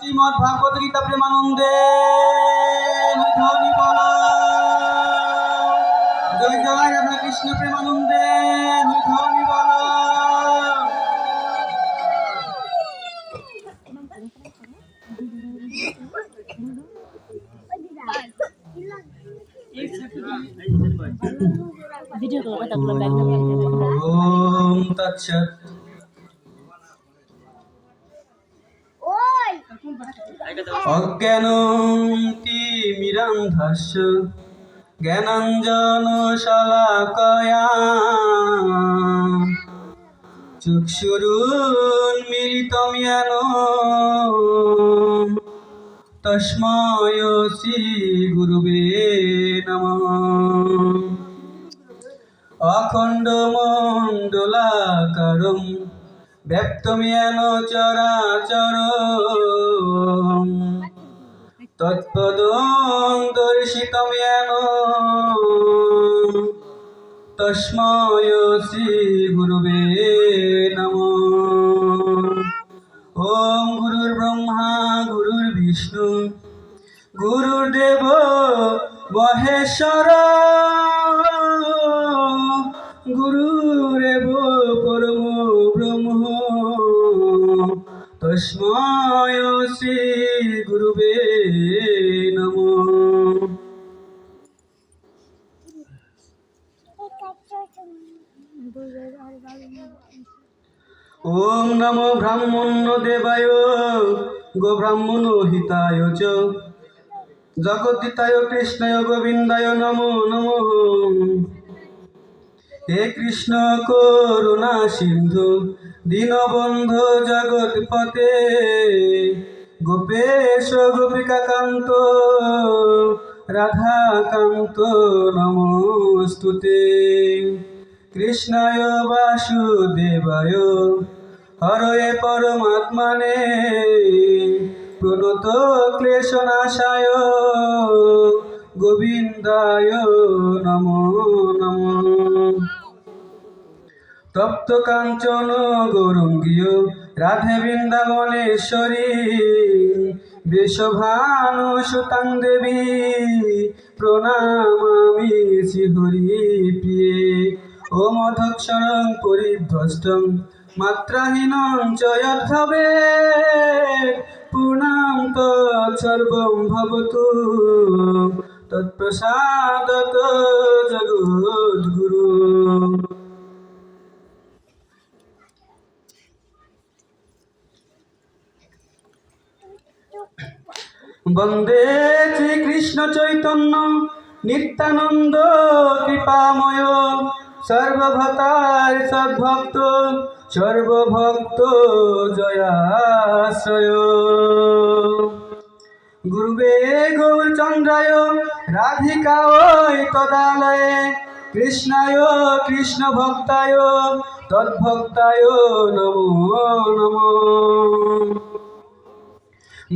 শ্রীমদ্ ভাগবত গীতা প্রেমানন্দে ধ্বনি বলো। জয় জয় রাধা কৃষ্ণ প্রেমানন্দে ধ্বনি বলো। ওম তৎসৎ। অজ্ঞানং তিমিরান্ধস্য জ্ঞানাঞ্জনশলাকয়া চক্ষুরুন্মিলিतं येन তস্मै শ্রীগুরুবে নমঃ। অখণ্ডমণ্ডলাকারং ব্যক্তং येन চরাচরং তৎপদং দর্শিतं येन তস্मै শ্রীগুরুবে নমঃ। ওম গুরুর্ব্রহ্মা গুরুর্বিষ্ণু গুরুর্দেব মহেশ্বর গুরুরেব পরম ব্রহ্ম তস্मै শ্রী গুরুবে নমঃ। ওম নমো ব্রাহ্মণ্য দেবায় গো ব্রাহ্মণ হিতায় চ জগদ্দিতায় কৃষ্ণায় গোবিন্দায় নমো নমঃ। হে কৃষ্ণ করুণা সিন্ধু দীনবন্ধু জগৎপতে গোপেশ গোপিকাকান্ত রাধাকান্ত নমস্তুতে। কৃষ্ণায় বাসুদেবায় হরয়ে পরমাত্মনে প্রণত ক্লেশনাশায় গোবিন্দায় নমো নমঃ। তপ্ত কাঞ্চন গৌরঙ্গীয় রাধে বৃন্দাবনেশ্বরী বৃষভানু সুতাং দেবী প্রণামামি শ্রীহরি প্রিয়ে। ওম অধক্ষরং পরিভ্রষ্টং মাত্রাহীনং চ যদ্ভাবে পূর্ণাং তৎসর্বং ভবতু তৎপ্রসাদত জগদ্গুরু। বন্দে শ্রীকৃষ্ণ চৈতন্য নিত্যানন্দ কৃপাময় সর্বভূতার সদ্ভক্ত সর্বভক্ত জয়াশ্রয়। গুরুবে গৌরচন্দ্রায় রাধিকায় তদালয়ে কৃষ্ণায় কৃষ্ণ ভক্তায় তদ্ভক্তায় নমো নমঃ।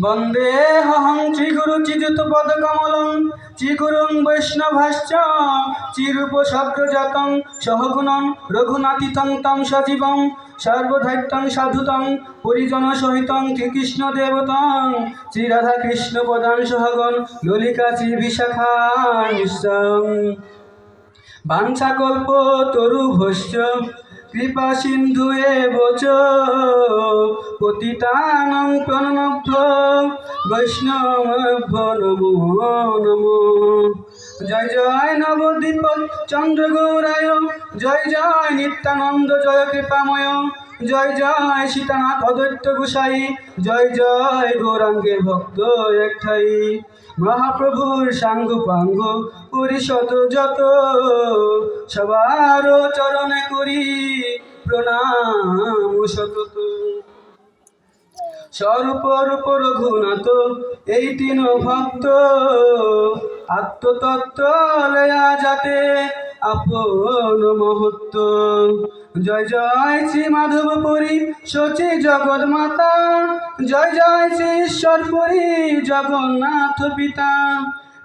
বন্দেহং শ্রীগুরু চিযুতপদকমলং শ্রীগুরুং বৈষ্ণভাশ্চ চিরূপশব্দজাতং সহগুণং রঘুনাথিতং তং সজীবং সর্বধৈত্যং সাধুতং পরিজনসহিতং শ্রীকৃষ্ণদেবতং শ্রীরাধাকৃষ্ণপদাং সহগণ ললিতা শ্রীবিশাখান্বিতং। বাঞ্ছাকল্পতরুভ্যশ্চ কৃপা সিন্ধু এব চ পতিতানাং প্রণতভ্যো বৈষ্ণবেভ্যো নমো নমঃ। জয় জয় নবদ্বীপ চন্দ্র গৌরায় জয় জয় নিত্যানন্দ জয় কৃপাময় জয় জয় সীতানাথ অদ্বৈত গোসাই জয় জয় গৌরাঙ্গের ভক্ত একঠাই। মহাপ্রভুর সাঙ্গ পাঙ্গ পরিশত যত সবার চরণে করি প্রণাম সতত। স্বরূপ রূপ রঘুনাথ এই তিন ভক্ত আত্মতত্ত্ব লয়া যাতে আপন মহত্ব। জয় জয় শ্রী মাধবপুরী শচী জগৎ মাতা জয় জয় শ্রী ঈশ্বরপুরী জগন্নাথ পিতা।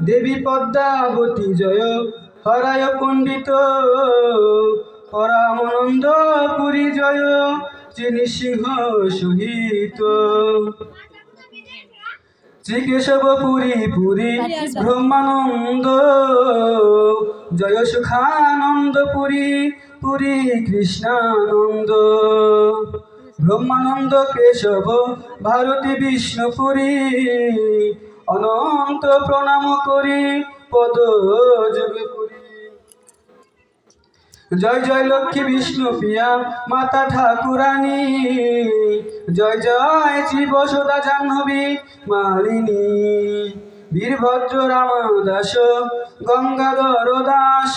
দেবী পদ্মাবতী জয় হরায় পণ্ডিত পরামানন্দ পুরী জয় শ্রী নৃসিংহ সহিত। শ্রীকেশব পুরী পুরী ব্রহ্মানন্দ, জয় সুখানন্দ পুরী পুরী কৃষ্ণানন্দ। ব্রহ্মানন্দ কেশব ভারতী বিষ্ণুপুরী, অনন্ত প্রণাম করি পদ যোগে পুরী। জয় জয় লক্ষ্মী বিষ্ণু প্রিয়া মাতা ঠাকুরানী, জয় জয় শ্রী বসুদা জাহ্নবী মালিনী। বীরভদ্র রাম দাস গঙ্গাধর দাস,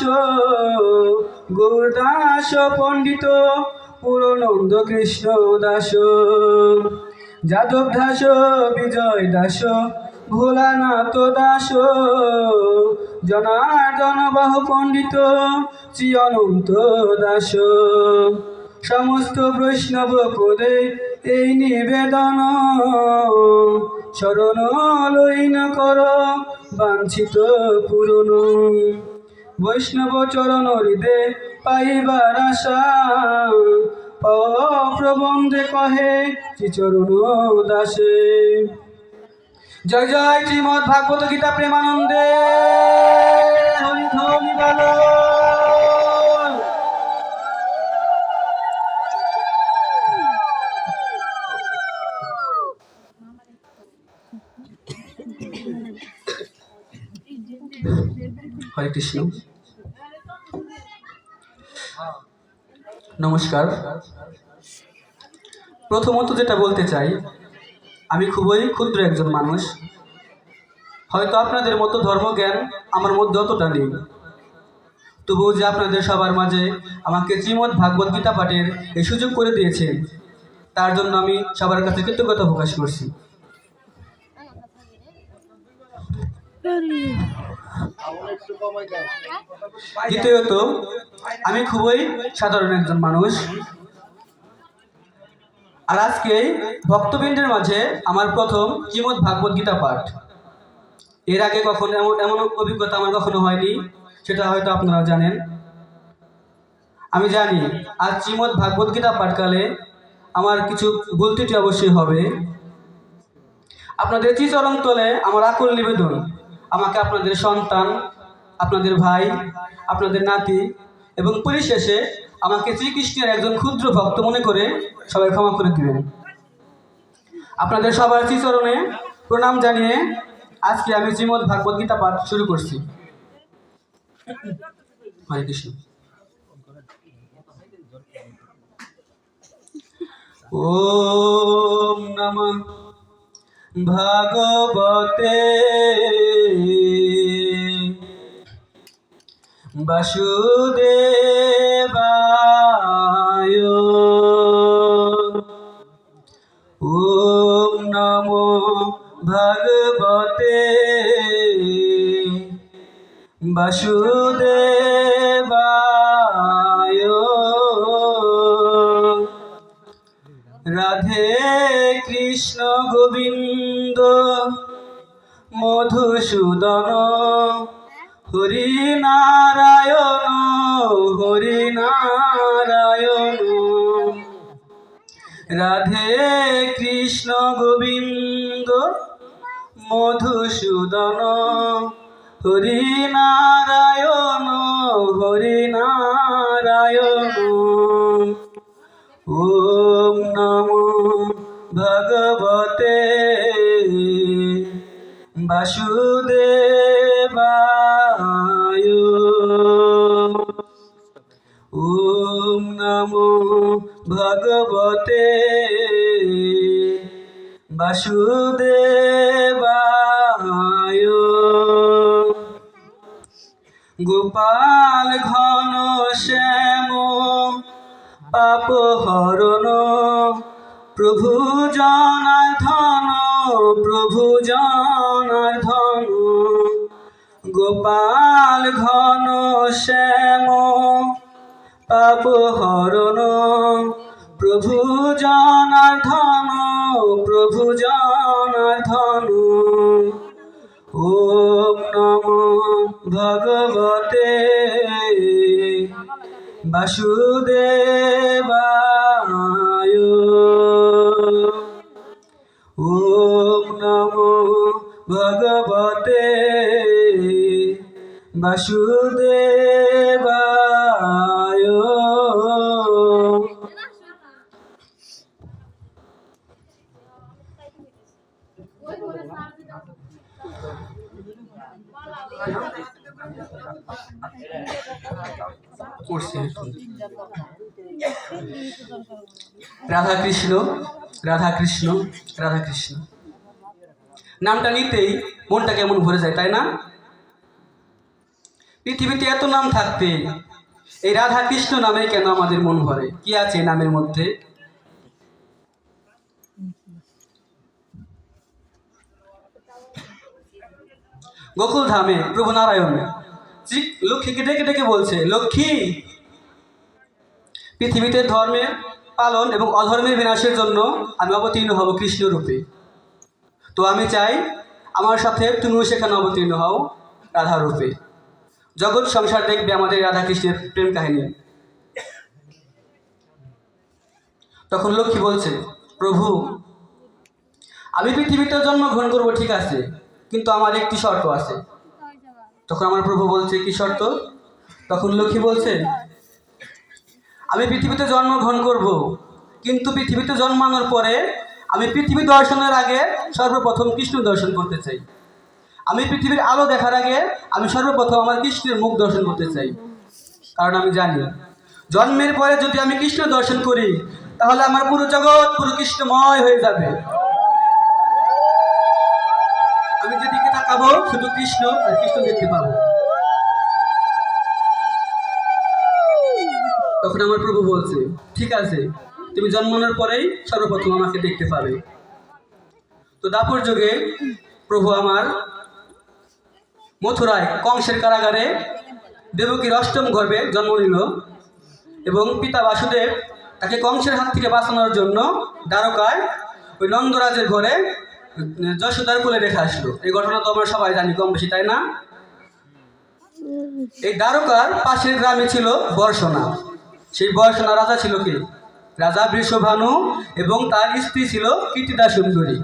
গৌরদাস পণ্ডিত পুরনন্দ কৃষ্ণ দাস। যাদব দাস বিজয় দাস ভোলানাথ দাস, জনার্দন বাহু পণ্ডিত শ্রী অনন্ত দাস। সমস্ত বৈষ্ণব পদে এই নিবেদন, শরণ লইন কর বাঞ্ছিত পূরণ। বৈষ্ণব চরণ হৃদে পাইবার আশা, প্রবন্ধে কহে শ্রীচরণ দাসে। জয় জয় শ্রীমদ ভাগবত গীতা প্রেমানন্দে হরিধ্বনি বলো। হরে কৃষ্ণ। নমস্কার। প্রথমত যেটা বলতে চাই, আমি খুবই ক্ষুদ্র একজন মানুষ। হয়তো আপনাদের মতো ধর্মজ্ঞান আমার মধ্যে অতটা নেই, তবুও যে আপনাদের সবার মাঝে আমাকে শ্রীমদ ভাগবত গীতা পাঠের এই সুযোগ করে দিয়েছেন, তার জন্য আমি সবার কাছে কৃতজ্ঞতা প্রকাশ করছি। দ্বিতীয়ত, আমি খুবই সাধারণ একজন মানুষ, আর আজকে ভক্তবৃন্দের মাঝে আমার প্রথম শ্রীমদ ভাগবত গীতা পাঠ। এর আগে কখনো এমন অভিজ্ঞতা আমার কখনো হয়নি, সেটা হয়তো আপনারা জানেন। আমি জানি আজ শ্রীমদ ভাগবত গীতা পাঠকালে আমার কিছু ভুল ত্রুটি অবশ্যই হবে। আপনাদের শ্রীচরণ তলে আমার আকুল নিবেদন, আমাকে আপনাদের সন্তান, আপনাদের ভাই, আপনাদের নাতি এবং পরিশেষে আমাকে শ্রীকৃষ্ণের একজন ক্ষুদ্র ভক্ত মনে করে সবাই ক্ষমা করে দিবেন। আপনাদের সবার শ্রীচরণে প্রণাম জানিয়ে আজকে আমি শ্রীমদ ভাগবত গীতা পাঠ শুরু করছি। হরে কৃষ্ণ। ওম নমঃ ভগবতে বাসুদেবায়। ওম নমো ভগবতে বাসুদেবায়। রাধে কৃষ্ণ গোবিন্দ মধুসূদন, হরি নারায়ণ হরি নারায়ণ। রাধে কৃষ্ণ গোবিন্দ মধুসূদন, হরি নারায়ণ হরি নারায়ণ। ওম নমো ভগবতে বাসুদেবায়। ওম নমো ভগবতে বাসুদেবায়। গোপাল ঘন শ্যাম পাপহরণ, প্রভু জনার্দন প্রভু জনার্দন। গোপাল ঘন শ্যাম পাপহরণ, প্রভু জনার্দন প্রভু জনার্দন। ওম নমো ভগবতে বাসুদেবায়। ওম নমো ভগবতে বাসুদেবায়। রাধা কৃষ্ণ, রাধা কৃষ্ণ, রাধা কৃষ্ণ নামটা নিতেই মনটা কেমন ভরে যায়, তাই না? পৃথিবীতে এত নাম থাকতে এই রাধা কৃষ্ণ নামে কেন আমাদের মন ভরে? কি আছে নামের মধ্যে? গোকুল ধামে প্রভু নারায়ণ লক্ষ্মীকে ডেকে ডেকে বলছে, লক্ষ্মী, পৃথিবীতে ধর্মের পালন এবং অধর্মের বিনাশের জন্য আমি অবতীর্ণ হব কৃষ্ণ রূপে। তো আমি চাই আমার সাথে তুমিও সেখানে অবতীর্ণ হও রাধা রূপে। জগৎ সংসার দেখবে আমাদের রাধা কৃষ্ণের প্রেম কাহিনী। তখন লক্ষ্মী বলছে, প্রভু, আমি পৃথিবীতে জন্মগ্রহণ করবো ঠিক আছে, কিন্তু আমার একটি শর্ত আছে। তখন আমার প্রভু বলছে, কি শর্ত? তখন লক্ষ্মী বলছে, আমি পৃথিবীতে জন্মগ্রহণ করব, কিন্তু পৃথিবীতে জন্মানোর পরে আমি পৃথিবী দর্শনের আগে সর্বপ্রথম কৃষ্ণ দর্শন করতে চাই। আমি পৃথিবীর আলো দেখার আগে আমি সর্বপ্রথম আমার কৃষ্ণের মুখ দর্শন করতে চাই। কারণ আমি জানি জন্মের পরে যদি আমি কৃষ্ণ দর্শন করি তাহলে আমার পুরো জগৎ পুরো কৃষ্ণময় হয়ে যাবে। আমি যেদিকে তাকাবো শুধু কৃষ্ণ আর কৃষ্ণ দেখতে পাবো। তখন আমার প্রভু বলছে, ঠিক আছে, তুমি জন্মানোর পরেই সর্বপ্রথম আমাকে দেখতে পাবে। তো দাপর যুগে প্রভু আমার মথুরায় কংসের কারাগারে দেবকীর অষ্টম গর্ভে জন্ম নিল এবং পিতা বাসুদেব তাকে কংসের হাত থেকে বাঁচানোর জন্য দ্বারকায় ওই নন্দরাজের ঘরে যশোদার কোলে রেখে আসলো। এই ঘটনা তো আমরা সবাই জানি কম বেশি, তাই না? এই দ্বারকার পাশের গ্রামে ছিল বর্ষণা। সেই বর্ষণা রাজা ছিল কে? রাজা বৃষভানু এবং তার স্ত্রী ছিল কীর্তিদা সুন্দরী।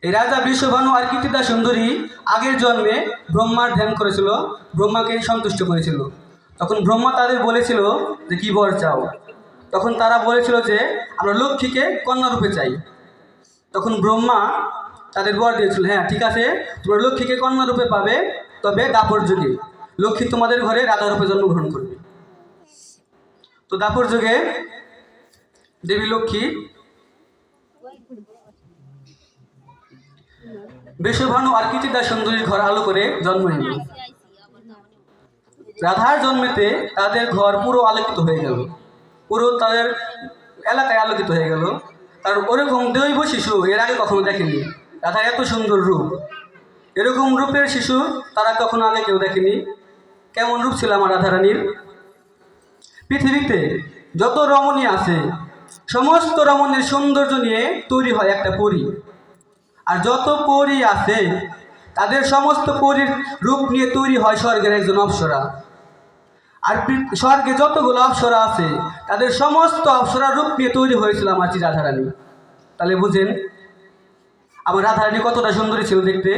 এই রাজা বৃষভানু আর কীর্তিদা সুন্দরী আগের জন্মে ব্রহ্মার ধ্যান করেছিল, ব্রহ্মাকে সন্তুষ্ট করেছিল। তখন ব্রহ্মা তাদের বলেছিল যে কি বর চাও? তখন তারা বলেছিল যে আমরা লক্ষ্মীকে কন্যা রূপে চাই। তখন ব্রহ্মা তাদের বর দিয়েছিল, হ্যাঁ ঠিক আছে, তোমরা লক্ষ্মীকে কন্যা রূপে পাবে, তবে দাপর যুগে লক্ষ্মী তোমাদের ঘরে রাধা রূপে জন্মগ্রহণ করবে। তো দাপর যুগে দেবী লক্ষ্মী বৃষভানু আর কীর্তিদা সুন্দরীর ঘর আলো করে জন্ম নিল। রাধার জন্মেতে তাদের ঘর পুরো আলোকিত হয়ে গেল, পুরো তাদের এলাকায় আলোকিত হয়ে গেল। কারণ ওরকম দৈব শিশু এর আগে কখনো দেখেনি। রাধার এত সুন্দর রূপ, এরকম রূপের শিশু তারা কখনো আগে কেউ দেখেনি। কেমন রূপ ছিল আমার রাধারানীর! পৃথিবীতে যত রমণী আছে সমস্ত রমণীর সৌন্দর্য নিয়ে তৈরি হয় একটা পরী, আর যত পরী আছে তাদের সমস্ত পরীর রূপ নিয়ে তৈরি হয় স্বর্গের একজন অপ্সরা। আর স্বর্গে যতগুলো অপ্সরা আছে তাদের সমস্ত অপ্সরার রূপ নিয়ে তৈরি হয়েছিল আমার রাধারানী। তাহলে বুঝেন আমার রাধারানী কতটা সুন্দরী ছিল দেখতে।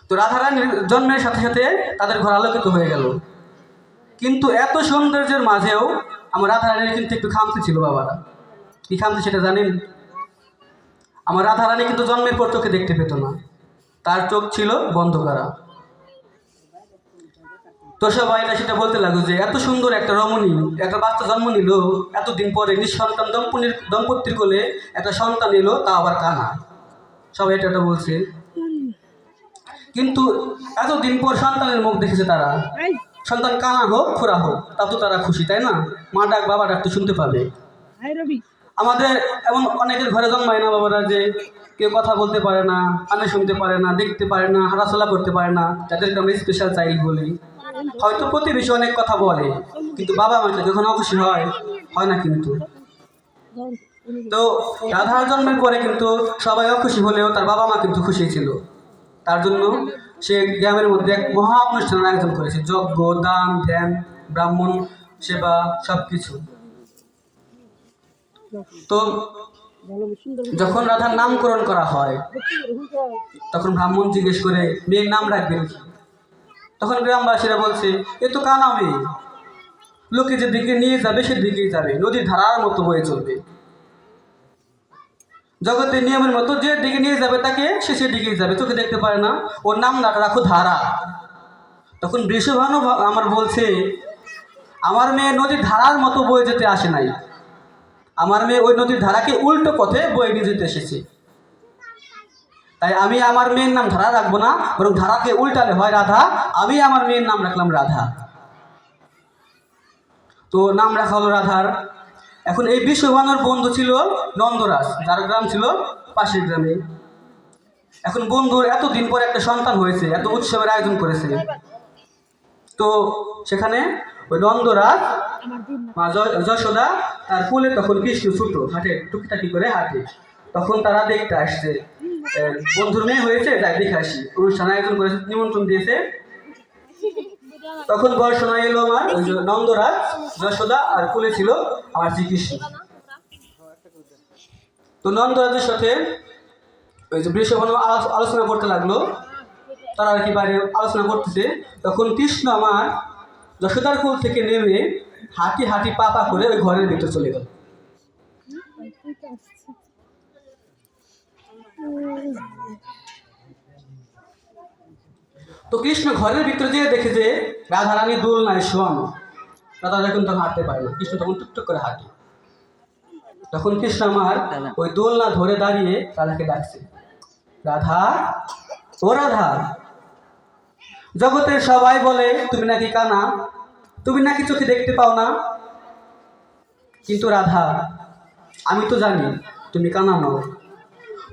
তো রাধারানীর জন্মের সাথে সাথে তাদের ঘর আলোকিত হয়ে গেল। কিন্তু এত সৌন্দর্যের মাঝেও আমার রাধারানীর কিন্তু একটু খামতি ছিল। বাবারা, কি খামতি সেটা জানেন? আমার রাধারানী কিন্তু জন্মের পর চোখে দেখতে পেত না, তার চোখ ছিল বন্ধ করা। তো সবাই সেটা বলতে লাগলো যে এত সুন্দর একটা রমণী, একটা বাচ্চা জন্ম নিল, এতদিন পরে নিঃসন্তান দম্পতির কোলে একটা সন্তান এলো, তা আবার কানা। সবাই এটা বলছে। কিন্তু এতদিন পর সন্তানের মুখ দেখেছে তারা। সন্তান কানা হোক খোড়া হোক তা তো তারা খুশি, তাই না? মা ডাক বাবা ডাক তো শুনতে পাবে। আমাদের এমন অনেকের ঘরে জন্মায় না বাবারা যে কেউ কথা বলতে পারে না, কানে শুনতে পারে না, দেখতে পারে না, হাঁটাচলা করতে পারে না, যাদেরকে আমরা স্পেশাল চাইল্ড বলি। হয়তো প্রতিবেশী অনেক কথা বলে, কিন্তু বাবা মাকে যখন অখুশি হয় না কিন্তু। তো রাধার জন্মের পরে কিন্তু সবাই অখুশি হলেও তার বাবা মা কিন্তু খুশি ছিল। তার জন্য সে গ্রামের মধ্যে এক মহা অনুষ্ঠানের আয়োজন করেছে, যজ্ঞ, দান, ধ্যান, ব্রাহ্মণ সেবা, সব কিছু। তো যখন রাধার নামকরণ করা হয় তখন ব্রাহ্মণ জিজ্ঞেস করে মেয়ের নাম রাখবেন কি? তখন গ্রামবাসীরা বলছে এ তো কানা মেয়ে, লোকে যেদিকে নিয়ে যাবে সেদিকেই যাবে, নদীর ধারার মতো বয়ে চলবে, জগতের নিয়মের মতো যে দিকে নিয়ে যাবে তাকে সে সেদিকেই যাবে, চোখে দেখতে পারে না, ওর নাম রাখো ধারা। তখন বৃষভানু আমার বলছে আমার মেয়ে নদীর ধারার মতো বয়ে যেতে আসে নাই, আমার মেয়ে ওই নদীর ধারাকে উল্টো পথে বয়ে নিয়ে যেতে এসেছে, তাই আমি আমার মেয়ের নাম ধারা রাখবো না, বরং ধারাকে উল্টালে হয় রাধা, আমি আমার মেয়ের নাম রাখলাম রাধা। তো নাম রাখা হলো রাধার। এখন এই বৃষভানুর বন্ধু ছিল নন্দরাজ, যার গ্রাম ছিল পাশের গ্রামে। এখন বন্ধুর এতদিন পরে একটা সন্তান হয়েছে, এত উৎসবের আয়োজন করেছে, তো সেখানে ওই নন্দরাজ মা যশোদা তার কোলে, তখন কৃষ্ণ ছোট হাঁটে, টুকিটাকি করে হাঁটে, তখন তারা দেখতে আসছে বন্ধুর মেয়ে হয়েছে, তাই দেখে আসি, অনুষ্ঠান আয়োজন করেছে, নিমন্ত্রণ দিয়েছে। তখন বর্ষণা এলো আমার ওই নন্দরাজ, যশোদা আর কোলে ছিল আমার শ্রীকৃষ্ণ। তো নন্দরাজের সাথে ওই যে বৃষভানু আলোচনা করতে লাগলো, তারা আর কি বাইরে আলোচনা করতেছে, তখন কৃষ্ণ আমার যশোদার কোল থেকে নেমে হাঁটি হাঁটি পা পা করে ওই ঘরের ভিতর চলে গেল। তো কৃষ্ণ ঘরের ভিতরে যেয়ে দেখে যে রাধারানী দোলনায় শোয়ানো, রাধা যখন তখন হাঁটতে পারে না, কৃষ্ণ তখন টুকটুক করে হাঁটে। তখন কৃষ্ণ আমার ওই দোলনা ধরে দাঁড়িয়ে রাধাকে ডাকছে, রাধা ও রাধা, জগতের সবাই বলে তুমি নাকি কানা, তুমি নাকি চোখে দেখতে পাও না, কিন্তু রাধা আমি তো জানি তুমি কানা নও,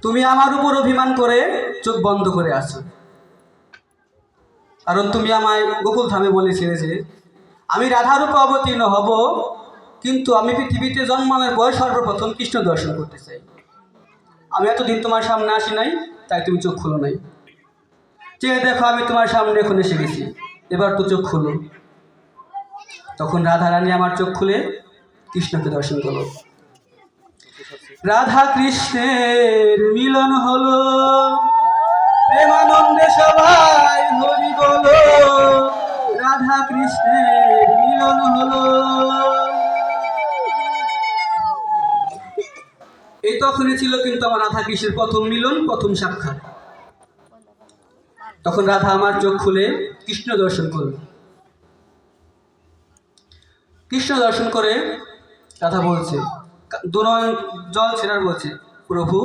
তুমি আমার উপর অভিমান করে চোখ বন্ধ করে আছো, কারণ তুমি আমায় গোকুল ধামে বলেছিলে যে আমি রাধার উপর অবতীর্ণ হব, কিন্তু আমি পৃথিবীতে জন্মানোর পর সর্বপ্রথম কৃষ্ণ দর্শন করতে চাই, আমি এতদিন তোমার সামনে আসি নাই, তাই তুমি চোখ খুলো নাই, চেয়ে দেখো আমি তোমার সামনে এখন এসে গেছি, এবার তো চোখ খুলো। তখন রাধারানী আমার চোখ খুলে কৃষ্ণকে দর্শন করলো। রাধা কৃষ্ণের মিলন হলো, প্রেমানন্দে সবাই হরি বলো, রাধা কৃষ্ণের মিলন হলো। এই তখনই ছিল কিন্তু আমার রাধা কৃষ্ণের প্রথম মিলন, প্রথম সাক্ষাৎ। তখন রাধা আমার চোখ খুলে কৃষ্ণ দর্শন করল। কৃষ্ণ দর্শন করে রাধা বলছে, দুনয়ন জল ছেড়ার বলছে, প্রভু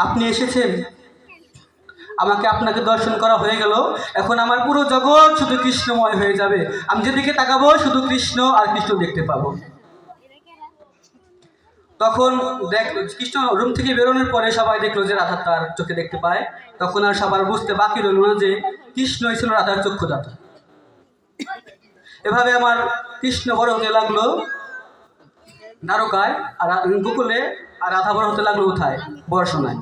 আপনি এসেছেন, আমাকে আপনাকে দর্শন করা হয়ে গেল, এখন আমার পুরো জগৎ শুধু কৃষ্ণময় হয়ে যাবে, আমি যেদিকে তাকাবো শুধু কৃষ্ণ আর কৃষ্ণ দেখতে পাবো। তখন দেখলো কৃষ্ণ রুম থেকে বেরোনোর পরে সবাই দেখলো যে রাধা তার চোখে দেখতে পায়, তখন আর সবার বুঝতে বাকি রইল না যে কৃষ্ণই ছিল রাধার চক্ষুদাতা। এভাবে আমার কৃষ্ণ বড় হতে লাগলো দ্বারকায়, আর গোকুলে, আর রাধা বড় হতে লাগলো কোথায়? বর্ষণায়।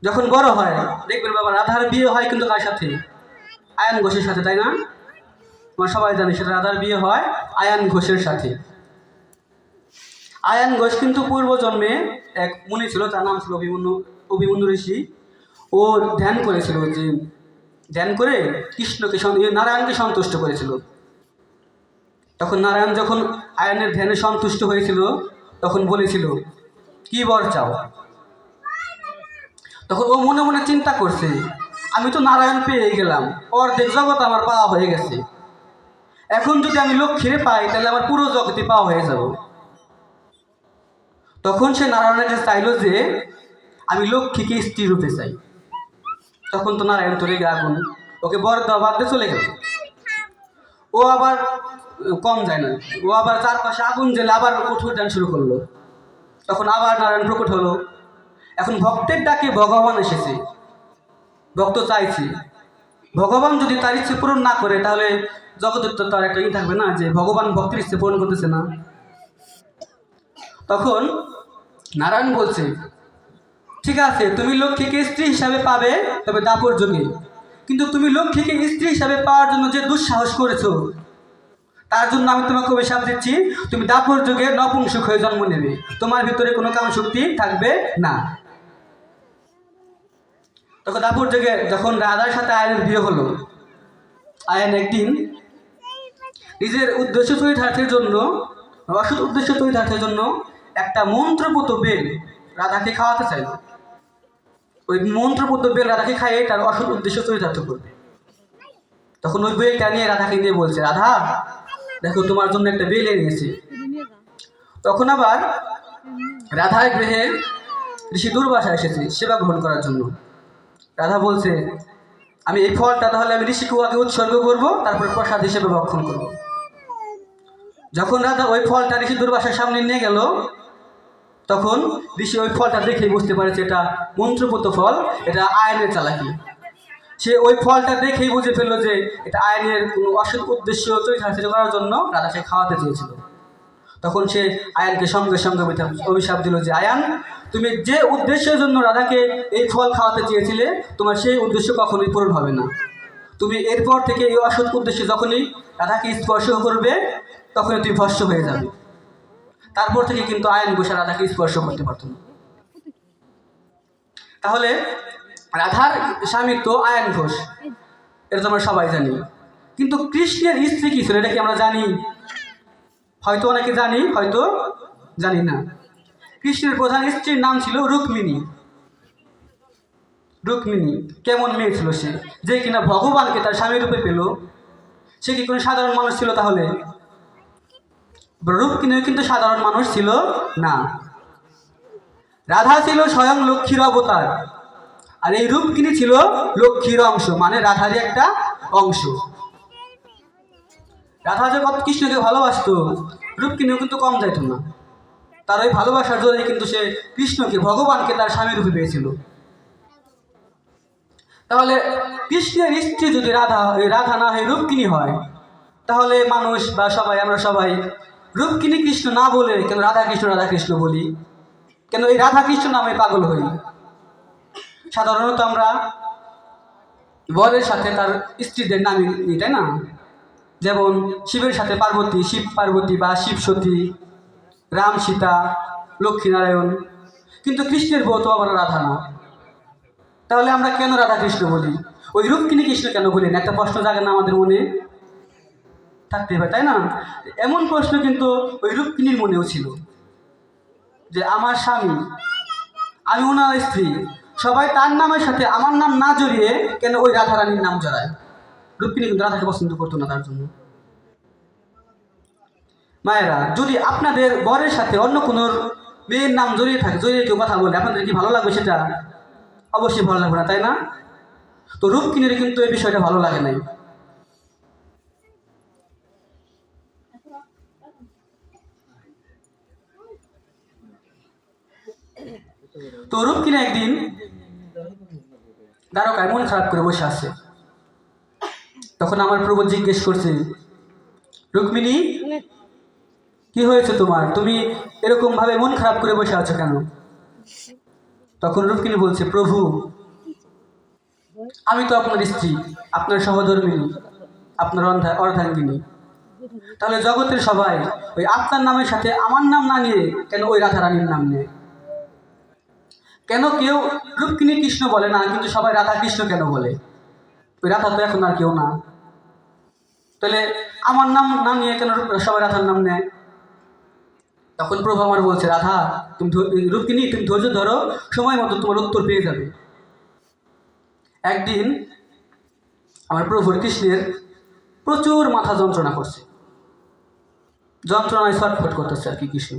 যখন বড় হয় দেখবেন বাবা রাধার বিয়ে হয় কিন্তু কার সাথে? আয়ান ঘোষের সাথে, তাই না? আমরা সবাই জানি সেটা, রাধার বিয়ে হয় আয়ান ঘোষের সাথে। আয়ান ঘোষ কিন্তু পূর্বজন্মে এক মুনি ছিল, তার নাম ছিল অভিমন্যু ঋষি। ও ধ্যান করেছিল, যে ধ্যান করে কৃষ্ণকে নারায়ণকে সন্তুষ্ট করেছিল। তখন নারায়ণ যখন আয়ানের ধ্যানে সন্তুষ্ট হয়েছিল তখন বলেছিল কি বর চাও? তখন ও মনে মনে চিন্তা করছে, আমি তো নারায়ণ পেয়ে গেলাম, অর্ধেক জগৎ আমার পাওয়া হয়ে গেছে, এখন যদি আমি লক্ষ্মীরে পাই তাহলে আমার পুরো জগতে পাওয়া হয়ে যাব। তখন সে নারায়ণের কাছে চাইল যে আমি লক্ষ্মীকে স্ত্রী রূপে চাই। তখন তো নারায়ণ তো রেগে আগুন, ওকে বর দেওয়া বাদ দিয়ে চলে গেল। ও আবার কম যায় না, ও আবার চারপাশে আগুন জ্বেলে আবার কঠোর ধ্যান শুরু করলো। তখন আবার নারায়ণ প্রকট হলো। এখন ভক্তের ডাকে ভগবান এসেছে, ভক্ত চাইছে, ভগবান যদি তার ইচ্ছে পূরণ না করে তাহলে জগতের তো তার একটা থাকবে না যে ভগবান ভক্তের ইচ্ছে পূরণ করতেছে না। তখন নারায়ণ বলছে ঠিক আছে, তুমি লক্ষ্মীকে স্ত্রী হিসাবে পাবে, তবে দাপর যুগে, কিন্তু তুমি লক্ষ্মীকে স্ত্রী হিসাবে পাওয়ার জন্য যে দুঃসাহস করেছো তার জন্য আমি তোমাকে অভিশাপ দিচ্ছি, তুমি দাপর যুগে নপুংসক হয়ে জন্ম নেবে, তোমার ভিতরে কোনো কাম শক্তি থাকবে না। তখন দাপর যুগে যখন রাধার সাথে আয়নের বিয়ে হলো, আয়ন একদিন নিজের উদ্দেশ্য চরিতার্থের জন্য, অসৎ উদ্দেশ্য চরিতার্থের জন্য একটা মন্ত্রপুত বেল রাধাকে খাওয়াতে চাইল। ওই মন্ত্রপুত বেল রাধাকে খাইয়ে তার অসৎ উদ্দেশ্য চরিতার্থ করবে। তখন ওই বেলটা নিয়ে রাধাকে নিয়ে বলছে, রাধা দেখো তোমার জন্য একটা বেল এনেছি। তখন আবার রাধার গৃহে ঋষি দুর্বাসা এসেছে সেবা গ্রহণ করার জন্য। রাধা বলছে, আমি এই ফলটা তাহলে আমি ঋষিকে আগে উৎসর্গ করবো, তারপরে প্রসাদ হিসেবে ভক্ষণ করব। যখন রাধা ওই ফলটা ঋষি দুর্বাসার সামনে নিয়ে গেল, তখন ঋষি ওই ফলটা দেখেই বুঝতে পারছে এটা মন্ত্রপুত ফল, এটা আয়নের চালাকি। সে ওই ফলটা দেখেই বুঝে ফেললো যে এটা আয়নের কোনো অসৎ উদ্দেশ্য চরিতার্থ করার জন্য রাধাকে খাওয়াতে চেয়েছিল। তখন সে আয়ানকে সঙ্গে সঙ্গে অভিশাপ দিল যে, আয়ান তুমি যে উদ্দেশ্যের জন্য রাধাকে এই ফল খাওয়াতে চেয়েছিলে, তোমার সেই উদ্দেশ্য কখনোই পূরণ হবে না। তুমি এরপর থেকে এই অসৎ উদ্দেশ্যে যখনই রাধাকে স্পর্শ করবে, তখনই তুমি ভস্ম হয়ে যাবে। তারপর থেকে কিন্তু আয়ান ঘোষ রাধাকে স্পর্শ করতে পারত না। তাহলে রাধার স্বামী তো আয়ান ঘোষ, এটা তো আমরা সবাই জানি। কিন্তু কৃষ্ণের স্ত্রী কি ছিল এটা কি আমরা জানি? হয়তো অনেকে জানি, হয়তো জানি না। কৃষ্ণের প্রধান স্ত্রীর নাম ছিল রুক্মিণী। রুক্মিণী কেমন মেয়ে ছিল সে, যে কিনা ভগবানকে তার স্বামী রূপে পেল। সে কি কোনো সাধারণ মানুষ ছিল? তাহলে রুক্মিণীও কিন্তু সাধারণ মানুষ ছিল না। রাধা ছিল স্বয়ং লক্ষ্মীর অবতার, আর এই রুক্মিণী ছিল লক্ষ্মীর অংশ, মানে রাধারই একটা অংশ। রাধা যে কত কৃষ্ণকে ভালোবাসতো, রুক্মিণীও কিন্তু কম যাইত না। তার ওই ভালোবাসার জন্যই কিন্তু সে কৃষ্ণকে, ভগবানকে তার স্বামী রূপে পেয়েছিল। তাহলে কৃষ্ণের স্ত্রী যদি রাধা না হয়ে রুক্মিণী হয়, তাহলে মানুষ বা সবাই, আমরা সবাই রুক্মিণী কৃষ্ণ না বলে কেন রাধা কৃষ্ণ বলি? কেন এই রাধা কৃষ্ণ নামে পাগল হই? সাধারণত আমরা বরের সাথে তার স্ত্রীদের নামই নিই, তাই না? যেমন শিবের সাথে পার্বতী, শিব পার্বতী বা শিব সতী, রাম সীতা, লক্ষ্মীনারায়ণ। কিন্তু কৃষ্ণের বউ তো আবার রাধা না। তাহলে আমরা কেন রাধা কৃষ্ণ বলি? ওই রুক্মিণী কৃষ্ণ কেন বলি না? একটা প্রশ্ন জাগে না আমাদের মনে? থাকতে পারে, তাই না? এমন প্রশ্ন কিন্তু ওই রুক্মিণীর মনেও ছিল যে আমার স্বামী, আমি ওনার স্ত্রী, সবাই তার নামের সাথে আমার নাম না জড়িয়ে কেন ওই রাধারানীর নাম জড়ায়? রুক্মিণী কিন্তু রাধাকে পছন্দ করতো না তার জন্য। মায়েরা, যদি আপনাদের বরের সাথে অন্য কোনো মেয়ের নাম জড়িয়ে থাকে, জড়িয়ে কেউ কথা বলে, আপনাদের কি ভালো লাগবে? সেটা অবশ্যই ভালো লাগবে না, তাই না? তো রুক্মিণীর কিন্তু এই বিষয়টা ভালো লাগে নাই। তো রুক্মিণী একদিন দ্বারকায় মন খারাপ করে বসে আছে। তখন আমার প্রভু জিজ্ঞেস করছে, রুক্মিণী কি হয়েছে তোমার? তুমি এরকম ভাবে মন খারাপ করে বসে আছো কেন? তখন রুক্মিণী বলছে, প্রভু আমি তো আপনার স্ত্রী, আপনার সহধর্মিণী, আপনার অর্ধাঙ্গিনী। তাহলে জগতের সবাই ওই আপনার নামের সাথে আমার নাম না নিয়ে কেন ওই রাধারানীর নাম নেয়? কেন কেউ রুক্মিণী কৃষ্ণ বলে না, কিন্তু সবাই রাধা কৃষ্ণ কেন বলে? ওই রাধা তো এখন আর কেউ না। তাহলে আমার নাম না নিয়ে কেন সবাই রাধার নাম নেয়? তখন প্রভু আমার বলছে, রাধা তুমি, রুক্মিণী তুমি ধৈর্য ধরো, সময় মতো তোমার উত্তর পেয়ে যাবে। একদিন আমার প্রভুর কৃষ্ণের প্রচুর মাথা যন্ত্রণা করছে, যন্ত্রণায় ছটফট করতেছে আর কি কৃষ্ণ।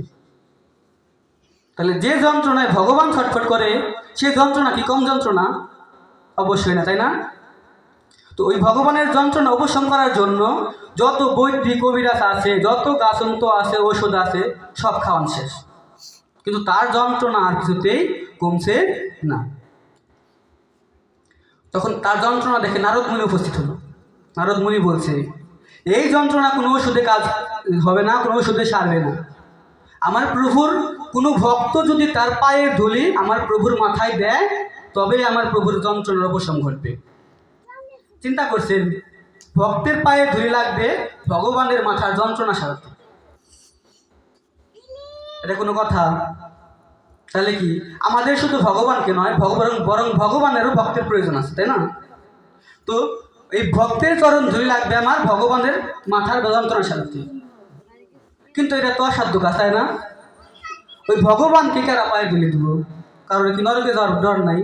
তাহলে যে যন্ত্রণায় ভগবান ছটফট করে, সে যন্ত্রণা কি কম যন্ত্রণা? অবশ্যই না, তাই না? তো ওই ভগবানের যন্ত্রণা উপশম করার জন্য যত বৈদিক কবিরাজ আছে, যত গাছন্ত আছে, ঔষধ আছে, সব খাওয়ান শেষ, কিন্তু তার যন্ত্রণা আর কিছুতেই কমছে না। তখন তার যন্ত্রণা দেখে নারদ মুনি উপস্থিত হলো। নারদ মুনি বলছে, এই যন্ত্রণা কোনো ওষুধে কাজ হবে না, কোনো ওষুধে সারবে না। আমার প্রভুর কোনো ভক্ত যদি তার পায়ের ধুলি আমার প্রভুর মাথায় দেয়, তবে আমার প্রভুর যন্ত্রণার উপশম ঘটবে। চিন্তা করছেন, ভক্তের পায়ে ধুলি লাগবে ভগবানের মাথার যন্ত্রণা সারাতে। এটা কোনো কথা? তাহলে কি আমাদের শুধু ভগবানকে নয়, বরং ভগবানেরও ভক্তের প্রয়োজন আছে, তাই না? তো এই ভক্তের চরণ ধুলি লাগবে আমার ভগবানের মাথার যন্ত্রণা সারাতে। কিন্তু এটা তো অসাধ্য কাজ, তাই না? ওই ভগবানকে কারা পায়ে ধুলি দিব? কারণ কি নরকে যাওয়ার ডর নাই?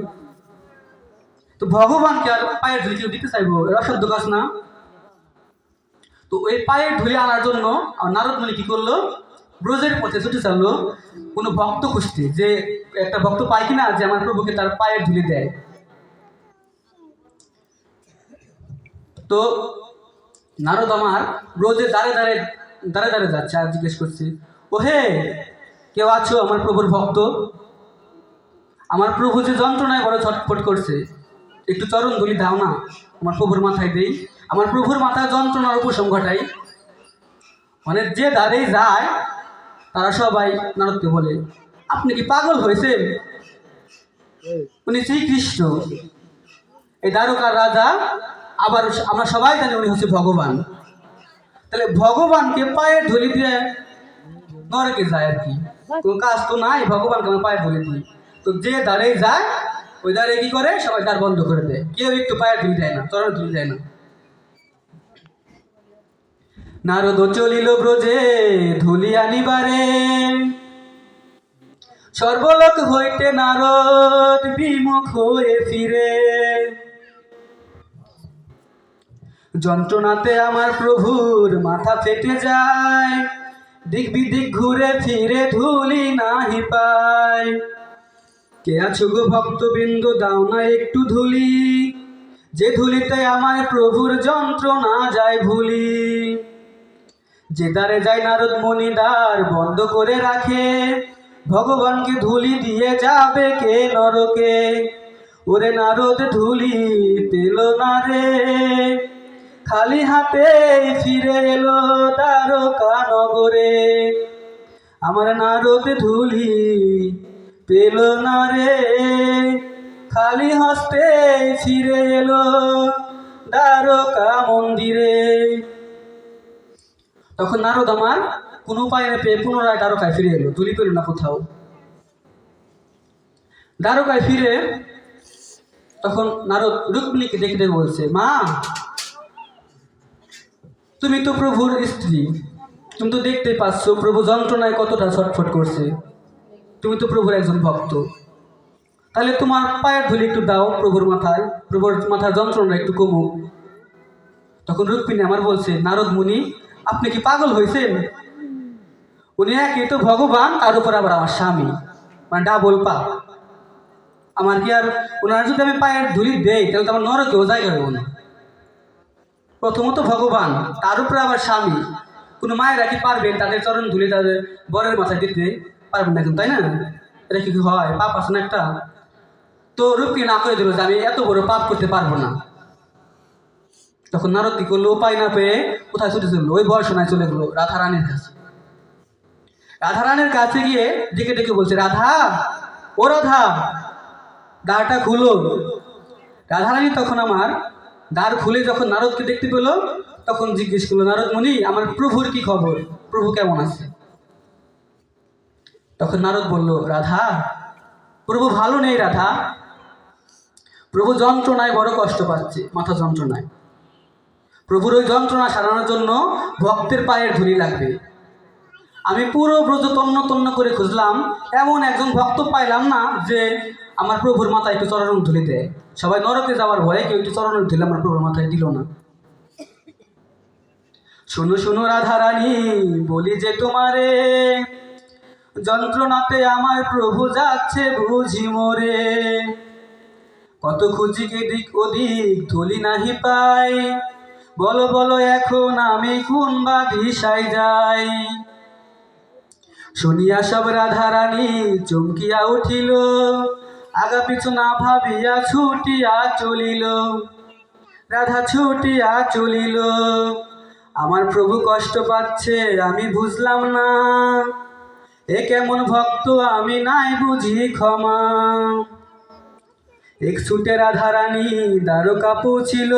তো ভগবানকে আর পায়ের ধুলি কেউ দিতে চাইবো? এটা অসাধ্য কাজ না? তো ওই পায়ের ধুলি আনার জন্য নারদ মুনি কি করলো? ব্রজের পথে ছুটে চাললো কোনো ভক্ত খুঁজতে, যে একটা ভক্ত পায় কিনা যে আমার প্রভুকে তার পায়ের ধুলি দেয়। তো নারদ আমার ব্রজে দাঁড়ে দাঁড়ে দাঁড়ে দাঁড়ে যাচ্ছে আর জিজ্ঞেস করছে, ও হে, কেউ আছো আমার প্রভুর ভক্ত? আমার প্রভু যে যন্ত্রণায় বড় ছটফট করছে, একটু চরণ ধুলি দাও না, আমার প্রভুর মাথায় দেই, আমার প্রভুর মাথায় যন্ত্রণার উপশম ঘটাই। মানে যে দাঁড়িয়ে যায় তারা সবাই নারদকে বলে, আপনি কি পাগল হয়েছেন? উনি শ্রীকৃষ্ণ, এই দ্বারকার রাজা, আবার আমরা সবাই জানি উনি হচ্ছে ভগবান। তাহলে ভগবানকে পায়ের ধুলি দিয়ে নরকে যায় আর কি? কোনো কাজ তো নাই, ভগবানকে আমার পায়ের ধুলি দিই। তো যে দাঁড়িয়ে যায় ওই দাঁড়িয়ে কি করে, সবাই দ্বার বন্ধ করে দেয়, কেউ একটু পায়ের ধুলি দেয় না, চরণ ধুলি দেয় না। নারদ চলিল ব্রজে ধুলি আনিবারে, সর্বলোক হইতে নারদ বিমুখ হয়ে ফিরে। যন্ত্রণাতে আমার প্রভুর মাথা ফেটে যায়, দিক বিদিক ঘুরে ফিরে ধুলি নাহি পায়। কে আছো গো ভক্তবৃন্দ, দাও না একটু ধুলি, যে ধুলিতে আমার প্রভুর যন্ত্রণা যায় ভুলি। যে দ্বারে যায় নারদ মুনি দ্বার বন্ধ করে রাখে, ভগবানকে ধুলি দিয়ে যাবে কে নরকে? ওরে নারদ ধুলি পেল না রে, খালি হাতে ফিরে এলো দ্বারকা নগরে। আমার নারদ ধুলি পেল না রে, খালি হস্তে ফিরে এলো দ্বারকা মন্দিরে। তখন নারদ আমার কোনো উপায় না পেয়ে পুনরায় দ্বারকায় ফিরে এলো, ধুলি পেল না কোথাও। দ্বারকায় ফিরে তখন নারদ রুক্মিণীকে দেখে দেখে বলছে, মা, তুমি তো প্রভুর স্ত্রী, তুমি তো দেখতে পাচ্ছ প্রভু যন্ত্রণায় কতটা ছটফট করছে, তুমি তো প্রভুর একজন ভক্ত, তাহলে তোমার পায়ের ধুলি একটু দাও প্রভুর মাথায়, প্রভুর মাথার যন্ত্রণা একটু কমুক। তখন রুক্মিণী আমার বলছে, নারদ মুনি, আপনি কি পাগল হয়েছেন? উনি একই তো ভগবান, তার উপর আবার আমার স্বামী, মানে ডাবল পাপ। আমার কি আর ওনার যদি আমি পায়ের ধুলি দেই তাহলে তো আমার নরকেও জায়গা হবো না। প্রথমত ভগবান, তার উপরে আবার স্বামী। কোনো মায়েরা কি পারবেন তাদের চরণ ধুলি তাদের বরের মাথায় দিতে? পারবেন না, তাই না? এটা কি হয়? পাপ আছে না একটা? তো রূপকে না করে দিল যে আমি এত বড় পাপ করতে পারবো না। তখন নারদ কি করলো, উপায় না পেয়ে কোথায় ছুটে চললো? ওই বর্ষণায় চলে গেলো রাধারানীর কাছে। রাধারানীর কাছে গিয়ে ডেকে ডেকে বলছে, রাধা, ও রাধা, দ্বারটা খুলো। রাধারানী তখন আমার দ্বার খুলে যখন নারদকে দেখতে পেলো তখন জিজ্ঞেস করলো, নারদ মুনি, আমার প্রভুর কি খবর, প্রভু কেমন আছে? তখন নারদ বলল, রাধা, প্রভু ভালো নেই রাধা, প্রভু যন্ত্রণায় বড় কষ্ট পাচ্ছে, মাথা যন্ত্রণায়। প্রভুর ওই যন্ত্রণা সারানোর জন্য ভক্তের পায়ের ধুলি লাগবে। আমি পুরো ব্রজ তন্ন তন্ন করে খুঁজলাম, এমন একজন ভক্ত পাইলাম না যে আমার প্রভুর মাথায় একটু চরণ ধুলি দেয়। সবাই নরকে যাওয়ার ভয়ে কেউ একটু চরণ ধুলে আমার প্রভুর মাথায় দিল না। শোনো শোনো রাধারানী, বলি যে তোমারে, যন্ত্রণাতে আমার প্রভু যাচ্ছে বুঝি মরে। কত খুঁজি এদিক ওদিক ধুলি নাহি পাই, বলো বলো এখন আমি কোন বা দিশায় যাই। শুনিয়া সব রাধারানী চমকিয়া উঠিল, আগা পিছু না ভাবিয়া ছুটিয়া চলিল। রাধা ছুটিয়া চলিল, আমার প্রভু কষ্ট পাচ্ছে আমি বুঝলাম না, এ কেমন ভক্ত আমি নাই বুঝি ক্ষমা। এক ছুটে রাধারানী দ্বারকা পৌঁছিল,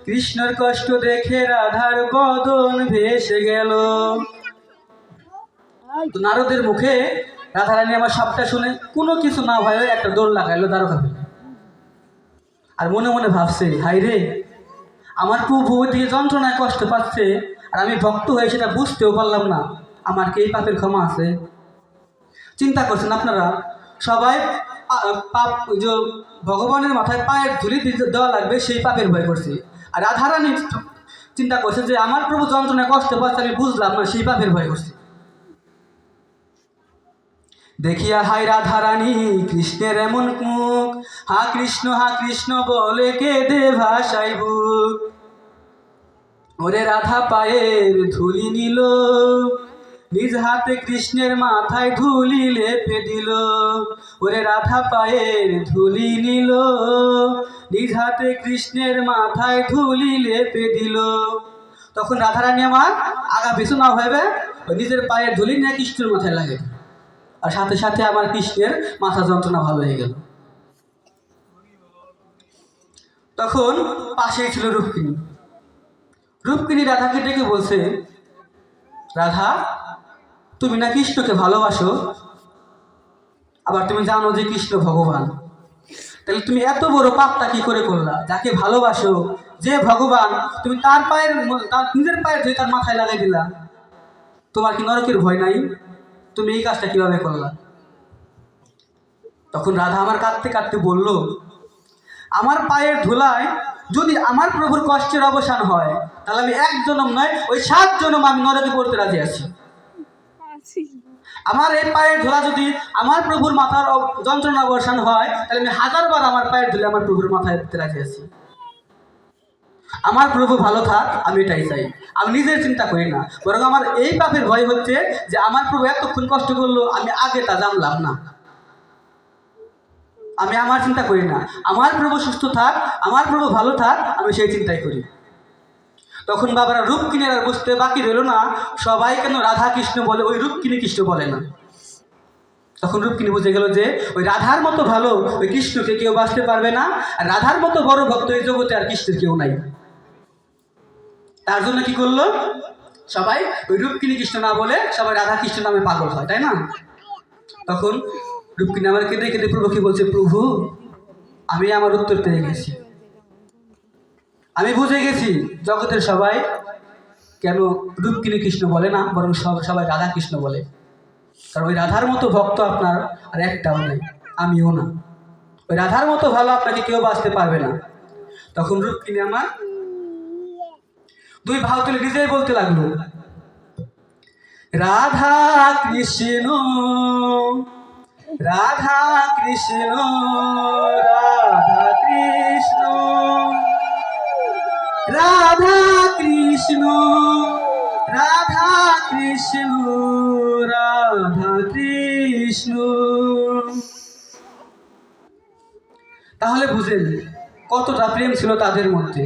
কৃষ্ণের কষ্ট দেখে রাধার বদন ভেসে গেল। তো নারদের মুখে রাধারানী আমার সবটা শুনে কোনো কিছু না ভয় একটা দৌড় লাগাইলো দ্বারকা ফেলে। আর মনে মনে ভাবছে, হাই রে, আমার প্রভু ওইদিকে যন্ত্রণায় কষ্ট পাচ্ছে আর আমি ভক্ত হয়ে সেটা বুঝতেও পারলাম না, আমার কি এই পাপের ক্ষমা আছে? চিন্তা করছেন আপনারা সবাই পাপ যে ভগবানের মাথায় পায়ের ধুলি দেওয়া লাগবে সেই পাপের ভয় করছে। আর রাধারানী চিন্তা করছে যে আমার প্রভু যন্ত্রণায় কষ্ট পাচ্ছে আমি বুঝলাম না, সেই পাপের ভয় করছে। দেখিয়া হাই রাধারানী কৃষ্ণের এমন মুখ, হা কৃষ্ণ বলে কেঁদে ভাসাই বুক। ওরে রাধা পায়ের ধুলি নিল, নিজ হাতে কৃষ্ণের মাথায় ধুলি লেপে দিল। ওরে রাধা পায়ের ধুলি নিল, নিজ হাতে কৃষ্ণের মাথায় ধুলি লেপে দিল। তখন রাধারানী আমার আগা পিছু না ভাবে ওই নিজের পায়ের ধুলি নিয়ে কৃষ্ণের মাথায় লাগে, আর সাথে সাথে আমার কৃষ্ণের মাথা যন্ত্রণা ভালো হয়ে গেল। তখন পাশেই ছিল রুক্মিণী। রুক্মিণী রাধাকে ডেকে বলছে, রাধা, তুমি না কৃষ্ণকে ভালোবাসো, আবার তুমি জানো যে কৃষ্ণ ভগবান, তাহলে তুমি এত বড় পাপটা কি করে করলা? যাকে ভালোবাসো, যে ভগবান, তুমি তার নিজের পায়ের ধুয়ে তার মাথায় লাগাই দিলা। তোমার কি নরকের ভয় নাই? তুমি এই কাজটা কিভাবে করলা? তখন রাধা আমার কাঁদতে কাঁদতে বলল, আমার পায়ের ধুলায় যদি আমার প্রভুর কষ্টের অবসান হয়, তাহলে আমি এক জনম নয়, ওই 7 জনম আমি নরকে পড়তে রাজি আছি। আমার এই পায়ের ধুলা যদি আমার প্রভুর মাথার যন্ত্রণা অবসান হয়, তাহলে আমি 1000 বার আমার পায়ের ধুলে আমার প্রভুর মাথায় দিতে রাজি আছি। আমার প্রভু ভালো থাক, আমি এটাই চাই। আমি নিজের চিন্তা করি না, বরং আমার এই পাপের ভয় হচ্ছে যে আমার প্রভু এতক্ষণ কষ্ট করলো, আমি আগে তা জানলাম না। আমি আমার চিন্তা করি না, আমার প্রভু সুস্থ থাক, আমার প্রভু ভালো থাক, আমি সেই চিন্তাই করি। তখন বাবারা রূপকিনীর আর বুঝতে বাকি রইল না, সবাই কেন রাধা কৃষ্ণ বলে, ওই রূপকিনী কৃষ্ণ বলে না। তখন রূপকিনী বুঝে গেল যে ওই রাধার মতো ভালো ওই কৃষ্ণকে কেউ বাঁচতে পারবে না, আর রাধার মতো বড় ভক্ত এই জগতে আর কৃষ্ণের কেউ নাই। তার জন্য কি করলো, সবাই ওই রূপকিনী কৃষ্ণ না বলে সবাই রাধা কৃষ্ণ নামে পাগল হয়, তাই না? তখন রূপকিনী আমার কেঁদে কেঁদে প্রভুকে বলছে, প্রভু, আমি আমার উত্তর পেয়ে গেছি, আমি বুঝে গেছি জগতের সবাই কেন রূপকিনী কৃষ্ণ বলে না, বরং সবাই রাধা কৃষ্ণ বলে। কারণ ওই রাধার মতো ভক্ত আপনার আর একটাও নেই, আমিও না। ওই রাধার মতো ভালো আপনাকে কেউ বাঁচতে পারবে না। তখন রূপকিনী আমার 2 ভাও তুলে নিজেই বলতে লাগলো, রাধা কৃষ্ণ, রাধা কৃষ্ণ, রাধা কৃষ্ণ, রাধা কৃষ্ণ, রাধা কৃষ্ণ, রাধা কৃষ্ণ। তাহলে বুঝেন কতটা প্রেম ছিল তাদের মধ্যে,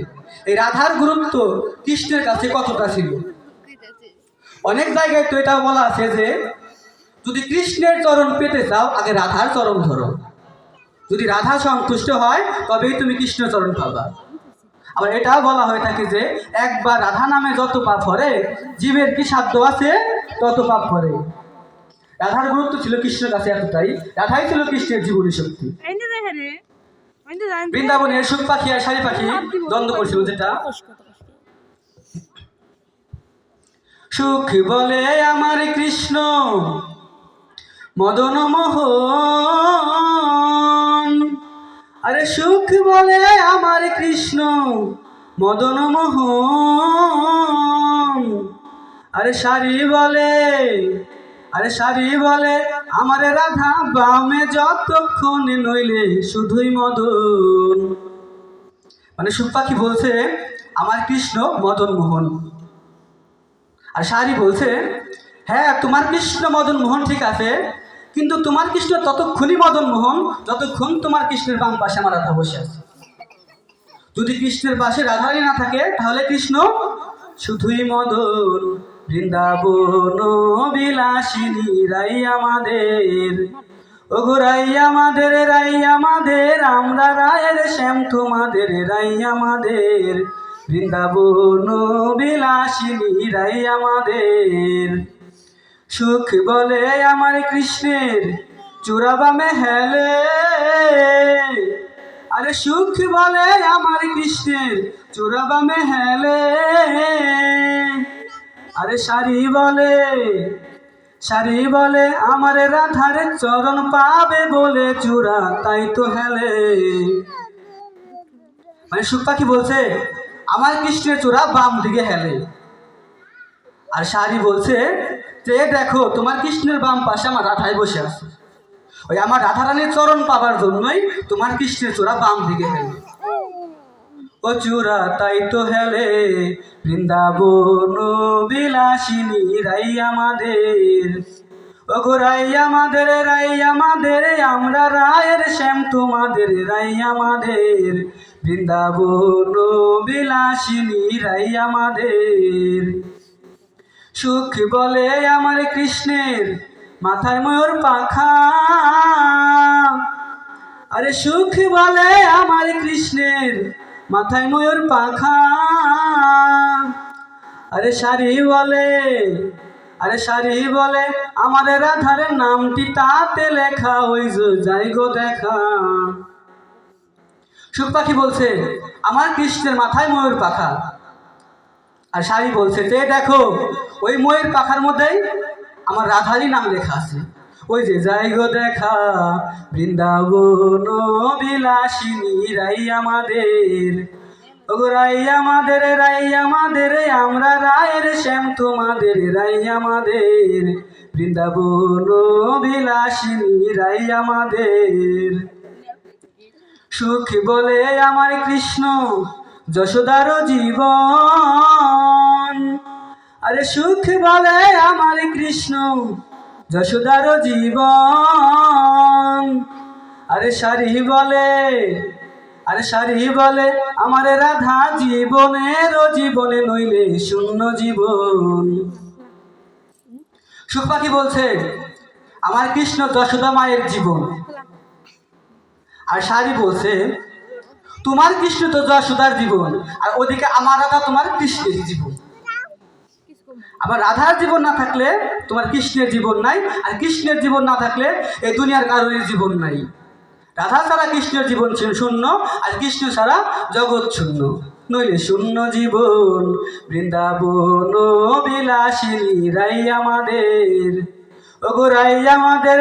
এই রাধার গুরুত্ব কৃষ্ণের কাছে কতটা ছিল। অনেক জায়গায় তো এটা বলা আছে যে যদি কৃষ্ণের চরণ পেতে চাও আগে রাধার চরণ ধরো, যদি রাধা সন্তুষ্ট হয় তবেই তুমি কৃষ্ণ চরণ পাবা। আবার এটাও বলা হয়ে থাকে যে একবার রাধা নামে যত পাপ হরে, জীবের কি সাধ্য আছে তত পাপ হরে। রাধার গুরুত্ব ছিল কৃষ্ণের কাছে এতটাই, রাধাই ছিল কৃষ্ণের জীবনী শক্তি। বৃন্দাবনের সুখ পাখি আর শাড়ি পাখি দ্বন্দ্ব করছিল, যেটা সুখ বলে আমার কৃষ্ণ মদন মোহন, আরে সুখ বলে আমার কৃষ্ণ মদন মোহন, আরে শাড়ি বলে, আরে শাড়ি বলে আমার রাধা বামে যতক্ষণ নইলে শুধুই মদন। মানে সুখ পাখি বলছে আমার কৃষ্ণ মদন মোহন, আর শাড়ি বলছে হ্যাঁ তোমার কৃষ্ণ মদন মোহন ঠিক আছে, কিন্তু তোমার কৃষ্ণ ততক্ষণই মদন মোহন যতক্ষণ তোমার কৃষ্ণের বাম পাশে আমার রাধা বসে আছে। যদি কৃষ্ণের পাশে রাধারানী না থাকে তাহলে কৃষ্ণ শুধুই মদন। বৃন্দাবন বিলাসিনী রাই আমাদের, ওগো রাই আমাদের, রাই আমাদের, আমরা রায়ের শ্যাম তোমাদের রাই আমাদের। বৃন্দাবন বিলাসিনীরাই আমাদের সুখ বলে আমার কৃষ্ণের চূড়াবামে হেলে। আরে সুখ বলে আমার কৃষ্ণের চূড়াবামে হেলে। আরে শাড়ি বলে আমার রাধার চরণ পাবে বলে চূড়া তাই তো হেলে। মানে সুখ পাখি বলছে আমার কৃষ্ণের চূড়া বাম দিকে হেলে, আর শাড়ি বলছে যে দেখো তোমার কৃষ্ণের বাম পাশে আমার রাধাই বসে আছে, ওই আমার রাধারানীর চরণ পাবার জন্যই তোমার কৃষ্ণের চূড়া বাম দিকে হেলে। ও চূড়া তাই তো হেলে বৃন্দাবন বিলাসিনী রাই আমাদের। ও গো রাই আমাদের আমরা রায়ের শ্যাম তোমাদের রাই আমাদের। বৃন্দাবন বিলাসিনী রাই আমাদের সুখ বলে আমার কৃষ্ণের মাথায় ময়ূর পাখা। আরে সুখ বলে আমার কৃষ্ণের মাথায় ময়ূর পাখা। আরে শাড়ি বলে আমার রাধার নামটি তাতে লেখা ওই যে যাই গো দেখা। সুখ পাখি বলছে আমার কৃষ্ণের মাথায় ময়ূর পাখা, আর শাড়ি বলছে যে দেখো ওই ময়ূর পাখার মধ্যেই আমার রাধারই নাম লেখা আছে, ওই যে যাই গো দেখা। বৃন্দাবন বিলাসিনী রাই আমাদের। ও গো রাই আমাদের আমরা রায়ের শ্যাম তোমাদের রাই আমাদের। বৃন্দাবন বিলাসিনী রাই আমাদের সুখ বলে আমার কৃষ্ণ যশোদার জীবন। আরে সুখ বলে আমার কৃষ্ণ যশোদার জীবন। আরে শাড়ি বলে আমার রাধা জীবনে নইলে শূন্য জীবন। সুখ পাখি বলছে আমার কৃষ্ণ যশোদা মায়ের জীবন, আর শাড়ি বলছে তোমার কৃষ্ণ তো যশোদার জীবন, আর ওদিকে আমার রাধা তোমার কৃষ্ণের জীবন। আবার রাধার জীবন না থাকলে তোমার কৃষ্ণের জীবন নাই, আর কৃষ্ণের জীবন না থাকলে এই দুনিয়ার কারোর জীবন নাই। রাধা ছাড়া কৃষ্ণের জীবন শূন্য, আর কৃষ্ণ ছাড়া জগৎ শূন্য, নইলে শূন্য জীবন। বৃন্দাবন বিলাসিনী রাই আমাদের। ও গো রাই আমাদের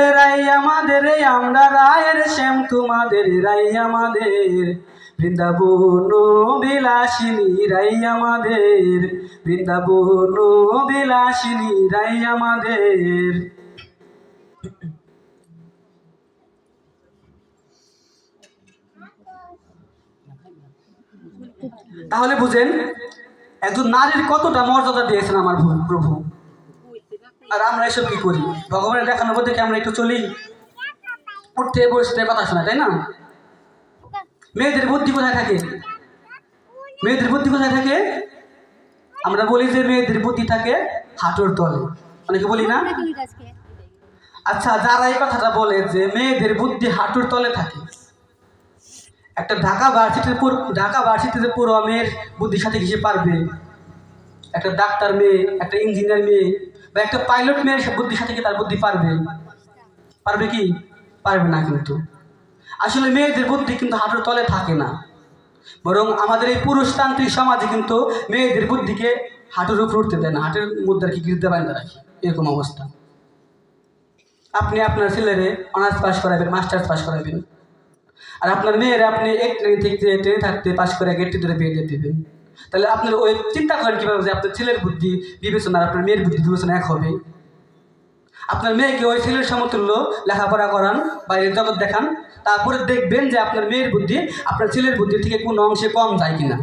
আমরা রায়ের শ্যাম তোমাদের রাই আমাদের। বৃন্দাবন বিলাসিনী রাই আমাদের। বৃন্দাবন বিলাসিনী রাই আমাদের। তাহলে বুঝেন একজন নারীর কতটা মর্যাদা দিয়েছেন আমার প্রভু, আর আমরা এসব কি করি? ভগবানের দেখানোর মধ্যে কি আমরা একটু চলি, উঠতে বসতে কথা শোনা, তাই না? মেয়েদের বুদ্ধি কোথায় থাকে? আমরা বলি যে মেয়েদের বুদ্ধি থাকে হাঁটুর তলে, অনেকে বলি না? আচ্ছা, যারা এই কথাটা বলে যে মেয়েদের বুদ্ধি হাঁটুর তলে থাকে, একটা ঢাকা ভার্সিটিতে পুরো মেয়ের বুদ্ধির সাথে ঘিসে পারবে? একটা ডাক্তার মেয়ে, একটা ইঞ্জিনিয়ার মেয়ে বা একটা পাইলট মেয়ের বুদ্ধির সাথে কি তার বুদ্ধি পারবে কি? পারবে না। কিন্তু আসলে মেয়েদের বুদ্ধি কিন্তু হাঁটুর তলে থাকে না, বরং আমাদের এই পুরুষতান্ত্রিক সমাজে কিন্তু মেয়েদের বুদ্ধিকে হাঁটুর উপর উঠতে দেয় না, হাঁটুর মধ্যে আর কি গিরতে বাইন্দা রাখি, এরকম অবস্থা। আপনি আপনার ছেলেরে অনার্স পাস করাবেন, মাস্টার্স পাস করাবেন, আর আপনার মেয়েরা আপনি এক ট্রেনে থাকতে পাস করে গেটটি ধরে বিয়ে দিয়ে দেবেন। তাহলে আপনার ওই চিন্তা করেন কীভাবে যে আপনার ছেলের বুদ্ধি বিবেচনা আর আপনার মেয়ের বুদ্ধি বিবেচনা এক হবে? আপনার মেয়েকে ওই ছেলের সমতুল্য লেখাপড়া করান, বাইরের জগৎ দেখান, তারপরে দেখবেন যে আপনার মেয়ের বুদ্ধি আপনার ছেলের বুদ্ধি থেকে কোনো অংশে কম যায় কিনা।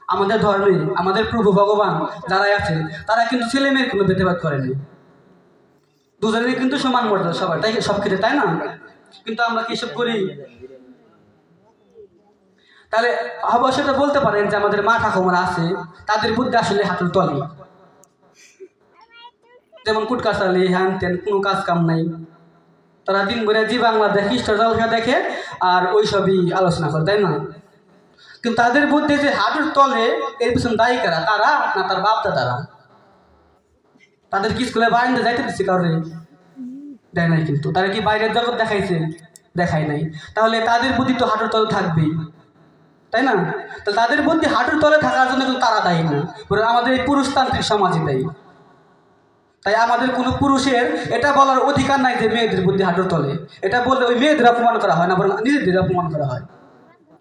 আমাদের ধর্মে আমাদের প্রভু ভগবান যারাই আছে তারা কিন্তু ছেলে মেয়ের কোনো ভেদাভেদ করেনি, দুজনের কিন্তু সমান মর্যাদা সবার, তাই সব ক্ষেত্রে, তাই না? কিন্তু আমরা কি এসব করি? তাহলে অবশ্যই বলতে পারেন যে আমাদের মা ঠাকুমারা আছে তাদের বুদ্ধি আসলে হাঁটুর তলে, যেমন কুটকাচালি হ্যান তেন, কোনো কাজ কাম নাই, তারা দিন ভরে জি বাংলা দেখে, স্টার জলসা দেখে আর ওই সবই আলোচনা করে, তাই না? কিন্তু তাদের মধ্যে যে হাঁটুর তলে এর পিছনে দায়ী কারা, তারা না তার বাপ দাদারা? তাদের কি স্কুলে বারান্দা যাইতে দিচ্ছে কারণে? দেয় নাই। কিন্তু তারা কি বাইরের জগৎ দেখাইছে? দেখায় নাই। তাহলে তাদের বুদ্ধি তো হাঁটুর তলে থাকবেই, তাই না? তাহলে তাদের বুদ্ধি হাঁটুর তলে থাকার জন্য কিন্তু তারা দায়ী না, বরং আমাদের এই পুরুষতান্ত্রিক সমাজই দায়ী। তাই আমাদের কোনো পুরুষের এটা বলার অধিকার নাই যে মেয়েদের বুদ্ধি হাঁটুর তলে। এটা বললে ওই মেয়েদের অপমান করা হয় না, বরং নিজেদের অপমান করা হয়।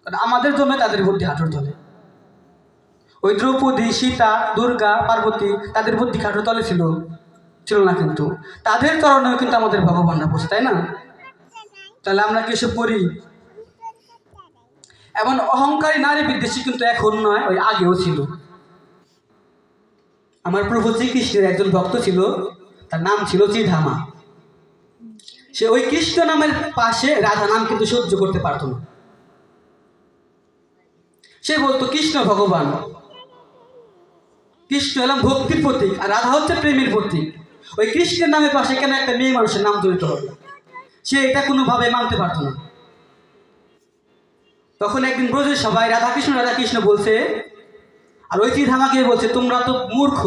কারণ আমাদের জন্য তাদের বুদ্ধি হাঁটুর তলে। ওই দ্রৌপদী, সীতা, দুর্গা, পার্বতী তাদের বুদ্ধি হাঁটুর তলে ছিল? ছিল না। কিন্তু তাদের কারণেও কিন্তু আমাদের ভগবানরা বসে, তাই না? তাহলে আমরা কি এসব করি? এমন অহংকারী নারী বিদ্বেষী কিন্তু এখন নয়, ওই আগেও ছিল। আমার প্রভু শ্রীকৃষ্ণের একজন ভক্ত ছিল, তার নাম ছিল চিধামা। সে ওই কৃষ্ণ নামের পাশে রাধা নাম কিন্তু সহ্য করতে পারত না। সে বলতো কৃষ্ণ ভগবান, কৃষ্ণ এলাম ভক্তির প্রতীক, আর রাধা হচ্ছে প্রেমের প্রতীক। ওই কৃষ্ণের নামের পাশে কেন একটা মেয়ে মানুষের নাম জড়িত হবে? সে এটা কোনোভাবে মানতে পারত না। তখন একদিন ব্রজের সবাই রাধাকৃষ্ণ বলছে, আর ওই চিধামাকে বলছে, তোমরা তো মূর্খ,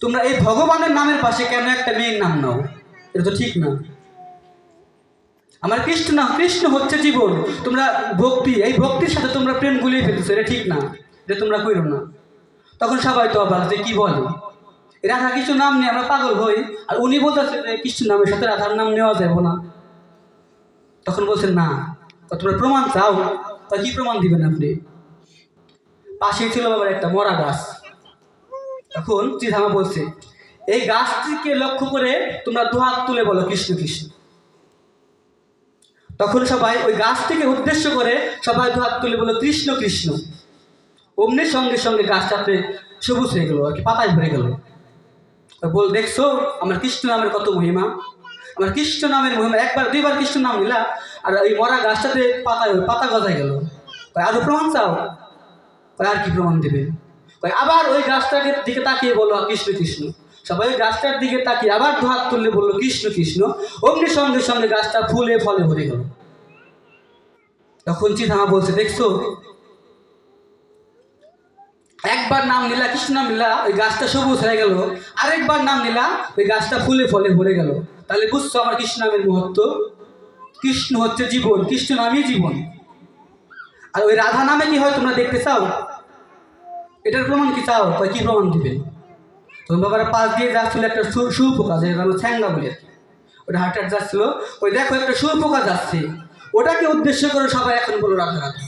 তোমরা এই ভগবানের নামের পাশে কেন একটা মেয়ের নাম নাও? এটা তো ঠিক না। আমার কৃষ্ণ না, কৃষ্ণ হচ্ছে জীবন, তোমরা ভক্তি, এই ভক্তির সাথে তোমরা প্রেম গুলিয়ে ফেলতেছো, এটা ঠিক না, এটা তোমরা করো না। তখন সবাই তো অবাক যে কি বলে, রাধা কৃষ্ণ নাম নিয়ে আমরা পাগল হই, আর উনি বলতেছে যে কৃষ্ণ নামের সাথে রাধার নাম নেওয়া যাবে না। তখন বলছেন না, তোমরা প্রমাণ চাও, তা কি প্রমাণ দিবেন আপনি? পাশেই ছিল বাবার একটা মরা গাছ। তখন চিধামা বলছে, এই গাছটিকে লক্ষ্য করে তোমরা দুহাত তুলে বলো কৃষ্ণ কৃষ্ণ। তখন সবাই ওই গাছটিকে উদ্দেশ্য করে সবাই দুহাত তুলে বলো কৃষ্ণ কৃষ্ণ। অমনি সঙ্গে সঙ্গে গাছটাতে সবুজ হয়ে গেল, আর কি পাতায় ভরে গেল। বল, দেখছো আমার কৃষ্ণ নামের কত মহিমা, আমার কৃষ্ণ নামের মহিমা। একবার দুইবার কৃষ্ণ নাম নিলা, আর ওই মরা গাছটাতে পাতা গজায় গেল। আরো প্রমাণ চাও? আর কি প্রমাণ দেবে? আবার ওই গাছটার দিকে তাকিয়ে বললো কৃষ্ণ কৃষ্ণ। সবাই ওই গাছটার দিকে তাকিয়ে আবার দুহাত তুললে বললো কৃষ্ণ কৃষ্ণ। অমনি সঙ্গে সঙ্গে গাছটা ফুলে ফলে ভরে গেল। তখন চিধামা বলছে, দেখছো, একবার নাম নিলা, কৃষ্ণ নাম নিলা, ওই গাছটা সবুজ হয়ে গেল, আরেকবার নাম নিলা, ওই গাছটা ফুলে ফলে ভরে গেল। তাহলে বুঝছো আমার কৃষ্ণ নামের মহত্ব? কৃষ্ণ হচ্ছে জীবন, কৃষ্ণ নামই জীবন। আর ওই রাধা নামে কি হয় তোমরা দেখতে চাও? এটার প্রমাণ কি চাও? কি প্রমাণ দিবেন? তখন বাবার পাশ দিয়ে যাচ্ছিল একটা শুঁয়োপোকা, যেটা আমরা ছ্যাংলা বলি আর কি, ওটা হাঁটার যাচ্ছিল। ওই দেখো একটা শুঁয়োপোকা যাচ্ছে, ওটাকে উদ্দেশ্য করে সবাই এখন বলো রাধা রাধা।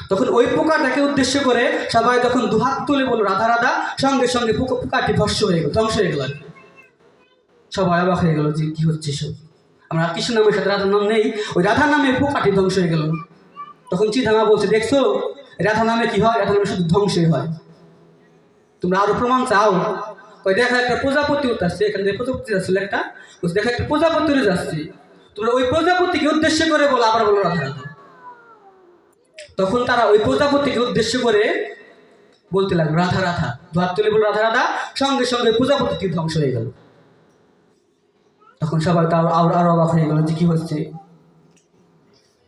তখন ওই পোকাটাকে উদ্দেশ্য করে সবাই যখন দুহাত তুলে বলল রাধা রাধা, সঙ্গে সঙ্গে পোকাটি ধ্বংস হয়ে গেল, ধ্বংস হয়ে গেল আর কি। সবাই অবাক হয়ে গেল যে কি হচ্ছে সব, আমরা কৃষ্ণ নামের সাথে রাধার নাম নেই, ওই রাধা নামে পোকাটি ধ্বংস হয়ে গেল। তখন চিধামা বলছে, দেখছো রাধা নামে কি হয়? রাধা নামে শুধু ধ্বংসই হয়। তোমরা আরো প্রমাণ চাও? ওই দেখো একটা প্রজাপতি উঠতেছে, এখান থেকে প্রজাপতি যাচ্ছিল একটা, দেখো একটা প্রজাপতি উঠে যাচ্ছে, তোমরা ওই প্রজাপতিকে উদ্দেশ্য করে বলো, আবার বলো রাধা রাধা। তখন তারা ওই প্রজাপতিকে উদ্দেশ্য করে বলতে লাগলো রাধা রাধা, দুহাত তুলে বলল রাধা রাধা, সঙ্গে সঙ্গে প্রজাপতিটি ধ্বংস হয়ে গেল। তখন সবাই তার আরো অবাক হয়ে গেল যে কি হচ্ছে।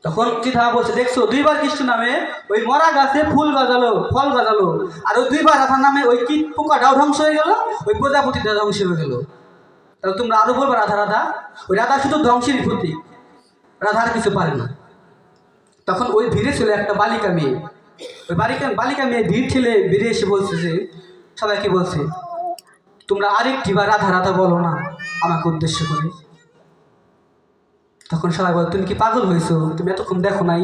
তখন চিধামা বলছে, দেখছো দুইবার কৃষ্ণ নামে ওই মরা গাছে ফুল গজালো, ফল গজালো, আর ওই দুইবার রাধা নামে ওই কীট পোকাটাও ধ্বংস হয়ে গেল, ওই প্রজাপতিটা ধ্বংস হয়ে গেল। তাহলে তোমরা আরো বলবো রাধা রাধা। ওই রাধা শুধু ধ্বংসেরই প্রতীক, রাধা আর কিছু পারে না। তখন ওই ভিড়ে ছিল একটা বালিকা মেয়ে, ওই বালিকা মেয়ে ভিড় ঠেলে বেরিয়ে এসে বলছে যে সবাইকে বলছে, তোমরা আরেকটি বার রাধা রাধা বলো না আমাকে উদ্দেশ্য করে। তখন সবাই বল, তুমি কি পাগল হয়েছো? তুমি এতক্ষণ দেখো নাই?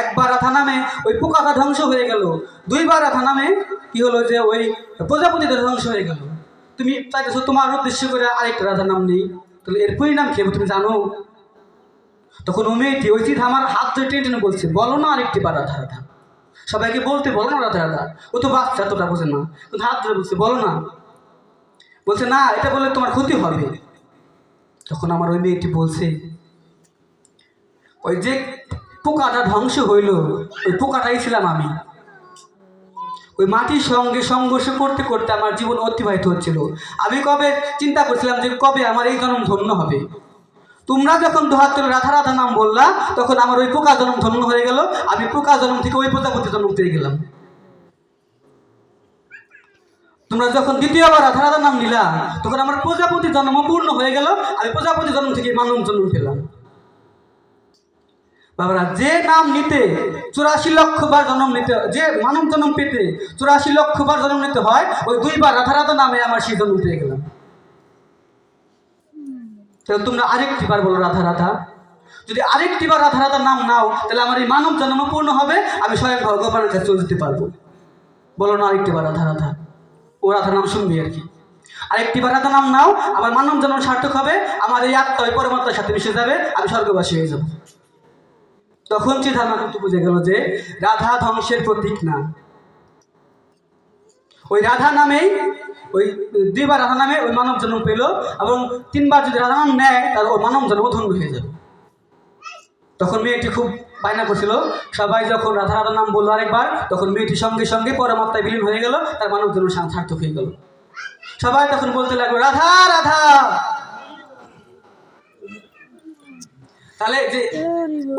একবার রাধা নামে ওই পোকাটা ধ্বংস হয়ে গেল, দুইবার রাধা নামে কি হলো যে ওই প্রজাপতিটা ধ্বংস হয়ে গেল। তুমি চাইতেছো তোমার উদ্দেশ্য করে আরেকটা রাধা নাম নেই, তাহলে এর পরিণাম কি হবে তুমি জানো? তখন ও মেয়েটি ওই চিধামার হাত ধরে টেনে টেনে বলছে, বলো না আরেকটি বার রাধা রাধা, সবাইকে বলতে বলো না রাধা রাধা। ও তো বাচ্চা, তোটা বোঝে না, কিন্তু হাত ধরে বলছে বলো না। বলছে না, এটা বললে তোমার ক্ষতি হবে। তখন আমার ওই মেয়েটি বলছে, ওই যে পোকাটা ধ্বংস হইল, ওই পোকাটাই ছিলাম আমি। ওই মাটির সঙ্গে সংঘর্ষ করতে করতে আমার জীবন অতিবাহিত হচ্ছিল। আমি কবে চিন্তা করছিলাম যে কবে আমার এই জন্ম ধন্য হবে। তোমরা যখন দুহাত তুলে রাধা রাধা নাম বললা, তখন আমার ওই পোকা জন্ম ধন্য হয়ে গেল, আমি পোকা জন্ম থেকে ওই প্রজাপতি জন্ম পেয়ে গেলাম। তোমরা যখন দ্বিতীয়বার রাধা রাধা নাম নিলা, তখন আমার প্রজাপতি জন্ম পূর্ণ হয়ে গেল, আমি প্রজাপতি জন্ম থেকে মানব জন্ম পেলাম। বাবারা, যে নাম নিতে 84 লক্ষ বার জন্ম নিতে, যে মানব জন্ম পেতে 84 লক্ষ বার জন্ম নিতে হয়, ওই 2 বার রাধা রাধা নামে আমার সেই জন্ম পেয়ে গেলাম। তাহলে তোমরা আরেকটি বার বলো রাধা রাধা। যদি আরেকটি বার রাধা রাধা নাম নাও, তাহলে আমার এই মানব জন্ম পূর্ণ হবে, আমি স্বয়ং ভগবানের কাছে চলে যেতে পারবো। বলো না আরেকটি বার রাধা রাধা, ও রাধা নাম শুনবি আর কি। আরেকটি বার রাধা নাম নাও, আমার মানব জন্ম সার্থক হবে, আমার এই আত্মা ওই পরমাত্মার সাথে মিশে যাবে, আমি স্বর্গবাসী হয়ে যাব। তখন চিন্তা কিন্তু বুঝে গেল যে রাধা ধ্বংসের প্রতীক না। ওই রাধা নামেই, ওই 2 বার রাধা নামে ওই মানব জন্ম পেল, এবং 3 বার যদি রাধা নাম নেয়, তার ওই মানব জন্ম ধন্য হয়ে যাবে। তখন মেয়েটি খুব বায়না করছিল, সবাই যখন রাধা রাধা নাম বললো আরেকবার, তখন মেয়েটি সঙ্গে সঙ্গে পরমাত্মায় বিলীন হয়ে গেল, তার মানব জন্ম সার্থক হয়ে গেল। সবাই তখন বলতে লাগলো রাধা রাধা। তাহলে যে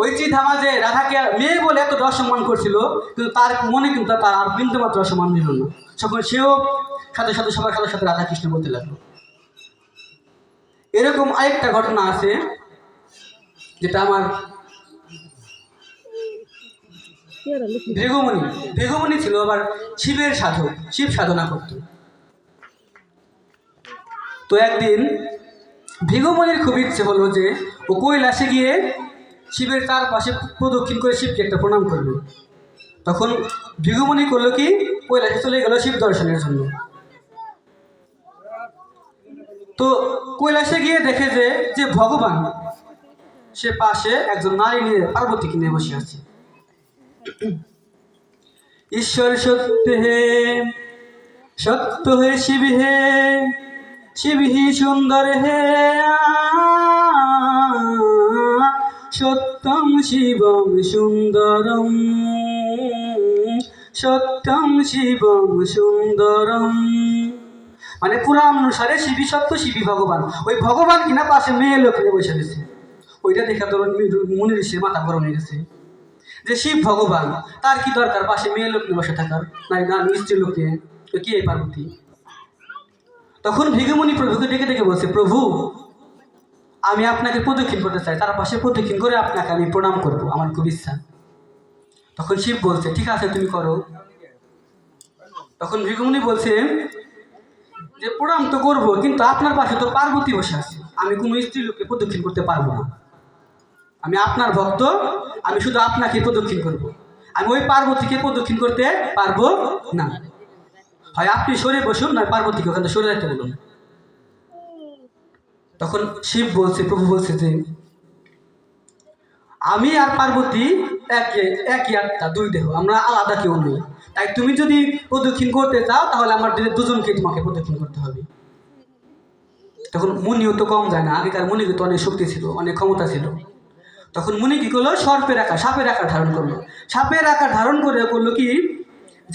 ওই চিধামা যে রাধাকে মেয়ে বলে এত অসম্মান করছিল, কিন্তু তার মনে কিন্তু তার আর বিন্দু মাত্র অসম্মান দিল না। তখন সেও সাথে সাথে সবার সাথে সাথে রাধা কৃষ্ণ বলতে লাগলো। এরকম আরেকটা ঘটনা আছে, যেটা আমার ভৃগুমণি ছিল, আবার শিবের সাধক, শিব সাধনা করত। তো একদিন ভৃগুমণির খুব ইচ্ছে হলো যে ও কৈলাসে গিয়ে শিবের চারপাশে প্রদক্ষিণ করে শিবকে একটা প্রণাম করবে। তখন ভৃগুমণি করলো কি, কৈলাসে চলে গেল শিব দর্শনের জন্য। তো কৈলাসে গিয়ে দেখে যে ভগবান সে পাশে একজন নারী নিয়ে পার্বতীকে নিয়ে বসে আছে। ঈশ্বর সত্য হে, সত্য হে শিব হে, শিব হি সুন্দর হে, সত্যম শিবম সুন্দরম, সত্যম শিবম সুন্দরম। মানে পুরাণ অনুসারে শিবই সত্য, শিবই ভগবান। ওই ভগবান কিনা পাশে মেয়ে লোক নিয়ে বসে গেছে। ওইটা দেখা তোর মনে ঋষির মাথা গরম হয়ে গেছে যে শিব ভগবান, তার কি দরকার পাশে মেয়ে লোক নিয়ে বসে থাকার, নাই না স্ত্রী লোকে, কি এই পার্বতী। তখন ভৃগুমণি প্রভুকে ডেকে ডেকে বলছে, প্রভু আমি আপনাকে প্রদক্ষিণ করতে চাই, তার পাশে প্রদক্ষিণ করে আপনাকে আমি প্রণাম করব, আমার খুব ইচ্ছা। তখন শিব বলছে ঠিক আছে তুমি করো। তখন ভৃগুমণি বলছে যে প্রণাম তো করবো, কিন্তু আপনার পাশে তো পার্বতী বসে আছে, আমি কোনো স্ত্রী লোককে প্রদক্ষিণ করতে পারবো না। আমি আপনার ভক্ত, আমি শুধু আপনাকে প্রদক্ষিণ করব, আমি ওই পার্বতীকে প্রদক্ষিণ করতে পারবো না। হয় আপনি সরে বসুন, নয় পার্বতীকে ওখানে সরে রাখতে বলুন। তখন শিব বলছে, প্রভু বলছে যে আমি আর পার্বতী একই আত্মা, 2 দেহ, আমরা আলাদা কেউ নেই। তাই তুমি যদি প্রদক্ষিণ করতে চাও, তাহলে আমার দুজনকে তোমাকে প্রদক্ষিণ করতে হবে। তখন মুনিও তো কম যায় না, আগেকার মুনিকে তো অনেক শক্তি ছিল, অনেক ক্ষমতা ছিল। তখন মুনি কি করলো, সাপের আকার ধারণ করলো। সাপের আকার ধারণ করে করলো কি,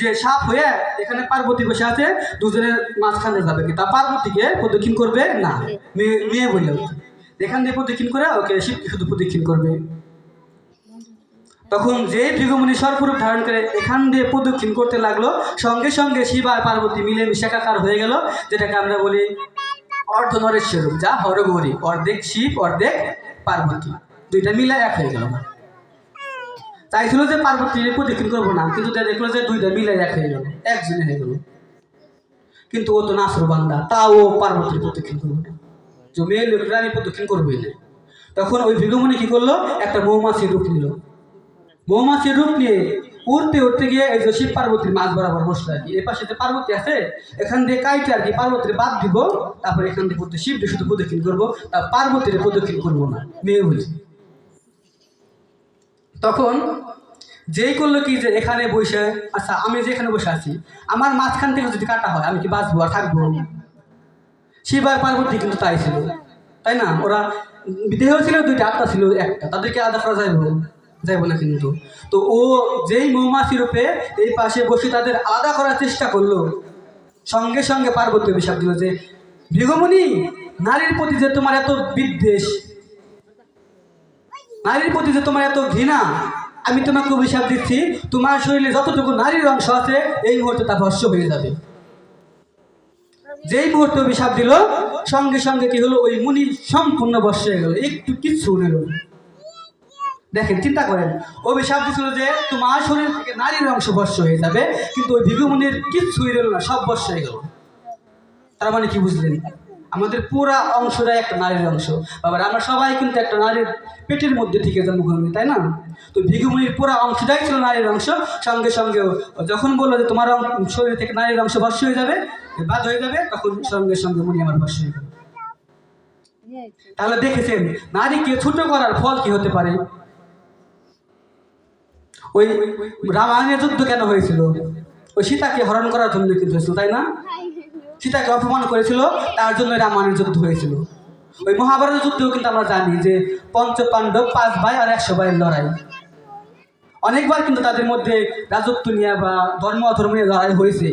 যে সাপ হয়ে এখানে পার্বতী বসে আছে, দুজনের মাঝখানে যাবে, কি তা পার্বতীকে প্রদক্ষিণ করবে না, মেয়ে বললে এখান দিয়ে প্রদক্ষিণ করে ওকে শিবকে শুধু প্রদক্ষিণ করবে। তখন যে ভৃগুমণি সর্পরূপ ধারণ করে এখান দিয়ে প্রদক্ষিণ করতে লাগলো, সঙ্গে সঙ্গে শিব আর পার্বতী মিলে মিশাকার হয়ে গেল, যেটাকে আমরা বলি অর্ধনরেশ্বর রূপ, যা হরগৌরী, অর্ধেক শিব অর্ধেক পার্বতী, 2টা মিলে এক হয়ে গেল। চাইছিল যে পার্বতী প্রদক্ষিণ করবো না, কিন্তু দেখলো যে 2টা মিলে এক হয়ে গেল, একজনে হয়ে গেল। কিন্তু ও তো নাসর বান্দা, তাও ও পার্বতীর প্রদক্ষিণ করবো না, যে মেয়ে লোকরা আমি প্রদক্ষিণ করবোই না। তখন ওই ভৃগুমণি কি করলো, একটা মৌমাছির রূপ নিল। মৌমাছির রূপ নিয়ে উড়তে উড়তে গিয়ে এই যে শিব পার্বতীর মাঝ বরাবর বসলো আর কি। এর পাশে যে পার্বতী আছে, এখান দিয়ে কাইটে আর কি পার্বতীর বাদ দিব, তারপর এখান থেকে শিবকে শুধু প্রদক্ষিণ করবো, তা পার্বতীর প্রদক্ষিণ করবো না, মেয়ে বলছি। তখন যেই করলো কি, যে এখানে বসে, আচ্ছা আমি যে এখানে বসে আছি, আমার মাঝখান থেকে যদি কাটা হয়, আমি কি বাঁচবো আর থাকবো? শিব আর পার্বতী কিন্তু তাই ছিল, তাই না? ওরা দেহ ছিল 2টা, আত্মা ছিল একটা, তাদেরকে আলাদা করা যাইব না। কিন্তু তো ও যেই মৌমাছি রূপে এই পাশে বসে তাদের আলাদা করার চেষ্টা করলো, সঙ্গে সঙ্গে পার্বতী অভিশাপ দিল যে ভৃগুমণি, নারীর প্রতি যে তোমার এত বিদ্বেষ, নারীর প্রতি যে তোমার এত ঘৃণা, আমি তোমাকে অভিশাপ দিচ্ছি, তোমার শরীরে যতটুকু নারীর অংশ আছে এই মুহূর্তে তা ভস্য হয়ে যাবে। যেই মুহূর্তে অভিশাপ দিল, সঙ্গে সঙ্গে কি হলো, ওই মুনি সম্পূর্ণ ভস্য হয়ে গেল, একটু কিচ্ছু নিল। দেখেন, চিন্তা করেন, অভিশাপ দিছিল যে তোমার শরীর থেকে নারীর অংশ ভস্য হয়ে যাবে, কিন্তু ওই ভিক্ষুমুনির কিচ্ছুই রইল না, সব ভস্য হয়ে গেল। তার মানে কি বুঝলেন? আমাদের পুরা অংশটাই একটা নারীর অংশ। বাবার আমরা সবাই কিন্তু একটা নারীর পেটের মধ্যে থেকে জন্মগ্রহণ করি, তাই না? তো ভিক্ষুমুনির পুরা অংশটাই ছিল নারীর অংশ। সঙ্গে সঙ্গে যখন বললো যে তোমার শরীর থেকে নারীর অংশ ভস্য হয়ে যাবে, বাদ হয়ে যাবে, তখন সঙ্গে সঙ্গে মুনি আমার ভস্য হয়ে গেল। তাহলে দেখেছেন নারীকে ছোট করার ফল কি হতে পারে? ওই রামায়ণের যুদ্ধ কেন হয়েছিল? ওই সীতাকে হরণ করার জন্য কিন্তু হয়েছিল, তাই না? সীতাকে অপমান করেছিল, তার জন্য রামায়ণের যুদ্ধ হয়েছিল। ওই মহাভারতের যুদ্ধেও কিন্তু আমরা জানি যে পঞ্চপাণ্ডব 5 ভাই আর 100 ভাইয়ের লড়াই। অনেকবার কিন্তু তাদের মধ্যে রাজত্ব নিয়ে বা ধর্ম অধর্ম নিয়ে লড়াই হয়েছে।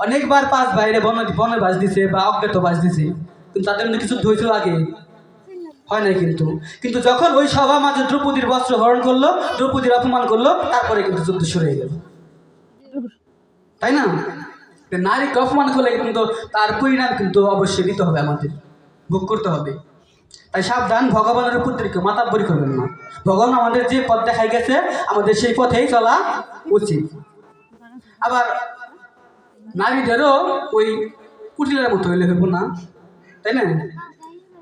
অনেকবার 5 ভাইরে বনবাস দিছে বা অজ্ঞাতবাস দিছে, কিন্তু তাদের মধ্যে কিছু যুদ্ধ হয়েছিল আগে, হয় নাই কিন্তু। কিন্তু যখন ওই সভা মাঝে দ্রৌপদীর বস্ত্র হরণ করলো, দ্রৌপদীর অপমান করলো, তারপরে কিন্তু যুদ্ধ শুরু হয়ে গেল, তাই না? নারীকে অপমান করলে কিন্তু তার পরিণাম কিন্তু অবশ্যই দিতে হবে, আমাদের ভোগ করতে হবে। তাই সাবধান, ভগবানের পুত্রকে মাতাব্বরি করবেন না। ভগবান আমাদের যে পথ দেখাই গেছে, আমাদের সেই পথেই চলা উচিত। আবার নারীদেরও ওই কুটিলের মতো হইলে হইব না, তাই না?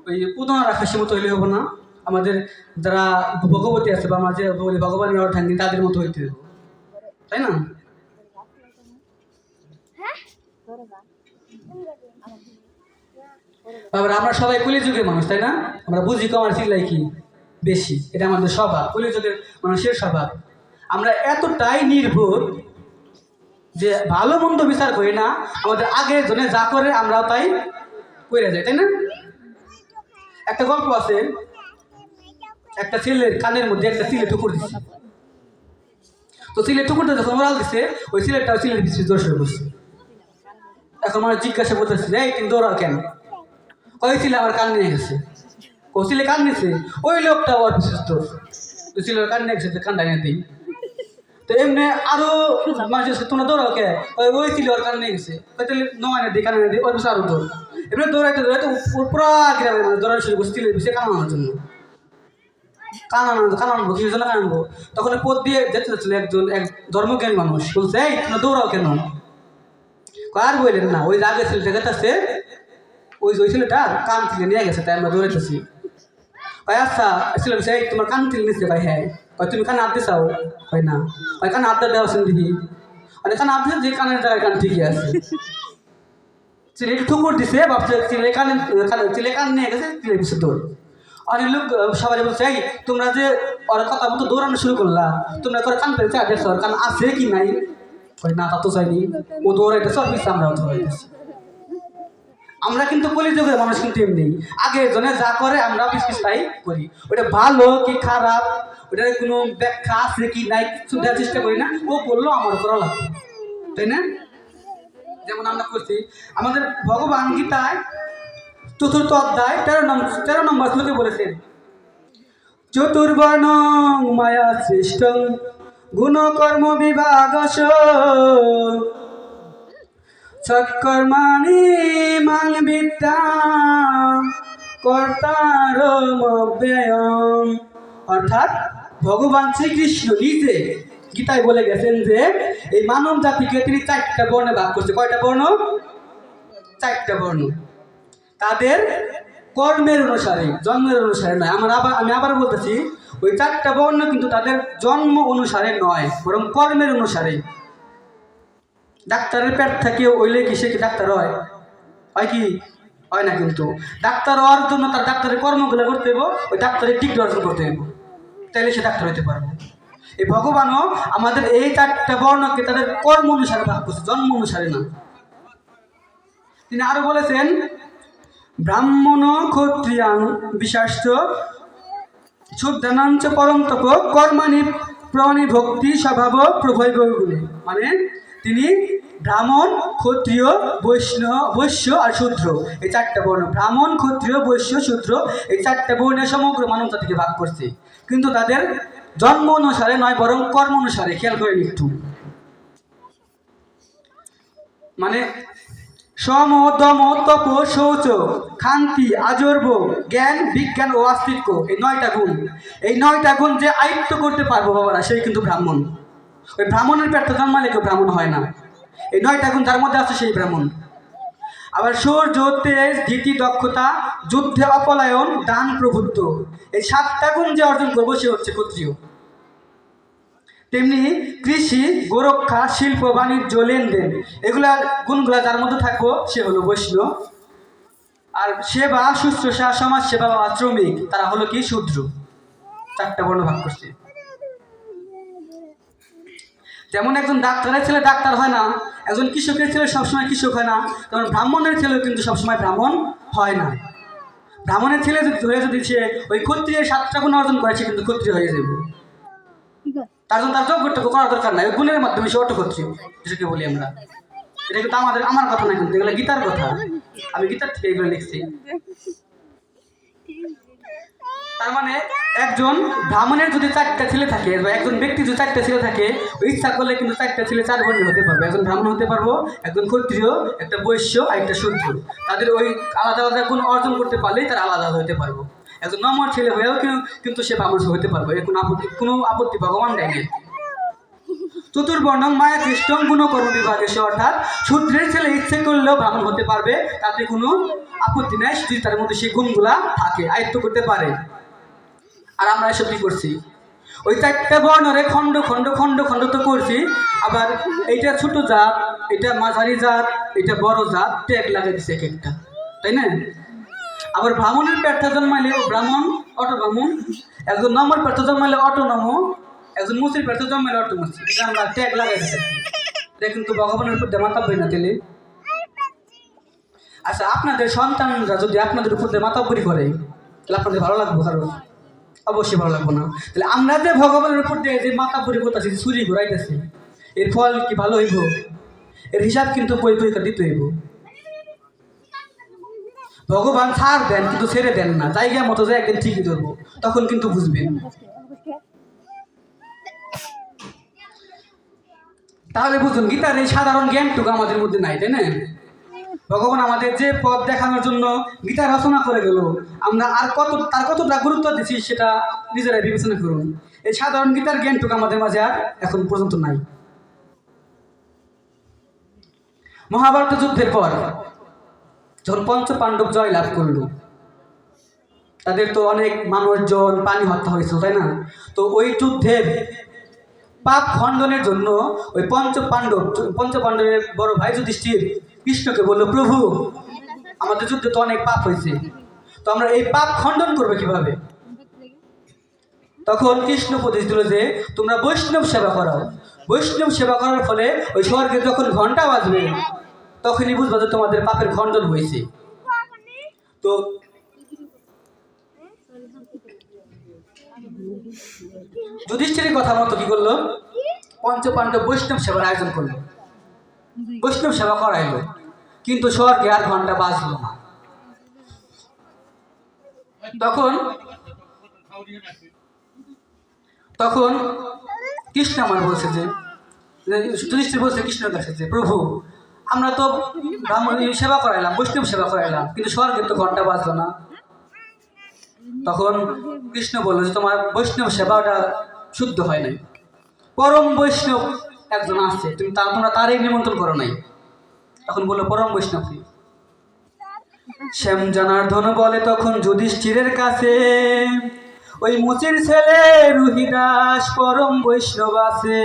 ওই পুদনা রাক্ষসের মতো হইলে হবো না। আমাদের যারা ভগবতী আছে বা আমরা যে বলি ভগবানের অর্থাঙ্গী, তাদের মতো হইতে হবে, তাই না? আবার আমরা সবাই কলিযুগের মানুষ, তাই না? আমরা বুঝি কম আর চিল্লাই কি বেশি, এটা আমাদের স্বভাব, কলিযুগের মানুষের স্বভাব। আমরা এতটাই নির্ভুল যে ভালো মন্দ বিচার করি না, আমাদের আগের জনে যা করে আমরাও তাই করে যাই, তাই না? একটা গল্প আছে, একটা ছেলের কানের মধ্যে একটা চিলে ঠুকুর দিচ্ছে। তো চিলে ঠুকুরটা যখন ওরাল দিচ্ছে, ওই ছেলেটাও চিলের পিছিয়ে জোর সরে বসছে। এখন মানে জিজ্ঞাসা করতেছে, এই তুমি দৌড়াও কেন? কয়েছিল আমার কান নিয়ে গেছে। কৌশলে কান নিয়েছে, ওই লোকটা ওর বিশেষ তোর ছিল কান নিয়ে গেছে, কান ডাইনে দিই। তো এমনি আরো মানুষ তোমরা দৌড়াও কে? ওই ছিল ওর কান নিয়ে গেছে, ওই তাহলে নয় দিই, কানে দিই, ওর পিছনে আরো দৌড়। এমনি দৌড়াইতে দৌড়াইতে পুরা গ্রামের মানে দৌড়ানো শুরু করছে চিলের পিছিয়ে কান আনার জন্য। কান আনবো কিসের জন্য কান আনবো? তখন পথ দিয়ে যেতে যাচ্ছিল এক ধর্মজ্ঞানী মানুষ, বলছে, এই তোমরা দৌড়াও কেন? আর বললেন না, ওই আগে ছেলেটা গেছে, ওই ছেলেটা কান থেকে নিয়ে গেছে, তাই আমরা দৌড়াইতেছি। ভাই আচ্ছা ছেলে বলছে, এই তোমার কান থেকে নিচ্ছে? ভাই হ্যাঁ। তুমি কানে আনতে চাও? হয় না। ভাই কানে আড্ডা দেওয়া আছেন দেখি, মানে কানে আনতে যে কানের জায়গায় কান ঠিকই আছে। ছেলে একটু ঠুকুর দিছে, ভাবছে ছেলে কান নিয়ে গেছে, ছেলে পিছিয়ে দৌড়। অনেক লোক সবাই বলছে, এই তোমরা যে ওর কথা মতো দৌড়ানো শুরু করলা, তোমরা করে কান পেয়েছে দেখছো ওর কান আছে কি নাই? না, তা তো চাইনি, ও দৌড়াইতেছে, ওর পিছিয়ে আমরাও দৌড়াইতেছি। আমরা কিন্তু কলিযুগের মানুষ কিন্তু এমনি, আগে জনে যা করে আমরা পিছ তাই করি। ওটা ভালো কি খারাপ, ওটার কোনো ব্যাখ্যা আছে কি নাই কিছু দেওয়ার চেষ্টা করি না, ও বললো আমার করা লাগবে, তাই না? যেমন আমরা করছি আমাদের ভগবান গীতায় 4th অধ্যায় 13 নম্বর শ্লোকে বলেছেন, চতুর্বর্ণ মায়া সৃষ্ট গুণকর্ম বিভাগস সৎকর্মাণি মান বিদ্যা কর্তারমব্যয়ম। অর্থাৎ ভগবান শ্রীকৃষ্ণ নিজে গীতায় বলে গেছেন যে এই মানব জাতিকে তিনি 4টা বর্ণে ভাগ করছে। কয়টা বর্ণ? 4টা বর্ণ। তাদের কর্মের অনুসারে, জন্মের অনুসারে নয়। আমি আবার বলতেছি, ওই 4টা বর্ণ কিন্তু তাদের জন্ম অনুসারে নয়, বরং কর্মের অনুসারে। ডাক্তারের পেট থেকে ওইলে কি সে কি ডাক্তার হয়? হয় কি? হয় না। কিন্তু ডাক্তার হওয়ার জন্য তার ডাক্তারের কর্মগুলো করতে হইব, ওই ডাক্তারের ডিগ্রি অর্জন করতে হইব, তাইলে সে ডাক্তার হইতে পারবে। এই ভগবানও আমাদের এই 4টা বর্ণকে তাদের কর্ম অনুসারে ভাগ করছে, জন্ম অনুসারে না। তিনি আরো বলেছেন, ব্রাহ্মণ ক্ষত্রিয়াং বিশাস্ত শুদ্ধানাঞ্চ পরম তপ কর্মাণি প্রাণী ভক্তি স্বভাব প্রভৈবগুলি। মানে তিনি ব্রাহ্মণ, ক্ষত্রিয়, বৈশ্য আর শূদ্র, এই চারটা বর্ণ। ব্রাহ্মণ, ক্ষত্রিয়, বৈশ্য, শূদ্র, এই চারটা বর্ণে সমগ্র মানব জাতিকে ভাগ করছে, কিন্তু তাদের জন্ম অনুসারে নয়, বরং কর্ম অনুসারে। খেয়াল করেন একটু, মানে সম, দম, তপ, শৌচ, ক্ষান্তি, আজর্ব, জ্ঞান, বিজ্ঞান ও আস্তিক্য, এই 9টা গুণ। এই 9টা গুণ যে আয়ত্ত করতে পারবো বাবারা, সেই কিন্তু ব্রাহ্মণ। ওই ব্রাহ্মণের পেট জন্মালে কেউ ব্রাহ্মণ হয় না। এই 9টা গুণ যার মধ্যে আছে সেই ব্রাহ্মণ। আবার শৌর্য, তেজ, ধীতি, দক্ষতা, যুদ্ধে অপলায়ন, দান, প্রভুত্ব, এই 7টা গুণ যে অর্জন করবো সে হচ্ছে ক্ষত্রিয়। তেমনি কৃষি, গোরক্ষা, শিল্প, বাণিজ্য, লেনদেন, এগুলা গুণগুলা যার মধ্যে থাকবো সে হলো বৈষ্ণব। আর সেবা, শুশ্রূষা, সমাজ সেবা বা শ্রমিক, তারা হলো কি শূদ্র। 4টা বর্ণ ভাগ করছে। যেমন একজন ডাক্তারের ছেলে ডাক্তার হয় না, একজন কৃষকের ছেলে সবসময় কৃষক হয় না, তেমন ব্রাহ্মণের ছেলেও কিন্তু সবসময় ব্রাহ্মণ হয় না। ব্রাহ্মণের ছেলে যদি সে ওই ক্ষত্রিয়ের 7টা গুণ অর্জন করে, সে কিন্তু ক্ষত্রিয় হয়ে যাবে। তার জন্য তার যোগ্যটুকু করার দরকার নাই, ওই গুণের মাধ্যমে সে অটক্ষত্রিয়, যেটাকে বলি আমরা। এটা কিন্তু আমার কথা না, কিন্তু এগুলো গীতার কথা, আমি গীতার থেকে এগুলো লিখছি। তার মানে একজন ব্রাহ্মণের যদি 4টা ছেলে থাকে, বা একজন ব্যক্তি যদি 4টা ছেলে থাকে, ইচ্ছা করলে কিন্তু 4টা ছেলে 4 বর্ণের হতে পারবে। একজন ব্রাহ্মণ হতে পারবো, একজন ক্ষত্রিয়, একটা বৈশ্য আর একটা শূদ্র। তাদের ওই আলাদা আলাদা গুণ অর্জন করতে পারলেই তারা আলাদা হতে পারবো। একজন নম্বর ছেলে হয়েও কিন্তু সে ব্রাহ্মণ হতে পারবে, এর কোনো আপত্তি ভগবান দেয়নি। চতুর্বর্ণং মায়া কৃষ্ণং গুণকর্ম বিভাগে, অর্থাৎ শূদ্রের ছেলে ইচ্ছে করলেও ব্রাহ্মণ হতে পারবে, তাতে কোনো আপত্তি নেই, যদি তার মধ্যে সেই গুণগুলা থাকে, আয়ত্ত করতে পারে। আর আমরা এসব কি করছি, ওই 4টা বর্ণরে খণ্ড খণ্ড খণ্ড খণ্ড তো করছি। আবার এইটা ছোট জাত, এটা মাঝারি জাত, এটা বড় জাত, ট্যাগ লাগিয়ে দিচ্ছে এক একটা, তাই না? আবার ব্রাহ্মণের পেটটা জন্মাইলে ব্রাহ্মণ, অটো ব্রাহ্মণ। একজন নম্বর পেটটা জন্মাইলে অটো নম, একজন মুসির পেটটা জন্মাইলে অটো মুসি, এটা আমরা ট্যাগ লাগাই দিচ্ছি। এটা কিন্তু ভগবানের উপর দিয়ে মাতাব্বই না তেলে। আচ্ছা, আপনাদের সন্তানরা যদি আপনাদের উপর দিয়ে মাতাব্বরি করে, তাহলে আপনাদের ভালো লাগবে? কারণ অবশ্যই ভালো লাগবো না। তাহলে আমরা যে ভগবানের উপর দিয়ে যে মাতাব্বরি করতেছি, ছুরি ঘুরাইতেছি, এর ফল কি ভালো হইব? এর হিসাব কিন্তু পরীক্ষা দিতে হইব। ভগবান ছাড় দেন কিন্তু ছেড়ে দেন না, জায়গা মতো যে একদিন ঠিকই ধরবো, তখন কিন্তু বুঝবেন। তাহলে বুঝুন, গীতার এই সাধারণ জ্ঞানটুকু আমাদের মধ্যে নাই, তাই না? ভগবান আমাদের যে পথ দেখানোর জন্য গীতা রচনা করে গেল, আমরা আর তার কতটা গুরুত্ব দিচ্ছি সেটা নিজেরাই বিবেচনা করুন। এই সাধারণ গীতার জ্ঞানটুকু আমাদের মাঝে আর এখন পর্যন্ত নাই। মহাভারত যুদ্ধের পর যখন পঞ্চপাণ্ডব জয় লাভ করল, তাদের তো অনেক মানুষজন পানি হত্যা হয়েছিল, তাই না? তো ওই যুদ্ধের পাপ খণ্ডনের জন্য ওই পঞ্চপাণ্ডবের বড় ভাই যুধিষ্ঠির কৃষ্ণকে বলল, প্রভু আমাদের যুদ্ধে তো অনেক পাপ হয়েছে, তো আমরা এই পাপ খণ্ডন করবো কিভাবে? তখন কৃষ্ণ উপদেশ দিল যে তোমরা বৈষ্ণব সেবা করাও। বৈষ্ণব সেবা করার ফলে ওই স্বর্গে যখন ঘন্টা বাজবে, তখনই বুঝবা যে তোমাদের পাপের খণ্ডন হয়েছে। তো যুধিষ্ঠিরের কথা মতো কি করলো, পঞ্চপাণ্ডব বৈষ্ণব সেবার আয়োজন করলো, বৈষ্ণব সেবা করাইলো, কিন্তু স্বর্গে আর ঘন্টা বাজলো না। তখন কৃষ্ণ আমার বলছে যে, যুধিষ্ঠির বলছে কৃষ্ণের কাছে যে, প্রভু আমরা তো ব্রাহ্মণ সেবা করাইলাম, বৈষ্ণব সেবা করাইলাম, কিন্তু স্বর্গে তো ঘন্টা বাজলো না। তখন কৃষ্ণ বলল যে তোমার বৈষ্ণব সেবাটা শুদ্ধ হয় নাই, পরম বৈষ্ণব একজন আসছে, তোমরা তারই নিমন্ত্রণ করো নাই। তখন বললো পরম বৈষ্ণব কি? শ্যাম জনার্দন বলে তখন যুধিষ্ঠিরের কাছে, ওই মুচির ছেলে রুহিদাস পরম বৈষ্ণব আছে,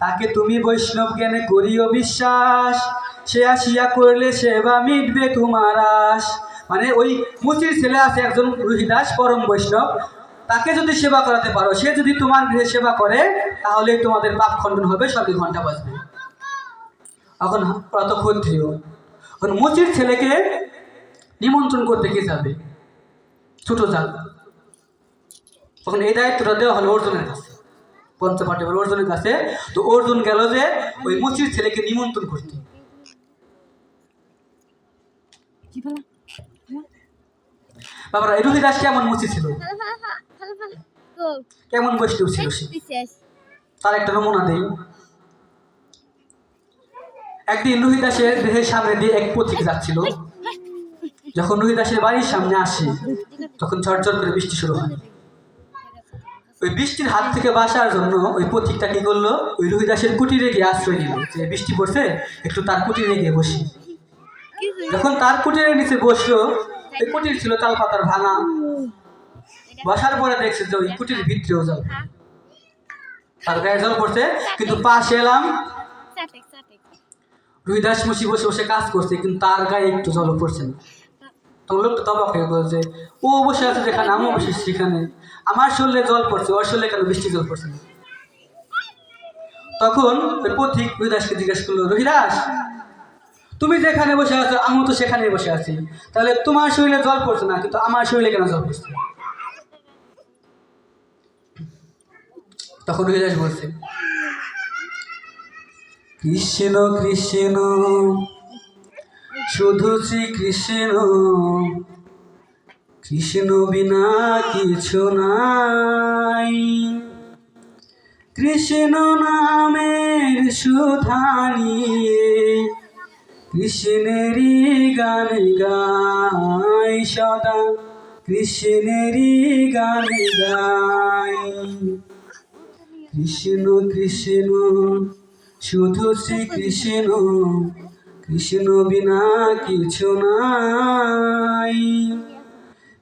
তাকে তুমি বৈষ্ণব জ্ঞানে করিও বিশ্বাস, সে আসিয়া করলে সেবা মিটবে তোমার আশ। মানে ওই মুচির ছেলে আছে একজন রুহিদাস পরম বৈষ্ণব, তাকে যদি সেবা করাতে পারো, সে যদি তোমার গৃহে সেবা করে, তাহলে তোমাদের পাপ খণ্ডন হবে, সবই ঘন্টা বাজবে। এখন কত ক্ষত্রিয়, এখন মুচির ছেলেকে নিমন্ত্রণ করতে কে যাবে? ছোট জাত। তখন এই দায়িত্বটা দেওয়া হলো অর্জুনের কাছে। পঞ্চপাটে অর্জুনের কাছে। তো অর্জুন গেল যে ওই মুচির ছেলেকে নিমন্ত্রণ করতে। বাবারা, এই রুহিদাস কেমন মুচি ছিল, কেমন বৈষ্ণব ছিল সে, তার একটা নমুনা দেই। একদিন রুহিদাসের দেহের সামনে দিয়ে এক পথিক যাচ্ছিল। যখন রুহিদাসের বাড়ির সামনে আসে তখন ঝরঝর করে বৃষ্টি শুরু হয়। ওই বৃষ্টির হাত থেকে বাঁচার জন্য ওই পথিকটা কি করলো, ওই রুহিদাসের কুটিরে গিয়ে আশ্রয় নিল, যে বৃষ্টি পড়ছে একটু তার কুটিরে গিয়ে বসি। যখন তার কুটিরের নিচে বসলো, ওই কুটির ছিল তাল পাতার ভাঙা। বসার পরে দেখছে যে ওই কুটির ভিতরেও জল, তার গায়ে জল পড়ছে। কিন্তু পাশে এলাম, রুহিদাস মুচি বসে বসে কাজ করছে, কিন্তু তার গায়ে একটু জল পড়ছে না। তখন লোকটা তবাক হয়ে বলছে, ও বসে আছে যেখানে, আমিও বসে সেখানে, আমার শরীরে জল পড়ছে, ওর শরীরে কেন বৃষ্টি জল পড়ছে না? তখন ওই পথিক রুহিদাসকে জিজ্ঞেস করলো, রুহিদাস, তুমি যেখানে বসে আছো আমিও তো সেখানেই বসে আছি, তাহলে তোমার শরীরে জল পড়ছে না, কিন্তু আমার শরীরে কেন জল পড়ছে? তখন রুহিদাস বলছে, কৃষ্ণ কৃষ্ণ শুধু শ্রীকৃষ্ণ, কৃষ্ণ বিনা কিছু নাই, কৃষ্ণ নামের সুধা নিয়ে কৃষ্ণেরই গান গাই সদা, কৃষ্ণেরই গান গাই। কৃষ্ণ কৃষ্ণ শুধু শ্রীকৃষ্ণ, কৃষ্ণ বিনা কিছু নাই,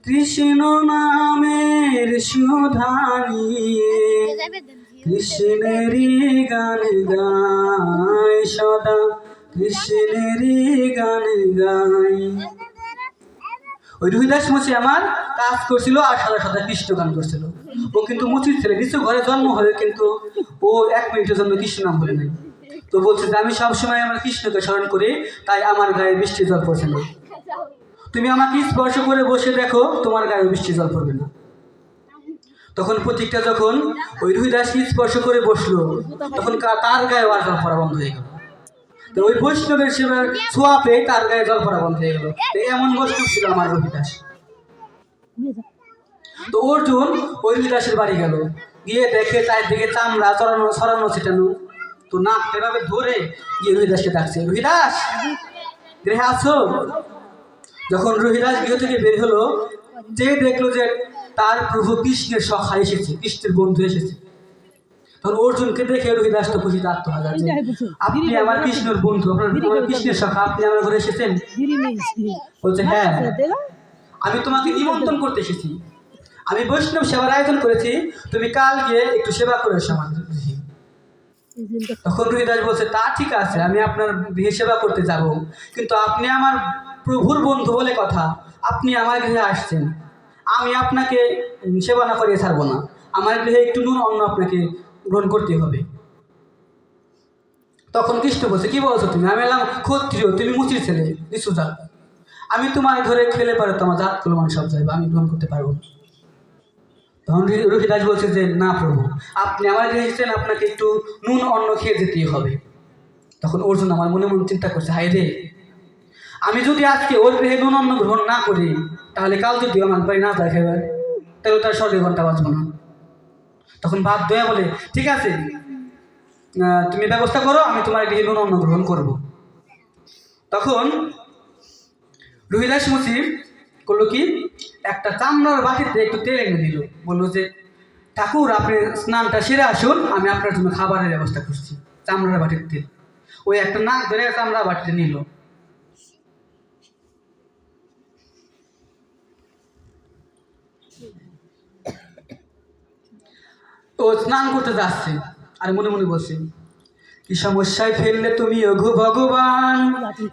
কৃষ্ণ নামের সুধা নিয়ে কৃষ্ণেরই গান গাই সদা, কৃষ্ণেরই গান গাই। ওই রুহিদাস মুচি আমার কাজ করছিল আর সাদা সাদা কৃষ্ণ গান করছিল। ও কিন্তু মুচির ছেলে, নিচু ঘরে জন্ম হবে, কিন্তু ও 1 মিনিটের জন্য কৃষ্ণ নাম বলে নাই। তো বলছে যে আমি সবসময় আমার কৃষ্ণকে স্মরণ করি, তাই আমার গায়ে বৃষ্টি জল পড়ছে না। তুমি আমাকে স্পর্শ করে বসে দেখো, তোমার গায়ে বৃষ্টি জল পড়বে না। তখন পথিকটা যখন ওই রুহিদাসকে স্পর্শ করে বসলো, তখন তার গায়ে আর জল পড়া বন্ধ হয়ে গেল। তো ওই বৈষ্ণবের সেবার ছোঁয়া পেয়ে তার গায়ে জল পড়া বন্ধ হয়ে গেল। এমন বৈষ্ণব ছিল আমার রুহিদাস। তো অর্জুন ওই রুহিদাসের বাড়ি গেল, গিয়ে দেখে চারদিকে চামড়া চড়ানো ছড়ানো ছিটানো। তো নাক এভাবে ধরে গিয়ে রুহিদাসকে ডাকছে, রুহিদাস গৃহে আছো? যখন রুহিদাস গৃহ থেকে বের হলো, যে দেখলো যে তার প্রভু কৃষ্ণের সখা এসেছে, কৃষ্ণের বন্ধু এসেছে। তখন অর্জুনকে দেখে রুহিদাস তো খুশিতে আত্মহারা, যে আপনি আমার কৃষ্ণের বন্ধু, আপনার কৃষ্ণের সখা, আপনি আমার ঘরে এসেছেন? বলছে, হ্যাঁ, আমি তোমাকে নিমন্ত্রণ করতে এসেছি, আমি বৈষ্ণব সেবার আয়োজন করেছি, তুমি কাল গিয়ে একটু সেবা করে এসো আমার গৃহে। তখন রুহিদাস বলছে, তা ঠিক আছে, আমি আপনার গৃহে সেবা করতে যাব, কিন্তু আপনি আমার প্রভুর বন্ধু বলে কথা, আপনি আমার গৃহে আসছেন, আমি আপনাকে সেবা না করিয়ে ছাড়বো না, আমার গৃহে একটু নুন অন্ন আপনাকে গ্রহণ করতে হবে। তখন কৃষ্ণ বলছে, কি বলছো তুমি? আমি এলাম ক্ষত্রিয়, তুমি মুচির ছেলে, নিচু জাত, আমি তোমার ঘরে খেলে পারে তো আমার জাত কুলমান সব যাইবে, আমি গ্রহণ করতে পারবো না। তখন রুহিদাস বলছে যে, না প্রভু, আপনি আমার গৃহে এসেছেন, আপনাকে একটু নুন অন্ন খেয়ে যেতেই হবে। তখন অর্জুন আমার মনে মনে চিন্তা করছে, হায় রে, আমি যদি আজকে ওর গৃহে নুন অন্ন গ্রহণ না করি, তাহলে কাল যদি আমার বাড়ি না যায় খাইবার, তাহলে তার 100 ঘন্টা বাঁচবো না। তখন বাধ্য হয়ে বলে, ঠিক আছে, তুমি ব্যবস্থা করো, আমি তোমার গৃহে নুন অন্ন গ্রহণ করবো। তখন রুহিদাস মুচি করলো কি, একটা চামড়ার বাটিতে একটু তেল এনে দিল, বললো যে, ঠাকুর আপনি স্নানটা সেরে আসুন, আমি আপনার জন্য খাবারের ব্যবস্থা করছি। চামড়ার বাটির তেল, ওই একটা নাক ধরে চামড়া বাটিতে নিল। ও স্নান করতে যাচ্ছে, আর মনে মনে বলছে, কি সমস্যায় ফেললে তুমি ওগো ভগবান,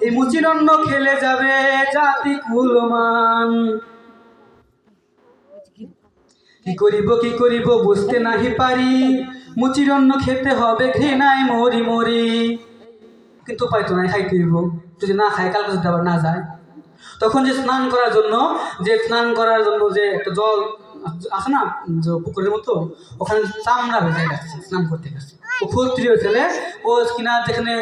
এই মুচির অন্ন খেলে যাবে জাতি কুলমান, কি করিব বুঝতে নাহি পারি, মুচির অন্ন খেতে হবে ঘৃণায় মরি মরি, কিন্তু উপায় তো নাই, খাইতে হইব, যদি না খাই কালকে যদি আবার না যায়। তখন যে স্নান করার জন্য যে একটা জল আছে না, যে পুকুরের মতো, ওখানে চামড়া ভেজে গেছে স্নান করতে গেছে। ও ক্ষত্রিয় ছেলে, ও কিনা যেখানে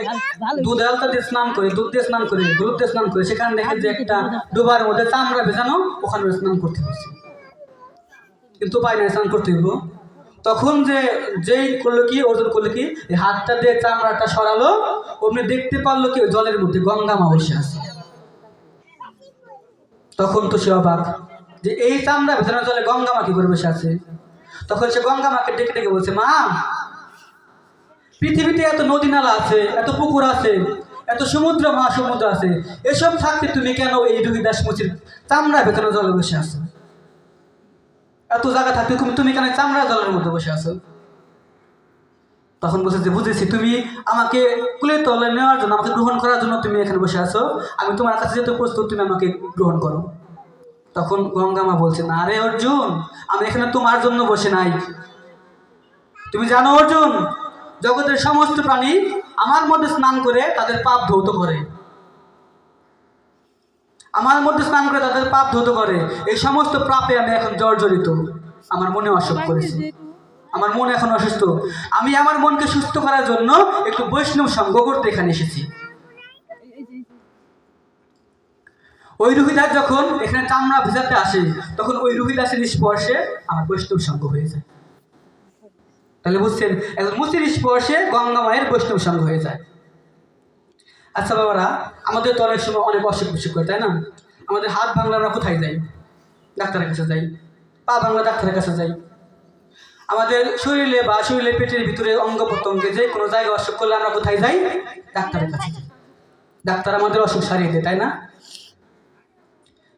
দুধ আলতা দিয়ে স্নান করে, দুধ দিয়ে স্নান করে, হলুদ দিয়ে স্নান করে, সেখানে দেখে যে একটা ডোবার মধ্যে চামড়া ভেজানো, ওখানে স্নান করতে হচ্ছে। কিন্তু পাই না, স্নান করতে হইব। তখন যেই করলো কি, অর্জুন করলো কি, এই হাতটা দিয়ে চামড়াটা সরালো, অমনি দেখতে পারলো কি ওই জলের মধ্যে গঙ্গা মা বসে আছে। তখন তো সে অবাক যে এই চামড়া ভেতরে জলে গঙ্গা মা কি করে বসে আছে। তখন সে গঙ্গা মাকে ডেকে ডেকে বলছে, মা, পৃথিবীতে এত নদী নালা আছে, এত পুকুর আছে, এত সমুদ্র মহাসমুদ্র আছে, এসব থাকতে তুমি কেন এই রোহিদাস মুচির চামড়া ভেতরে জলে বসে আছো? এত জায়গা থাকতে তুমি কেন চামড়া জলের মধ্যে বসে আছো? তখন বলছে যে, বুঝেছি, তুমি আমাকে কুলে তলে নেওয়ার জন্য, আমাকে গ্রহণ করার জন্য তুমি এখানে বসে আছো, আমি তোমার কাছে যেতে প্রস্তুত, তুমি আমাকে গ্রহণ করো। তখন গঙ্গা মা বলছে, না রে অর্জুন, আমি এখানে তোমার জন্য বসে নাই। তুমি জানো অর্জুন, জগতের সমস্ত প্রাণী আমার মধ্যে স্নান করে তাদের পাপ ধৌত করে, আমার মধ্যে স্নান করে তাদের পাপ ধৌত করে। এই সমস্ত পাপে আমি এখন জর্জরিত, আমার মনে অসুখ করেছে, আমার মন এখন অসুস্থ। আমি আমার মনকে সুস্থ করার জন্য একটু বৈষ্ণব সঙ্গ করতে এখানে এসেছি। ওই রোহিদাস যখন এখানে চামড়া ভেজাতে আসে, তখন ওই রোহিদাসের স্পর্শে আমার বৈষ্ণব সঙ্গ হয়ে যায়। তাহলে বুঝছেন, একজন মুচির স্পর্শে গঙ্গা মায়ের বৈষ্ণব সঙ্গ হয়ে যায়। আচ্ছা বাবারা, আমাদের তো অনেক সময় অনেক অসুখ বিসুখ করে, তাই না? আমাদের হাত ভাঙলে আমরা কোথায় যাই? ডাক্তারের কাছে যাই। পা ভাঙলে ডাক্তারের কাছে যাই। আমাদের শরীরে বা শরীরের পেটের ভিতরে অঙ্গ প্রত্যঙ্গে যে কোনো জায়গায় অসুখ করলে আমরা কোথায় যাই? ডাক্তারের কাছে যাই। ডাক্তার আমাদের অসুখ সারিয়ে দেয়, তাই না?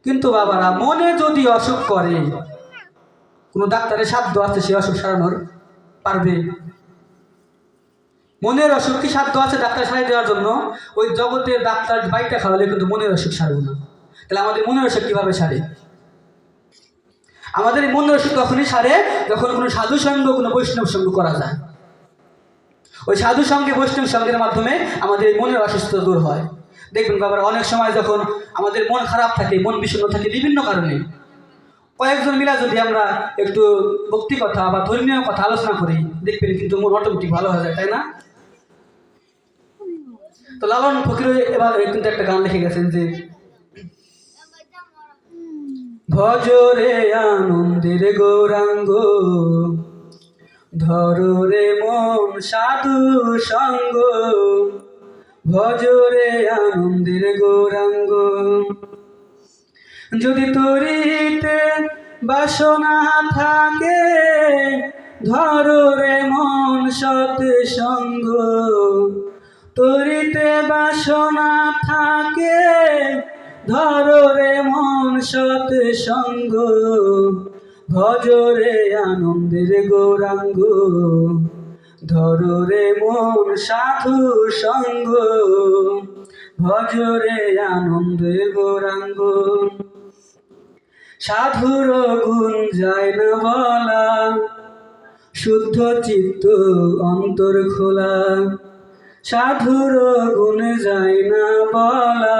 কিন্তু বাবারা, মনে যদি অসুখ করে, কোনো ডাক্তারের সাধ্য আছে সে অসুখ সারানোর? পারবে? মনের অসুখ কি সাধ্য আছে ডাক্তার সারিয়ে দেওয়ার জন্য? ওই জগতের ডাক্তার বাইকটা খাওয়ালে কিন্তু মনের অসুখ সারবে না। তাহলে আমাদের মনের অসুখ কিভাবে সারে? আমাদের মনের অসুখ তখনই সারে যখন কোনো সাধু সঙ্গ, কোনো বৈষ্ণব সঙ্গ করা যায়। ওই সাধু সঙ্গে, বৈষ্ণব সঙ্গের মাধ্যমে আমাদের মনের অসুস্থতা দূর হয়। দেখবেন বাবার, অনেক সময় যখন আমাদের মন খারাপ থাকে, মন বিষণ্ণ থাকে বিভিন্ন কারণে, কয়েকজন মিলা যদি আমরা একটু ভক্তি কথা বা ধর্মীয় কথা আলোচনা করি, দেখবেন কিন্তু মন অটোমেটিক ভালো হয়ে যায়, তাই না? তো লালন ফকির এবার কিন্তু একটা গান লিখে গেছেন যে, ভজরে আনন্দের গৌরাঙ্গ, ধরো রে মন সাধু সঙ্গ, ভজরে আনন্দের গৌরাঙ্গ। যদি তরিতে বাসনা থাকে, ধরো রে মন সৎ সঙ্গ, তরিতে বাসনা থাকে, ধরো রে মন সৎ সঙ্গ, ভজরে আনন্দের গৌরাঙ্গ, ধরো রে মন সাধু সঙ্গ, ভজরে আনন্দের গৌরাঙ্গ। সাধুর গুণ যায় না বলা, শুদ্ধ চিত্ত অন্তর খোলা, সাধুর গুণ যায় না বলা,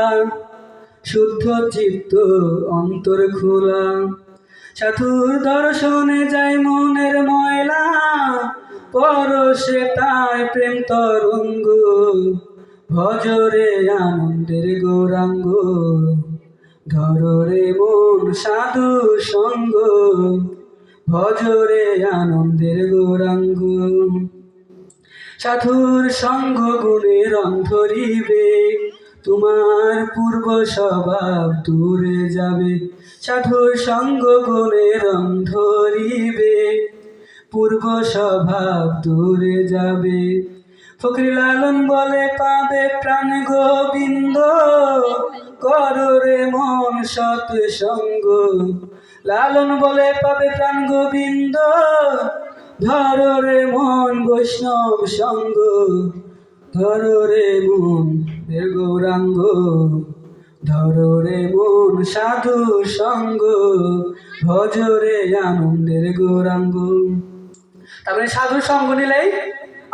শুদ্ধ চিত্ত অন্তর খোলা। সাধুর দর্শনে যায় মনের ময়লা, পরশে তাই প্রেম তরঙ্গ, ভজরে আনন্দের গৌরাঙ্গ, ধরো রে মন সাধু সঙ্গ, ভজরে আনন্দের গৌরাঙ্গ। সাধুর সঙ্গ গুণে রং ধরিবে, তোমার পূর্ব স্বভাব দূরে যাবে। সাধুর সঙ্গ গুণে রং ধরিবে, পূর্ব স্বভাব দূরে যাবে। ফকির লালন বলে, পাবে প্রাণ গোবিন্দ, করো রে মন সৎ সঙ্গ। লালন বলে, পাবে প্রাণ গোবিন্দ, ধরো রে মন বৈষ্ণব সঙ্গ, ধরো রে মন গৌরাঙ্গ, ধরো রে মন সাধু সঙ্গ, ভজরে আনন্দের গৌরাঙ্গ। তারপরে সাধু সঙ্গ নিলেই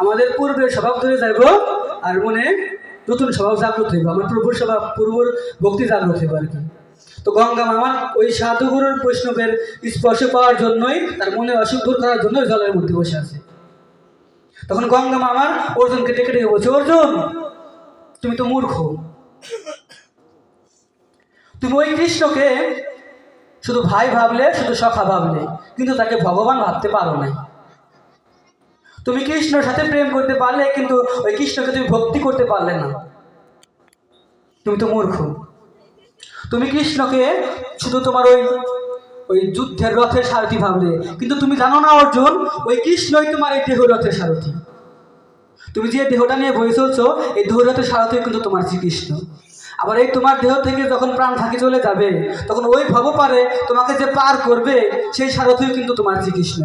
আমাদের পূর্বের স্বভাব ধরে যাইব, আর মনে নতুন স্বভাব জাগ্রত হইব, আমার পূর্ব ভক্তি জাগ্রত হইব আর কি। তো গঙ্গা মামার ওই সাধুগুরুর বৈষ্ণবের স্পর্শ পাওয়ার জন্যই তার মনে অসুখ দূর করার জন্য জলের মধ্যে বসে আছে। তখন গঙ্গা মামার অর্জুনকে ডেকে ডেকে বলছে, অর্জুন তুমি তো মূর্খ, তুমি ওই কৃষ্ণকে শুধু ভাই ভাবলে, শুধু সখা ভাবলে, কিন্তু তাকে ভগবান ভাবতে পারো নাই। তুমি কৃষ্ণর সাথে প্রেম করতে পারলে, কিন্তু ওই কৃষ্ণকে তুমি ভক্তি করতে পারলে না। তুমি তো মূর্খ। তুমি কৃষ্ণকে শুধু তোমার ওই ওই যুদ্ধের রথের সারথি ভাবলে, কিন্তু তুমি জানো না অর্জুন, ওই কৃষ্ণই তোমার এই দেহ রথের সারথি। তুমি যে দেহটা নিয়ে বয়ে চলছো, এই দেহ রথের সারথি কিন্তু তোমার শ্রীকৃষ্ণ। আবার এই তোমার দেহ থেকে যখন প্রাণ থাকি চলে যাবে, তখন ওই ভবপারে তোমাকে যে পার করবে, সেই সারথিও কিন্তু তোমার শ্রীকৃষ্ণ।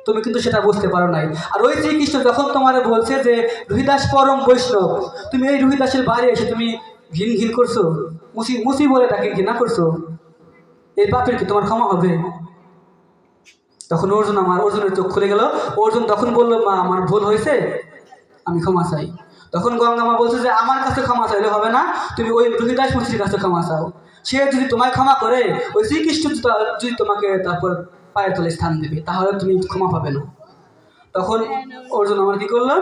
তুমি কিন্তু সেটা বুঝতে পারো নাই। আর ওই শ্রীকৃষ্ণ যখন তোমার বলছে যে রুহিদাস পরম বৈষ্ণব, তুমি এই রুহিদাসের বাইরে এসে তুমি ঘিন ঘিন করছো, মুসি মুসি বলে তাকে ঘৃণা করছো, এই পাপের কি তোমার ক্ষমা হবে? তখন অর্জুনের চোখ খুলে গেল। অর্জুন তখন বলল, মা আমার ভুল হয়েছে, আমি ক্ষমা চাই। তখন গঙ্গা মা বলছে যে আমার কাছে ক্ষমা চাইলে হবে না, তুমি ওই রুহিদাস মুসির কাছে ক্ষমা চাও। সে যদি তোমায় ক্ষমা করে, ওই শ্রীকৃষ্ণ যদি তোমাকে তারপর পায়ের তলে স্থান দেবে, তাহলে তুমি ক্ষমা পাবে না। তখন অর্জুন আমার কি করলো,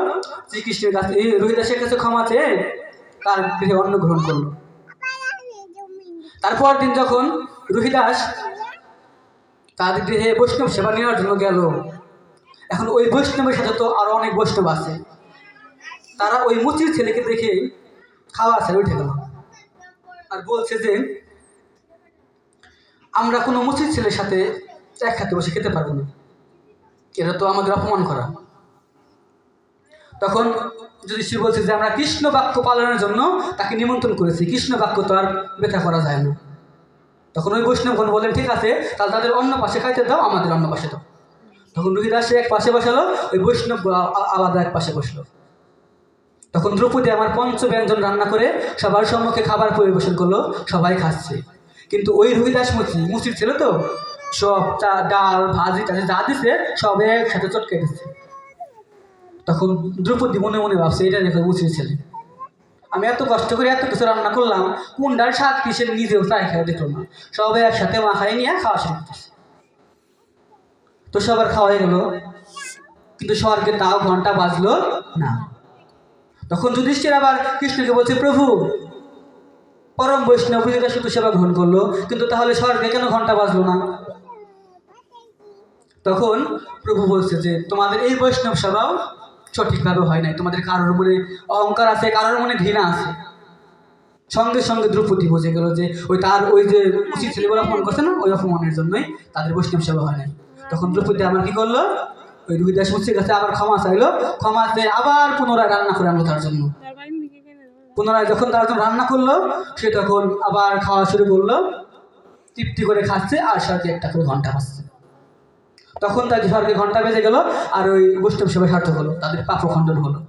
শ্রীকৃষ্ণের কাছে রুহিদাসের কাছে ক্ষমা চেয়ে তার গৃহে অন্ন গ্রহণ করলো। তারপর দিন যখন রুহিদাস তার গৃহে বৈষ্ণব সেবা নেওয়ার জন্য গেল, এখন ওই বৈষ্ণবের সাথে তো আরো অনেক বৈষ্ণব আছে, তারা ওই মুচির ছেলেকে দেখে খাওয়া ছেড়ে উঠে গেল আর বলছে যে আমরা কোনো মুচির ছেলের সাথে এক হাতে বসে খেতে পারবো না, এটা তো আমাদের অপমান করা। তখন যুধিষ্ঠির বলছে যে আমরা কৃষ্ণ বাক্য পালনের জন্য তাকে নিমন্ত্রণ করেছি, কৃষ্ণ বাক্য তো আর ব্যাখ্যা করা যায় না। তখন ওই বৈষ্ণবগণ বলেন, ঠিক আছে, তাহলে তাদের অন্য পাশে খাইতে দাও, আমাদের অন্য পাশে দাও। তখন রুহিদাস এক পাশে বসালো, ওই বৈষ্ণব আলাদা এক পাশে বসলো। তখন দ্রৌপদী আমার পঞ্চব্যঞ্জন রান্না করে সবার সম্মুখে খাবার পরিবেশন করলো, সবাই খাচ্ছে। কিন্তু ওই রুহিদাস মুচির ছিল তো, সব ডাল ভাজি টাজি যা দিছে সব একসাথে চটকে দিচ্ছে। তখন দ্রৌপদী মনে মনে ভাবছে, এটা দেখো মুচির ছেলে, আমি এত কষ্ট করে এত কিছু রান্না করলাম, কোনটার স্বাদ কি সে নিজেও চাই খেয়ে দেখলো না, সবাই একসাথে মাখাই নিয়ে খাওয়া শুরু করতেছে। তো সবার খাওয়া হয়ে গেল, কিন্তু স্বর্গে তাও ঘন্টা বাজলো না। তখন যুধিষ্ঠির আবার কৃষ্ণকে বলছে, প্রভু পরম বৈষ্ণব রুহিদাস শুধু সেবা গ্রহণ করলো, কিন্তু তাহলে স্বর্গে কেন ঘন্টা বাজলো না? তখন প্রভু বলছে যে তোমাদের এই বৈষ্ণব সেবাও সঠিকভাবে হয় নাই, তোমাদের কারোর মনে অহংকার আছে, কারোর মনে ঘৃণা আছে। সঙ্গে সঙ্গে দ্রৌপদী বুঝে গেল যে ওই যে উচিত ছেলেগুলো অপমান করছে না, ওই অপমানের জন্যই তাদের বৈষ্ণব সেবা হয় নাই। তখন দ্রৌপদী আমার কি করলো, ওই রুহিদাস মুচির কাছে আবার ক্ষমা চাইলো, ক্ষমা চেয়ে আবার পুনরায় রান্না করে আনলো তার জন্য। পুনরায় যখন তার জন্য রান্না করলো, সে তখন আবার খাওয়া শুরু করলো, তৃপ্তি করে খাচ্ছে, আর স্বর্গে একটা করে ঘন্টা বাজছে। তখন তার স্বর্গে ঘন্টা বেজে গেল, আর ওই বৈষ্ণব সেবা সার্থক হলো, তাদের পাপ খণ্ডন হলো।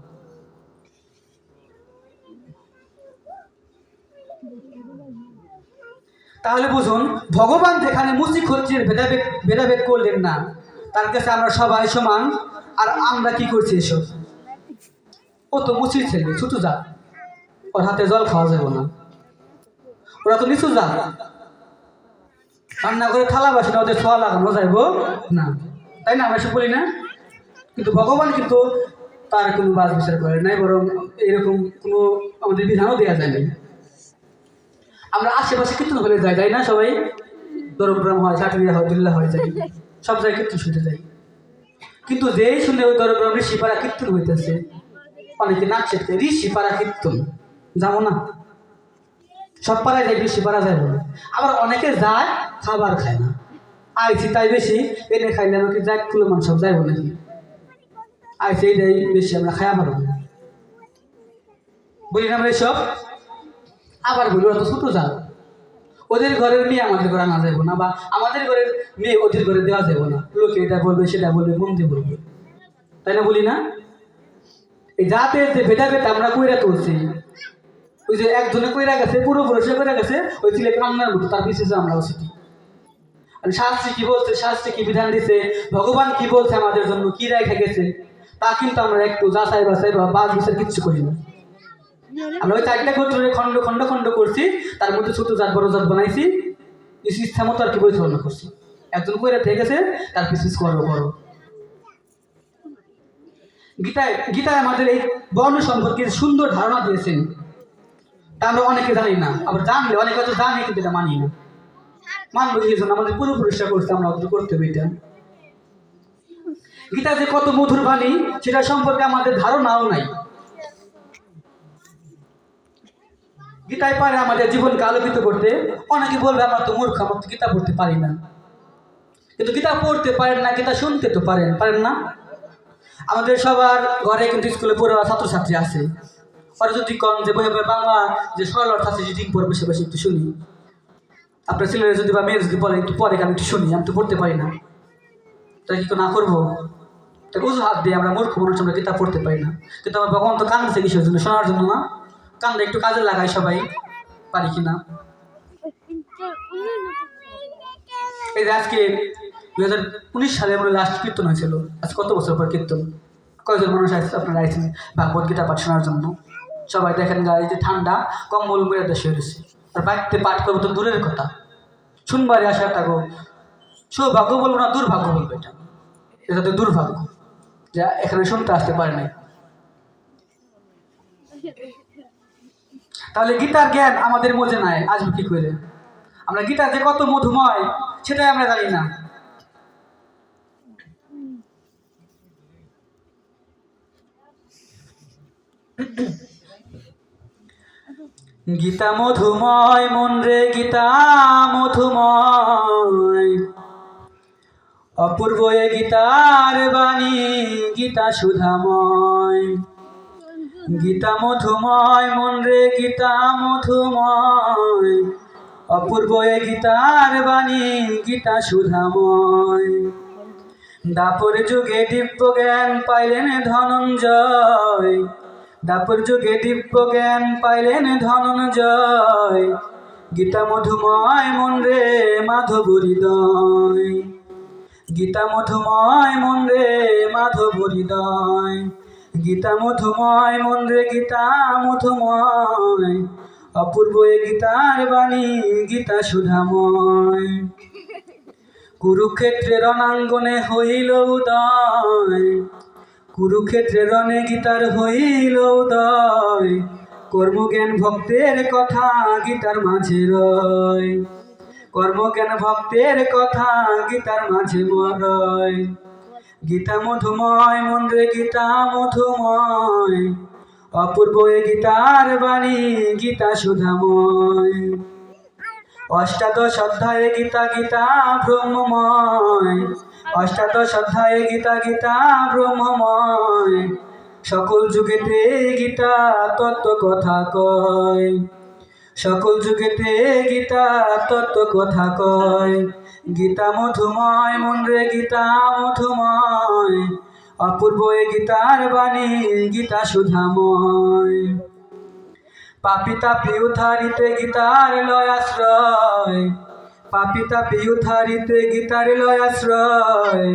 তাহলে বুঝুন, ভগবান যেখানে মুচি ক্ষত্রিয়ের ভেদাভেদ করলেন না, তার কাছে আমরা সবাই সমান। আর আমরা কি করছি এসব? ও তো মুচির ছেলে, ছোট জাত, ওর হাতে জল খাওয়া যাবে না, ওরা তো নিচু জাত, রান্না করে থালা বাসি না, ওদের ছোঁয়া লাগানো যাইব না, তাই না? আমরা এসব বলি না? কিন্তু ভগবান কিন্তু তার কোনো বাজ বিচার করে নাই, বরং এরকম কোনো আমাদের বিধানও দেওয়া যায় নাই। আমরা আশেপাশে কীর্তন হলে যাই না, সবাই দরগ্রাম হয়, চাটুরিয়া হয়, দিল্লা হয়, যাই সব জায়গায় কীর্তন শুনতে যাই। কিন্তু যেই শুনে ওই দরগ্রাম ঋষিপাড়া কীর্তন হইতেছে, অনেকে নাচছে, ঋষিপাড়া কীর্তন যাবো না, সব পাড়ায় যাই, ঋষিপাড়া যাইব না। আবার অনেকে যায়, খাবার খায় না, আইছি তাই বেশি, এনে খাইলে আমাকে যাই কুলমান সব যাইব নাকি, আইছি এইটাই বেশি, আমরা খাইয়া পারবো না, বলি না আমরা এসব। আবার বলি ওরা তো ছোটো জাত, ওদের ঘরের মেয়ে আমাদের ঘরে আনা যাবো না, বা আমাদের ঘরের মেয়ে ওদের ঘরে দেওয়া যাবো না, লোকে এটা বলবে সেটা বলবে, মন্দি বলবে, তাই না? বলি না? এই জাতের যে ভেদাভেদ আমরা কইরা তুলছি, ওই যে একজনে কইরা গেছে, পুরোপুরি কইরা গেছে, ওই ছেলে কান্নার মতো, তার বিশেষ আমরাও শিখি। আর শাস্ত্রী কি বলছে, শাস্ত্রে কি বিধান দিছে, ভগবান কি বলছে আমাদের জন্য, কি রেখে গেছে, তা কিন্তু আমরা একটু যাচাই বাছাই বা বাদ বিচার কিচ্ছু করি না। আমরা ওই 4টা গোত্রের খণ্ড খণ্ড খণ্ড করছি, তার মধ্যে ছোট জাত বড় জাত বানাইছি, ইচ্ছা মতো আর কি পরিচালনা করছি। একজন করে থেকে গেছে, তার পিছিয়ে করো করো। গীতায় আমাদের এই বর্ণ সম্পর্কে সুন্দর ধারণা দিয়েছেন, তা আমরা অনেকে জানি না, আবার জানলে অনেকে হয়তো জানি কিন্তু এটা মানি না। মানবো এই জন্য আমাদের পূর্বপুরুষরা করতে, আমরা অত করতে এটা। গীতা যে কত মধুর বাণী সেটা সম্পর্কে আমাদের ধারণাও নাই। গীতায় পারে আমাদের জীবনকে আলোকিত করতে। অনেকে বলবে আমরা তো মূর্খ, আমরা তো গীতা পড়তে পারি না। কিন্তু গীতা পড়তে পারেন না, গীতা শুনতে তো পারেন, পারেন না? আমাদের সবার ঘরে কিন্তু স্কুলে পড়া ছাত্রছাত্রী আছে। পরে যদি কন যে বই বাংলা যে সরল অর্থ আছে রিডিং পড়ে বসে বসে একটু শুনি, আপনার ছেলেরা যদি বা মেয়ের যদি বলে একটু পরে আমি একটু শুনি, আমি তো পড়তে পারি না, তাই কি না করবো? তাই হাত দিয়ে আমরা মূর্খ মানুষ, আমরা গীতা পড়তে পারি না। কিন্তু আমার ভগবান তো কান্দছে কিসের জন্য? শোনার জন্য না? কান্দে একটু কাজে লাগাই সবাই, পারি কিনা? এই যে আজকে 2019 সালে মানে লাস্ট কীর্তন হয়েছিল, আজ কত বছর পর কীর্তন। কয়েকজন মানুষ আসছে, আপনারা আইছেন ভাগবত গীতা পাঠ শোনার জন্য। সবাই দেখেন গায়ে যে ঠান্ডা, কম্বল মেরে দেশে হয়েছে, আর বাড়িতে পাঠ করবো তো দূরের কথা, শুনবারে আসা থাকো সৌভাগ্য বলবো না, দুর্ভাগ্য বলবো। এটা তো দুর্ভাগ্য যে এখানে শুনতে আসতে পারে নাই। তাহলে গীতার জ্ঞান আমাদের মধ্যে নাই, আসবে কি করে? আমরা গীতার যে কত মধুময় সেটাই আমরা জানি না। গীতা মধুময় মন রে, গীতা মধুময়, অপূর্ব এ গীতার বাণী, গীতা সুধাময়। গীতা মধুময় মন রে, গীতা মধুময়, অপূর্ব এ গীতার বাণী, গীতা সুধাময়। দাপর যুগে দিব্য জ্ঞান পাইলেন ধনঞ্জয়, দাপর যুগে দিব্য জ্ঞান পাইলেন ধনঞ্জয়। গীতা মধুময় মন রে, মাধব হৃদয়, গীতা মধুময় মন রে, মাধব হৃদয়। গীতা মধুময় মন রে, গীতা মধুময়, অপূর্ব এ গীতার বাণী, গীতা সুধাময়। কুরুক্ষেত্রের রণাঙ্গনে হইল উদয়, কুরুক্ষেত্রের রণে গীতার হইল উদয়। কর্মজ্ঞান ভক্তের কথা গীতার মাঝে রয়, কর্মজ্ঞান ভক্তের কথা গীতার মাঝে রয়। গীতা মধুময় মন রে, গীতা মধুময়, অপূর্ব এ গীতার বাণী, গীতা সুধাময়। অষ্টাদশ অধ্যায়ে গীতা, গীতা ব্রহ্মময়, অষ্টাদশ অধ্যায়ে গীতা, গীতা ব্রহ্মময়। সকল যুগেতে গীতা তত্ত্ব কথা কয়, সকল যুগেতে গীতা তত্ত্ব কথা কয়। গীতা মধুময় মন রে, গীতা মধুময়, অপূর্ব এ গীতার বাণী, গীতা সুধাময়। পাপি তাপি উদ্ধারিতে গীতার লয় আশ্রয়, পাপি তাপি উদ্ধারিতে গীতার লয় আশ্রয়।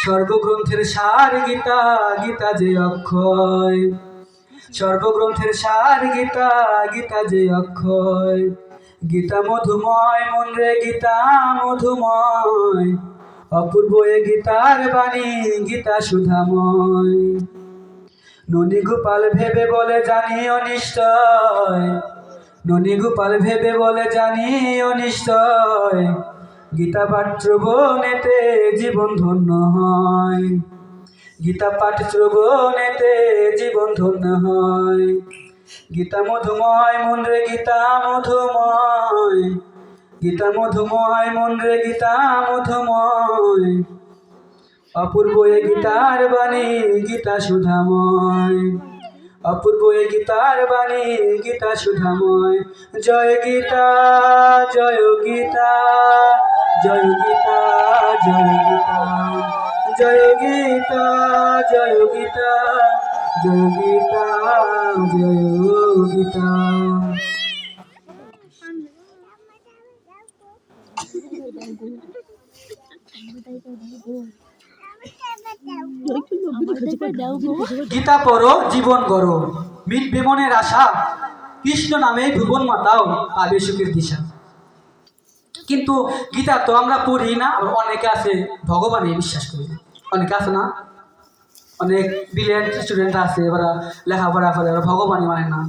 সর্বগ্রন্থের সার গীতা, গীতা যে অক্ষয়, সর্বগ্রন্থের সার গীতা, গীতা যে অক্ষয়। গীতা মধুময় মন রে, গীতা মধুময়, অপূর্ব এ গীতার বাণী, গীতা সুধাময়। ননী গোপাল ভেবে বলে জানি অনিষ্টয়, ননী গোপাল ভেবে বলে জানি অনিষ্টয়। গীতা পাঠ শ্রবণেতে জীবন ধন্য হয়, গীতা পাঠ শ্রবণেতে জীবন ধন্য হয়। গীতা মধুময় মন রে, গীতা মধুময়, গীতা মধুময় মন রে, গীতা মধুময়, অপূর্ব এ গীতার বাণী, গীতা সুধাময়। অপূর্ব এ গীতার বাণী, গীতা সুধাময়। জয় গীতা, জয় গীতা, জয় গীতা, জয় গীতা, জয় গীতা, জয় গীতা, জয় গীতা, জয় গীতা। গীতা পড়ো জীবন গড়ো, মিটবে মনের আশা, কৃষ্ণ নামে ভুবন মাতাও পাবে সুখের দিশা। কিন্তু গীতা তো আমরা পড়ি না, আবার অনেকে আছে ভগবানে বিশ্বাস করি না। অনেকে আছে না, অনেক ব্রিলিয়ান্ট স্টুডেন্ট আছে, ওরা লেখাপড়া করে, ওরা ভগবানই মানে না,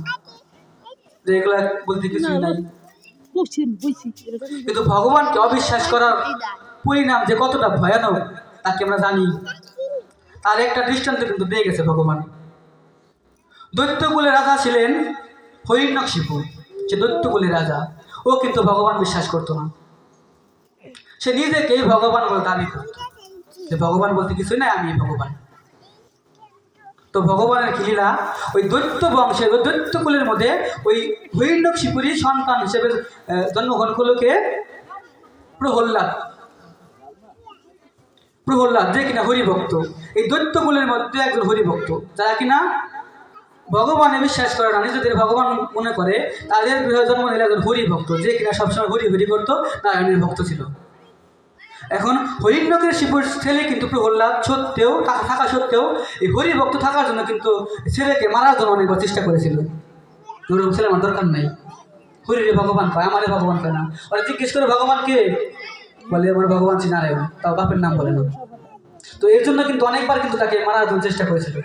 যে এগুলা বলতে কিছুই নাই। কিন্তু ভগবানকে অবিশ্বাস করার পরিণাম যে কতটা ভয়ানক তাকে আমরা জানি। তার একটা দৃষ্টান্ত কিন্তু দিয়ে গেছে ভগবান। দৈত্যকুলের রাজা ছিলেন হিরণ্যকশিপু। সে দৈত্যকুলের রাজা, ও কিন্তু ভগবান বিশ্বাস করতো না। সে নিজেকে ভগবান বলে দাবি করত, যে ভগবান বলতে কিছুই নাই, আমি ভগবান। তো ভগবানের লীলা, ওই দৈত্য বংশের, ওই দৈত্যকুলের মধ্যে ওই হিরণ্যকশিপুরই সন্তান হিসেবে জন্মগ্রহণ করলো কে? প্রহ্লাদ। প্রহ্লাদ যে কিনা হরিভক্ত, এই দৈত্যকুলের মধ্যে একজন হরিভক্ত, যারা কিনা ভগবানে বিশ্বাস করে না, নিজেদের ভগবান মনে করে, তাদের গৃহ জন্ম নিল একজন হরিভক্ত, যে কিনা সবসময় হরি হরি করতো, নারায়ণের ভক্ত ছিল। এখন হরিণ্যকের শিবুর ছেলে কিন্তু প্রহ্লাদ সত্ত্বেও, থাকা সত্ত্বেও এই হরিভক্ত থাকার জন্য কিন্তু ছেলেকে মারার জন্য অনেকবার চেষ্টা করেছিল। ওরকম ছেলে আমার দরকার নাই, হরিরে ভগবান পায়, আমারে ভগবান পায় না। ওরা জিজ্ঞেস করে ভগবানকে, বলে আমার ভগবান শ্রী নারায়ণ, তাও বাপের নাম বলে না। তো এর জন্য কিন্তু অনেকবার কিন্তু তাকে মারার জন্য চেষ্টা করেছিল।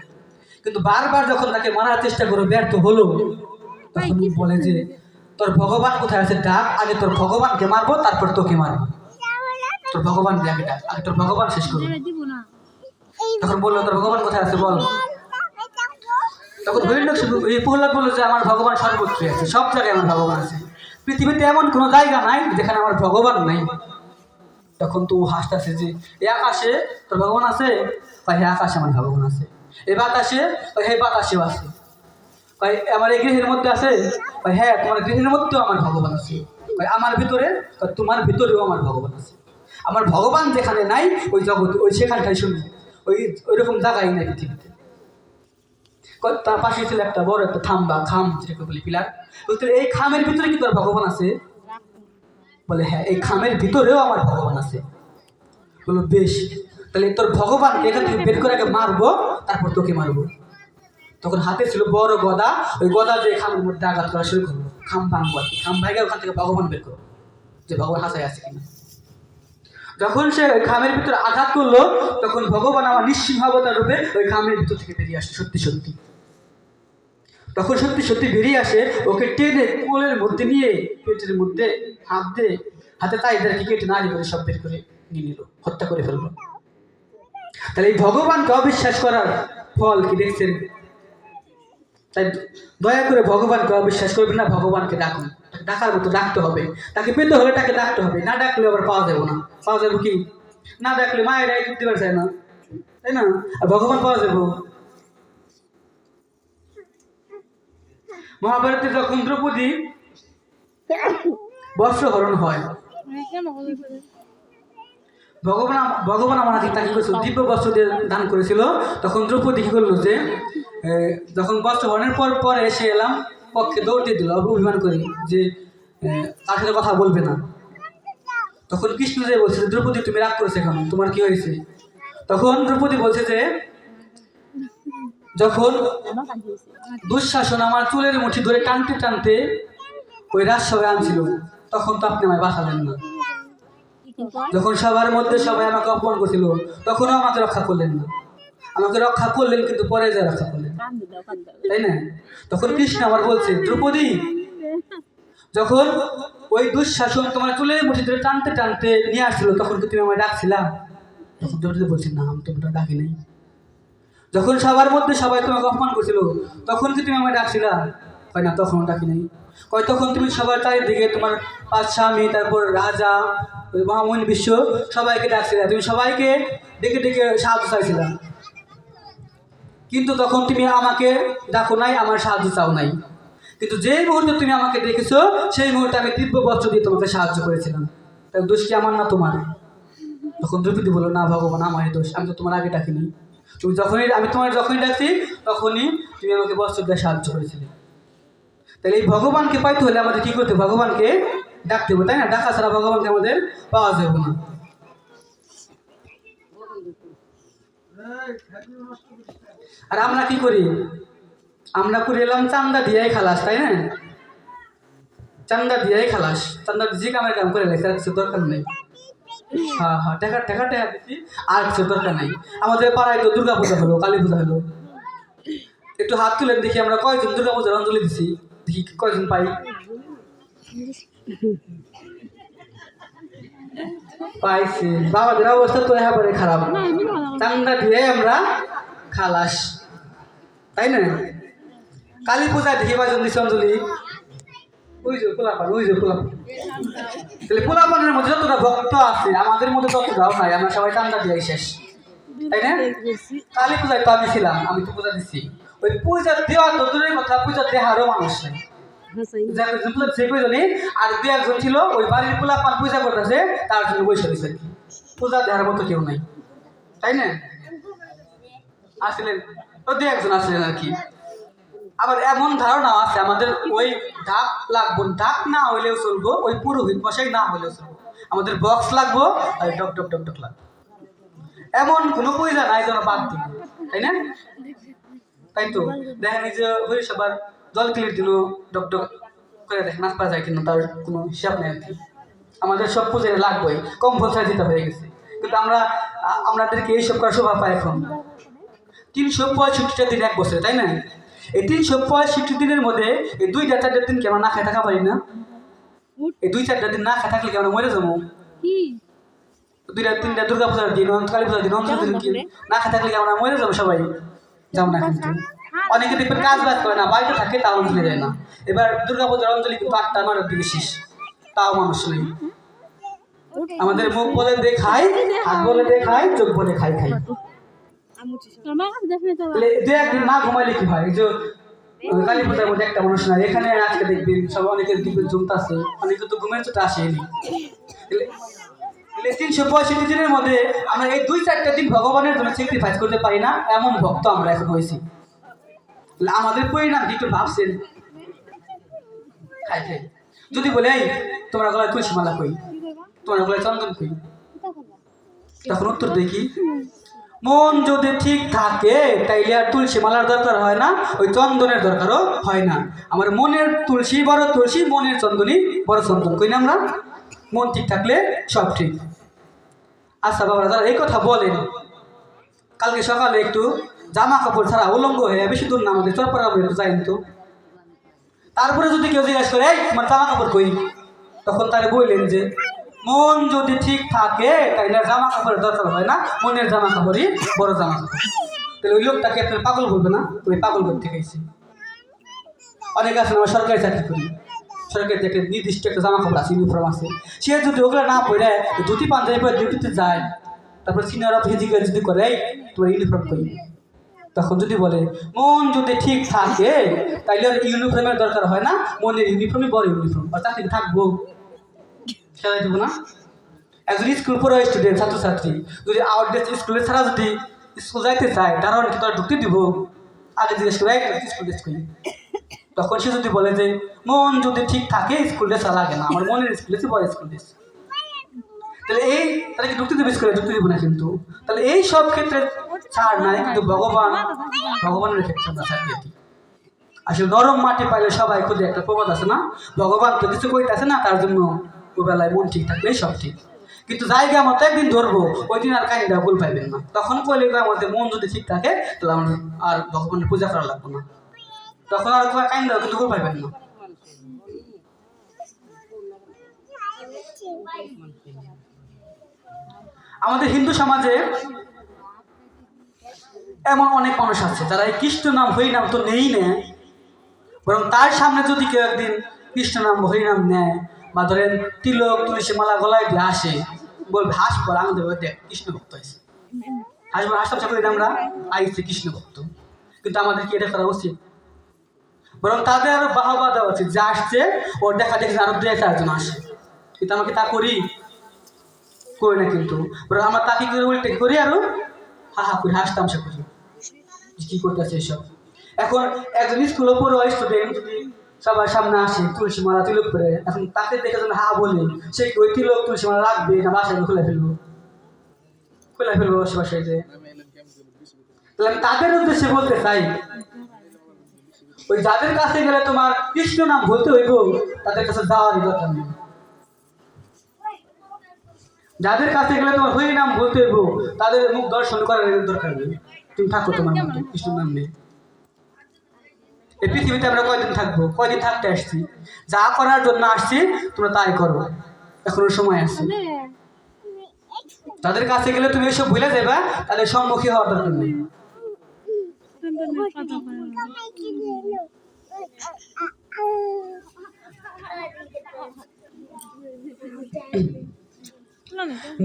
কিন্তু বারবার যখন তাকে মারার চেষ্টা করে ব্যর্থ হলো, তখন বলে যে তোর ভগবান কোথায় আছে ডাক, আগে তোর ভগবানকে মারবো, তারপর তোকে মারবো। তোর ভগবান আগে ডাক, আগে তোর ভগবান শেষ করবো। তখন বললো তোর ভগবান কোথায় আছে বল। তখন প্রহ্লাদ বললো যে আমার ভগবান সর্বত্রই আছে, সব জায়গায় আমার ভগবান আছে, পৃথিবীতে এমন কোনো জায়গা নাই যেখানে আমার ভগবান নাই। তখন তো হাসতেছে যে এই আকাশে তোর ভগবান আছে, হে আকাশে আমার ভগবান আছে। এই বাতাসে, হে বাতাসেও আছে। আমার এই গৃহের মধ্যে আছে, হ্যাঁ তোমার গৃহের মধ্যেও আমার ভগবান আছে। আমার ভিতরে, তোমার ভিতরেও আমার ভগবান আছে। আমার ভগবান যেখানে নাই ওই জগৎ, ওই সেখানটাই শুনি, ওইরকম জায়গাই নাই পৃথিবীতে। তার পাশে ছিল একটা বড় একটা থাম্বা, খাম যেটাকে বলি পিলার। বলতে এই খামের ভিতরে কি তোর ভগবান আছে? বলে হ্যাঁ, এই খামের ভিতরেও আমার ভগবান আছে। বললো বেশ, তাহলে তোর ভগবান এখান থেকে বের করে আগে মারবো, তারপর তোকে মারবো। তখন হাতে ছিল বড় গদা, ওই গদা দিয়ে খামের মধ্যে আঘাত করা শুরু করবো, খাম ভাঙবো আর কি। খাম ভাঙে ওখান থেকে ভগবান বের করবো, যে ভগবান হাসায় আছে কিনা। যখন সে ওই খামের ভিতরে আঘাত করলো, তখন ভগবান আমার নিঃসিংহাবতার রূপে ওই খামের ভিতর থেকে বেরিয়ে আসে সত্যি সত্যি। তখন সত্যি সত্যি বেরিয়ে আসে, ওকে টেনে কোলের মধ্যে নিয়ে পেটের মধ্যে হাত দিয়ে, হাতে তাইদেরকে কেটে নাড়ি করে সব বের করে নিয়ে নিল, হত্যা করে ফেললো। তাহলে এই ভগবানকে অবিশ্বাস করার ফল কি দেখছেন? তাই দয়া করে ভগবানকে অবিশ্বাস করবেন না, ভগবানকে ডাকুন। ডাকার মতো ডাকতে হবে, তাকে পেতে হলে তাকে ডাকতে হবে, না ডাকলে আবার পাওয়া যাবো না। পাওয়া যাবো কি? না ডাকলে মায়ের দিতে পারছে না, তাই না? আর ভগবান পাওয়া যাবো। মহাভারতে যখন দ্রৌপদী বস্ত্রহরণ হয়, ভগবান আমার হাতে তাকে করেছিল, দিব্য বস্ত্র দিয়ে দান করেছিল। তখন দ্রৌপদী কি করলো যে যখন বস্ত্রহরণের পরে এসে এলাম, পক্ষে দৌড় দিয়ে দিল অভিমান করে, যে তার সাথে কথা বলবে না। তখন কৃষ্ণ যে বলছে, দ্রৌপদী তুমি রাগ করেছো কেন, তোমার কি হয়েছে? তখন দ্রৌপদী বলছে যে যখন দুঃশাসন আমার চুলের মুঠি ধরে টানতে টানতে ওই রাজসভায় আনছিল, তখন তো আপনি আমায় বাঁচালেন না। যখন সবার মধ্যে সবাই আমাকে অপমান করছিল, তখনও আমাকে রক্ষা করলেন না। আমাকে রক্ষা করলেন কিন্তু পরে যা রক্ষা করলেন, তাই না? তখন কৃষ্ণ আবার বলছে, দ্রৌপদী যখন ওই দুঃশাসন তোমার চুলের মুঠি ধরে টানতে টানতে নিয়ে আসছিল, তখন কি তুমি আমায় ডাকছিলা? তখন দ্রৌপদী বলছে, না আমি তোমাকে ডাকি নাই। যখন সবার মধ্যে সবাই তোমাকে অপমান করছিল, তখন কি তুমি আমায় ডাকছিলা? হয় না, তখনও ডাকি নাই। কয় তখন তুমি সবার চারিদিকে তোমার 5 স্বামী, তারপর রাজা, মহামহিম বিশ্ব সবাইকে ডাকছিলা, তুমি সবাইকে ডেকে ডেকে সাহায্য চাইছিলা, কিন্তু তখন তুমি আমাকে ডাকো নাই, আমার সাহায্য চাও নাই। কিন্তু যেই মুহূর্তে তুমি আমাকে দেখেছো, সেই মুহূর্তে আমি দিব্য বস্ত্র দিয়ে তোমাকে সাহায্য করেছিলাম। তাই দোষ কি আমার না তোমার? তখন দ্রৌপদী বললো, না ভগবান, আমারই দোষ, আমি তো তোমার আগে ডাকিনি। তুমি আমি তোমার যখনই ডাকছি, তখনই তুমি আমাকে বস্ত্র দিয়ে সাহায্য করেছিলে। তাহলে এই ভগবানকে পাইতে হলে আমাদের কি করতে? ভগবানকে ডাকতে হবে, তাই না? ডাকা ছাড়া ভগবানকে আমাদের পাওয়া যাবে না। আর আমরা কি করি? আমরা করে এলাম চান্দা দিয়াই খালাস, তাই না? চান্দা দিয়েই খালাস, চান্দা দিয়েছি কামের কাম করে লেখা কিছু দরকার নেই। হ্যাঁ হ্যাঁ, টাকা টাকা টাকা দিচ্ছি, আর কিছু দরকার নেই। আমাদের পাড়ায় তো দুর্গা পূজা হলো, কালী পূজা হলো, একটু হাত তুলেন দেখি আমরা কয়জন দুর্গা পূজার অঞ্জলি দিছি, দেখি কয়জন পাই। পাইছি। বাবাদের অবস্থা তো একেবারে খারাপ, চান্দা দিয়ে আমরা খালাস, তাই না? কালী পূজায় দেখি কয়জন দিচ্ছে অঞ্জলি? ওই যে পোলাপান, ওই যে পোলাপান। তাহলে পোলাপানের মধ্যে যতটা ভক্ত আছে আমাদের মধ্যে ততটাও নাই, আমরা সবাই চান্দা দিয়ে শেষ, তাই না? কালী পূজায় তো আমি ছিলাম, আমি তো পূজা দিচ্ছি। ওই পূজা দেওয়া তো দূরের কথা, পূজা দেহারও মানুষ নেই। আর দু একজন ছিল ওই বাড়ির পোলাপান পূজা করতেছে, তার জন্য বসে রয়েছে আর কি, পূজা দেওয়ার মতো কেউ নাই, তাই না? আসলেন ও দু একজন আসলেন আর কি। আবার এমন ধারণা আছে আমাদের, ওই ঢাক লাগবো, ঢাক না হইলেও চলবো, ওই পুরোহিত মশাই না হইলেও চলবো, আমাদের বক্স লাগবো আর ডক ডক ডক ডক লাগবে। এমন কোনো পয়সা নাই যেন বাদ দিব, তাই না? তাই তো দেখেন এই যে হরিসভার জল ক্লির দিনও ডক ডক করে দেখেন নাচ পাওয়া যায়, কিন্তু তার কোনো হিসাব নেই আর কি। আমাদের সব পুজোয় লাগবেই, কম্পালসারি দিতে হয়ে গেছে। কিন্তু আমাদেরকে এইসব করার শোভা পায় এখন 365টা দিন এক বছরে, তাই না? এই 365 দিনের মধ্যে এই 2-4 দিন কি আমরা না খেয়ে থাকা পারি না? এই 2-4 দিন না খেয়ে থাকলে কি আমরা মরে যাবো? 2-3টা দুর্গা পূজার দিন, কালী পূজার দিন, দিন কি না খেয়ে থাকলে কি আমরা মরে যাবো সবাই? যাবো না কিন্তু। অনেকে দেখবেন কাজ বাজ করে না, বাড়িতে থাকে, তাও অঞ্জলি দেয় না। এবার দুর্গা পূজার অঞ্জলি কিন্তু 8টা-9টার দিকে শেষ, তাও মানুষ নেই। আমাদের মুখ বলে দেখাই, হাত বলে দেখাই, চোখ বলে খাই খাই। দু একদিন না ঘুমাইলে কি হয়? যে কালী পূজার মধ্যে একটা মানুষ নাই, এখানে আজকে দেখবেন সব অনেকের দিকে জমতাছে, অনেকে তো ঘুমের চোটে আসেনি। 365 দিনের মধ্যে আমরা এই 2-4টা দিন ভগবানের জন্য স্যাক্রিফাইস করতে পারি না, এমন ভক্ত আমরা এখন হয়েছি। আমাদের পরিণাম কি একটু ভাবছেন? খাই খাই যদি বলে এই তোমরা গলায় তুলসী মালা কই, তোমার গলায় চন্দন কই, তখন উত্তর দেখি মন যদি ঠিক থাকে তাইলে আর তুলসী মালার দরকার হয় না, ওই চন্দনের দরকারও হয় না। আমার মনের তুলসী বড় তুলসী, মনের চন্দনী বড় চন্দন, কই না আমরা? মন ঠিক থাকলে সব ঠিক। আচ্ছা বাবা দাদা এই কথা বলেন, কালকে সকালে একটু জামা কাপড় ছাড়া উলঙ্গ হয়ে বেশি দূর না আমাদের চরপাড়া একটু যাই তো, তারপরে যদি কেউ জিজ্ঞাসা করে এই তোমার জামা কাপড় কই, তখন তারা বললেন যে মন যদি ঠিক থাকে তাইলে জামা কাপড়ের দরকার হয় না, মনের জামা কাপড়ই বড় জামা কাপড়। তাহলে ওই লোকটাকে আপনার পাগল বলবে না? ওই পাগল করতে গেছি। অনেকে আছে আমরা সরকারি চাকরি করি, সরকারি একটা নির্দিষ্ট একটা জামা কাপড় আছে, ইউনিফর্ম আছে, সে যদি ওগুলো না পরে ধুতি পাঞ্জাবি পরে ডিউটিতে যায়, তারপর সিনিয়র অফিসে জিজ্ঞাসা যদি করে এই তোমার ইউনিফর্ম করি, তখন যদি বলে মন যদি ঠিক থাকে তাইলে আর ইউনিফর্মের দরকার হয় না, মনের ইউনিফর্মই বড় ইউনিফর্ম, আর চাকরি থাকবো সেটাই দেবো না। একজন স্কুল পড়া স্টুডেন্ট ছাত্রছাত্রী যদি আউটডেস স্কুলে ছাড়া যদি স্কুল যাইতে চায়, কারণ কি তোরা ঢুকতে দিব, আগে জিজ্ঞেস করে স্কুল ড্রেস করি, তখন সে যদি বলে যে মন যদি ঠিক থাকে স্কুল ড্রেস লাগে না, আমার মনের স্কুল ড্রেস বড় স্কুল ড্রেস, তাহলে তাহলে কি ঢুকতে দেবে স্কুলে? ঢুকতে দিব না কিন্তু। তাহলে এই সব ক্ষেত্রে ছাড় নাই, কিন্তু ভগবানের ক্ষেত্রে আমরা ছাড় দিয়ে দিই। আসলে নরম মাটি পাইলে সবাই খুঁজে, একটা প্রবাদ আছে না, ভগবান তো কিছু কইতেছে না, তার জন্য ওবেলায় মন ঠিক থাকলেই সব ঠিক। কিন্তু জায়গা মতো একদিন ধরবো, ওই দিন আর কাহিনীটা ভুল পাইবেন না, তখন কইলে আমাদের মন যদি ঠিক থাকে তাহলে আমরা আর ভগবানের পূজা করা লাগবো না, তখন আর কাহিনীটাও কিন্তু ভুল পাইবেন না। আমাদের হিন্দু সমাজে এমন অনেক মানুষ আছে যারা এই কৃষ্ণ নাম হরিনাম তো নেই নেয়, বরং তার সামনে যদি কেউ একদিন কৃষ্ণ নাম হরিনাম নেয়, বা ধরেন তিলক তুলসী মালা গলায় দিয়ে আসে, বলবে হাসবো, আমাদের দেখ কৃষ্ণ ভক্ত হয়েছে, হাসবো, হাসতাম সকলে আমরা আইছে কৃষ্ণ ভক্ত। কিন্তু আমাদের কি এটা করা উচিত? বরং তাদের আরো বাহবা দেওয়া উচিত, যে আসছে ওর দেখা দেখছে আরো 2-4 জন আসে, কিন্তু আমাকে তা করি না, কিন্তু বরং আমরা তাকে উল্টে করি আরো হা করি, হাসতাম সে করি, কি করতেছে এসব। এখন একজন স্কুলে পড়ো স্টুডেন্ট যদি সবার সামনে আসে তুলসী মালা তিলক করে, এখন তাকে দেখে যখন হা বলে, সে কি ওই তিলক তুলসী মালা রাখবে না বাসায় খুলে ফেলবো আশেপাশে যে? তাহলে আমি তাদের উদ্দেশ্যে বলতে চাই, ওই যাদের কাছে গেলে তোমার কৃষ্ণ নাম বলতে হইব তাদের কাছে যাওয়ারই দরকার নেই। যাদের কাছে গেলে তোমার হরি নাম বলতে হইব তাদের মুখ দর্শন করার দরকার নেই। তুমি থাকো তোমার মতো, কৃষ্ণ নাম নেই। এই পৃথিবীতে আমরা কয়দিন থাকবো? কয়দিন থাকতে আসছি? যা করার জন্য আসছি তোমরা তাই করো, এখনো সময় আছে। তাদের কাছে গেলে তুমি এসব ভুলে যাবা, তাদের সম্মুখী হওয়ার দরকার নেই।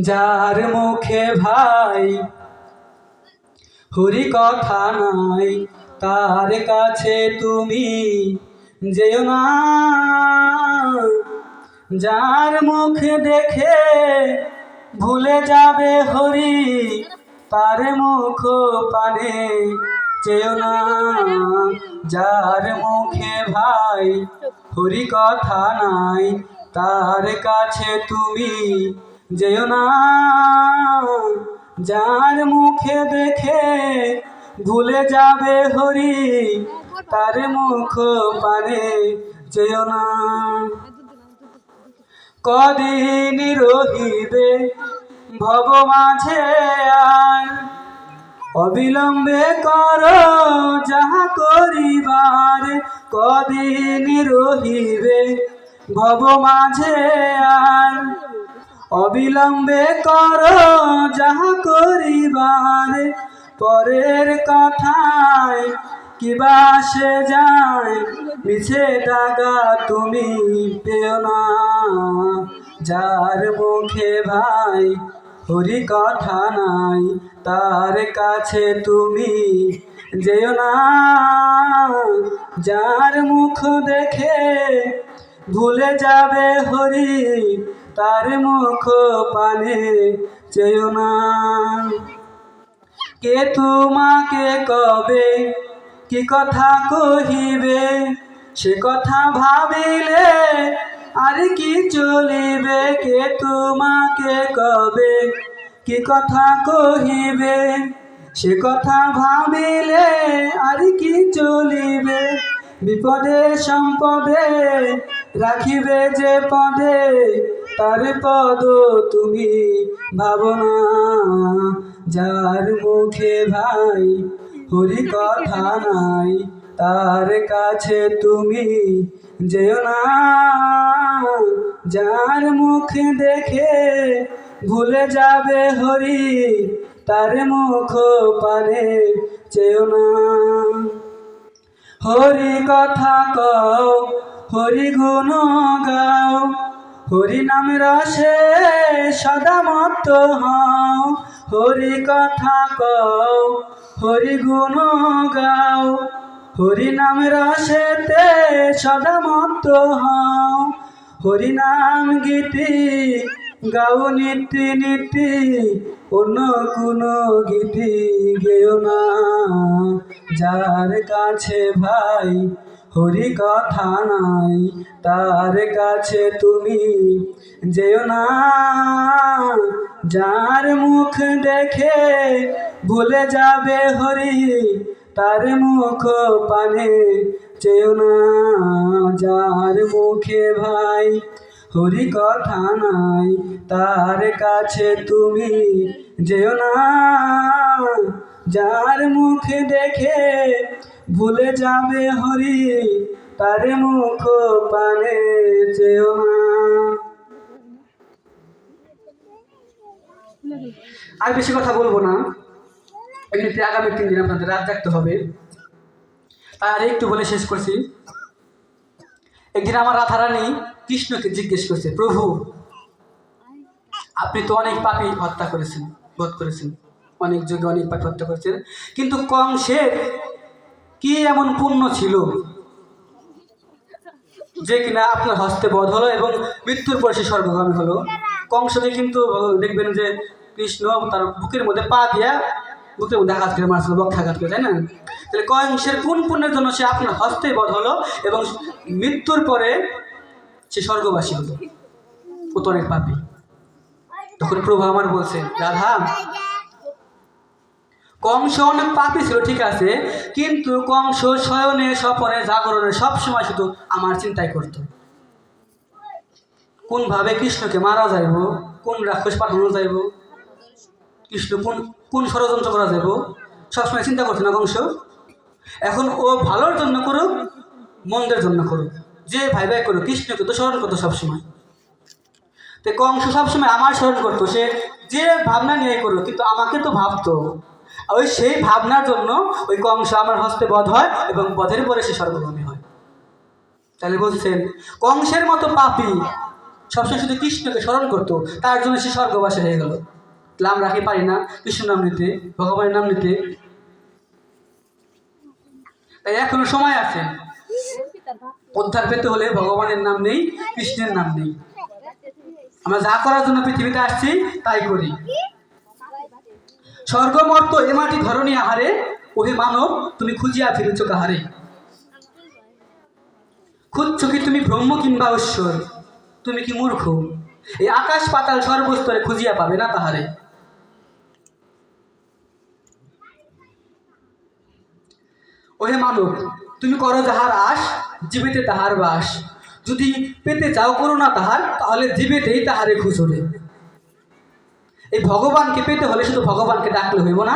যার মুখে ভাই হরি কথা নাই, তার কাছে তুমি যেও না। যার মুখ দেখে ভুলে যাবে হরি, তার মুখ পানে চেও না। যার মুখে ভাই হরি কথা নাই, তার কাছে তুমি যেও না। যার মুখে দেখে ভুলে যাবে হরি, তার মুখ পানে চেও না। কদিন রহিবে ভব মাঝে আর, অবিলম্বে করো যাহা করিবার। কদিন রহিবে ভব মাঝে আর, অবিলম্বে করো যাহা করিবার। পরের কথায় কিবা আসে যায়, মিছে দাগা তুমি পেও না। যার মুখে ভাই হরি কথা নাই, তার কাছে তুমি যেও না। যার মুখ দেখে ভুলে যাবে হরি, তার মুখ পানে চেও না। কে তোমাকে কবে কি কথা কহিবে, সে কথা ভাবিলে আর কি চলিবে। কে তোমাকে কবে কি কথা কহিবে, সে কথা ভাবিলে আর কি চলিবে। বিপদে সম্পদে রাখিবে যে পদে, তার পদ তুমি ভাবো না। যার মুখে ভাই হরি কথা নাই, তার কাছে তুমি যেও না। যার মুখ দেখে ভুলে যাবে হরি, তার মুখ পানে চেও না। হরি কথা কও, হরি গুণ গাও, হরি নাম রসে সদা মত্ত হও। হরি কথা কও, হরি গুণ গাও, হরি নাম রসেতে সদা মত্ত হও। হরি নাম গীতি গাও নীতি নীতি, অন্য কোনো গীতি গেও না। যার কাছে ভাই হরি কথা নাই, তার কাছে তুমি যেও না। যার মুখ দেখে ভুলে যাবে হরি, তার মুখ পানে চেও না। যার মুখে ভাই হরি কথা নাই, তার কাছে তুমি যেও না। যার মুখ দেখে ভুলে যাবে হরি, তার মুখ পানে চেও না। আর বেশি কথা বলবো না, এমনিতে আগামী 3 দিন আপনাদের রাত জাগতে হবে। আর একটু বলে শেষ করছি। একদিন আমার রাধারানী কৃষ্ণকে জিজ্ঞেস করছে, প্রভু আপনি তো অনেক পাপী হত্যা করেছেন, বধ করেছেন, অনেক যুগে অনেক পাপী হত্যা করেছেন, কিন্তু কংসের কি এমন পুণ্য ছিল যে কিনা আপনার হস্তে বধ হলো এবং মৃত্যুর পর সে স্বর্গগামী হলো। কংসকে কিন্তু দেখবেন যে কৃষ্ণ তার বুকের মধ্যে পা দিয়া বুকের মধ্যে আঘাত করে মারছিল, বক্ষাঘাত করে, তাই না? তাহলে কংসের কোন পুণ্যের জন্য সে আপনার হস্তে বধ হলো এবং মৃত্যুর পরে সে স্বর্গবাসী হলো? ও তো অনেক পাপী। তখন প্রভু আমার বলছে, রাধা কংস অনেক পাপী ছিল ঠিক আছে, কিন্তু কংস শয়নে স্বপনে জাগরণে সবসময় শুধু আমার চিন্তাই করত। কোনভাবে কৃষ্ণকে মারা যাইব, কোন রাক্ষস পাঠানো যাইব, কৃষ্ণ কোন কোন ষড়যন্ত্র করা যাইব, সবসময় চিন্তা করছে না কংস। এখন ও ভালোর জন্য করুক, মন্দের জন্য করুক, যে ভাই ভাই করুক, কৃষ্ণকে তো স্মরণ করতো সবসময়। তো কংস সবসময় আমার স্মরণ করতো, সে যে ভাবনা নিয়ে করুক, কিন্তু আমাকে তো ভাবতো। ওই সেই ভাবনার জন্য ওই কংস আমার হস্তে বধ হয় এবং বধের পরে সে স্বর্গগামী হয়। তাহলে বলছেন কংসের মতো পাপী সবসময় শুধু কৃষ্ণকে স্মরণ করতো, তার জন্য সে স্বর্গবাসী হয়ে গেল। তাহলে আমরা কি পারি না কৃষ্ণ নাম নিতে, ভগবানের নাম নিতে? তাই এখনো সময় আছে, উদ্ধার পেতে হলে ভগবানের নাম নেই, কৃষ্ণের নাম নেই। আমরা যা করার জন্য পৃথিবীতে আসছি তাই করি। স্বর্গমর্ত এ মাটি ধরণী আহারে, ওহে মানব তুমি খুঁজিয়া ফিরেছ কাহারে। খুঁজছ কি তুমি ব্রহ্ম কিংবা ঈশ্বর, তুমি কি মূর্খ? এই আকাশ পাতাল সর্বস্তরে খুঁজিয়া পাবে না তাহারে। ওহে মানব তুমি করো যাহার আশ, জীবেতে তাহার বাস। যদি পেতে চাও করো না তাহার, তাহলে জীবেতেই তাহারে খুঁজরে। এই ভগবানকে পেতে হলে শুধু ভগবানকে ডাকলে হইব না,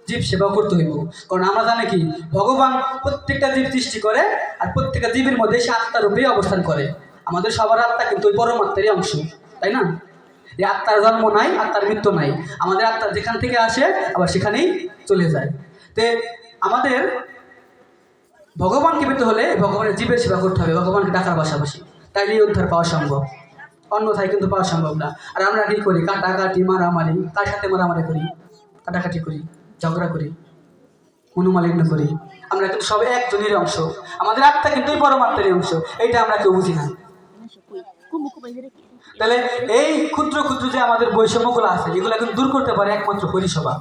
জীব সেবা করতে হইব। কারণ আমরা জানি কি, ভগবান প্রত্যেকটা জীব সৃষ্টি করে, আর প্রত্যেকটা জীবের মধ্যে সে আত্মার রূপে অবস্থান করে। আমাদের সবার আত্মা কিন্তু ওই পরমাত্মারই অংশ, তাই না? এই আত্মার জন্ম নাই, আত্মার মৃত্যু নাই। আমাদের আত্মা যেখান থেকে আসে আবার সেখানেই চলে যায়। তে আমাদের ভগবানকে পেতে হলে ভগবানের জীবের সেবা করতে হবে, ভগবানকে ডাকার পাশাপাশি, তাইলেই উদ্ধার পাওয়া সম্ভব, অন্যথায় কিন্তু পাওয়া সম্ভব না। আর আমরা কি করি? কাটাকাটি, মারামারি। কার সাথে মারামারি করি? কাটাকাটি করি, ঝগড়া করি, মনোমালিন্য করি। আমরা কিন্তু সব একজনের অংশ, আমাদের আত্মা কিন্তু ওই পরমাত্মারই অংশ, এইটা আমরা কেউ বুঝি না। তাহলে এই ক্ষুদ্র ক্ষুদ্র যে আমাদের বৈষম্যগুলো আছে, এগুলো কিন্তু দূর করতে পারে একমাত্র হরিসভা,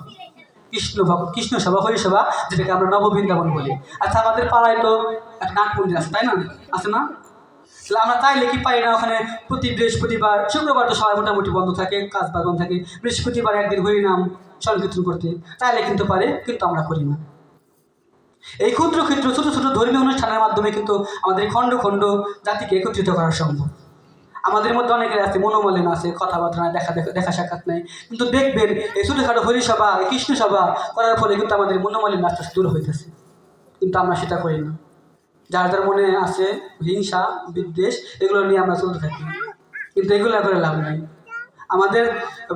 কৃষ্ণ সভা, হরিসভা, যেটাকে আমরা নববৃন্দাবন বলি। আচ্ছা, আমাদের পাড়ায় তো একটা নাট মন্দির আছে, তাই না? আছে না? তাহলে আমরা চাইলে কি পাই না ওখানে প্রতি বৃহস্পতিবার, শুক্রবার তো সবাই মোটামুটি বন্ধ থাকে, কাজ বাজ বন্ধ থাকে, বৃহস্পতিবার একদিন হরিনাম সংকীর্তন করতে চাইলে কিন্তু পারে, কিন্তু আমরা করি না। এই ক্ষুদ্র ক্ষুদ্র ছোটো ছোটো ধর্মীয় অনুষ্ঠানের মাধ্যমে কিন্তু আমাদের খণ্ড খণ্ড জাতিকে একত্রিত করা সম্ভব। আমাদের মধ্যে অনেকের আছে মনোমালিন্য আছে, কথাবার্তা নাই, দেখা সাক্ষাৎ নেই, কিন্তু দেখবেন এই ছোটোখাটো হরিসভা, কৃষ্ণ সভা করার ফলে কিন্তু আমাদের মনোমালিন্য আস্তে আস্তে দূর হইতেছে, কিন্তু আমরা সেটা করি না। যার যার মনে আছে হিংসা, বিদ্বেষ, এগুলো নিয়ে আমরা চলতে থাকি, কিন্তু এগুলো করে লাভ নাই। আমাদের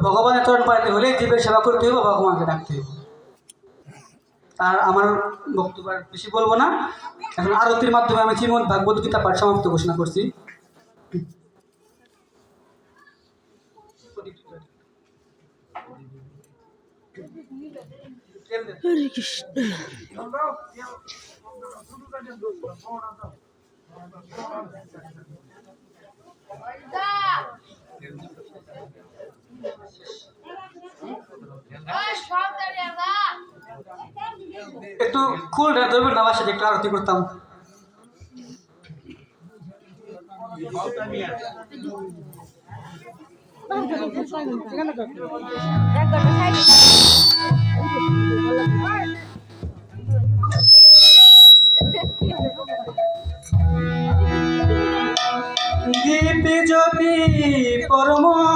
ভগবানের চরণ পাইতে হলে জীবের সেবা করতে হবে, ভগবানকে ডাকতে হবে। আর আমার বক্তব্য বেশি বলবো না, এখন আরতির মাধ্যমে আমি শ্রীমদ্ ভাগবত গীতা পাঠ সমাপ্ত ঘোষণা করছি। হরে কৃষ্ণ। একটু খুল ধরবেন না, বাসায় একটু আরতি করতাম। দীপ জ্যোতি পরম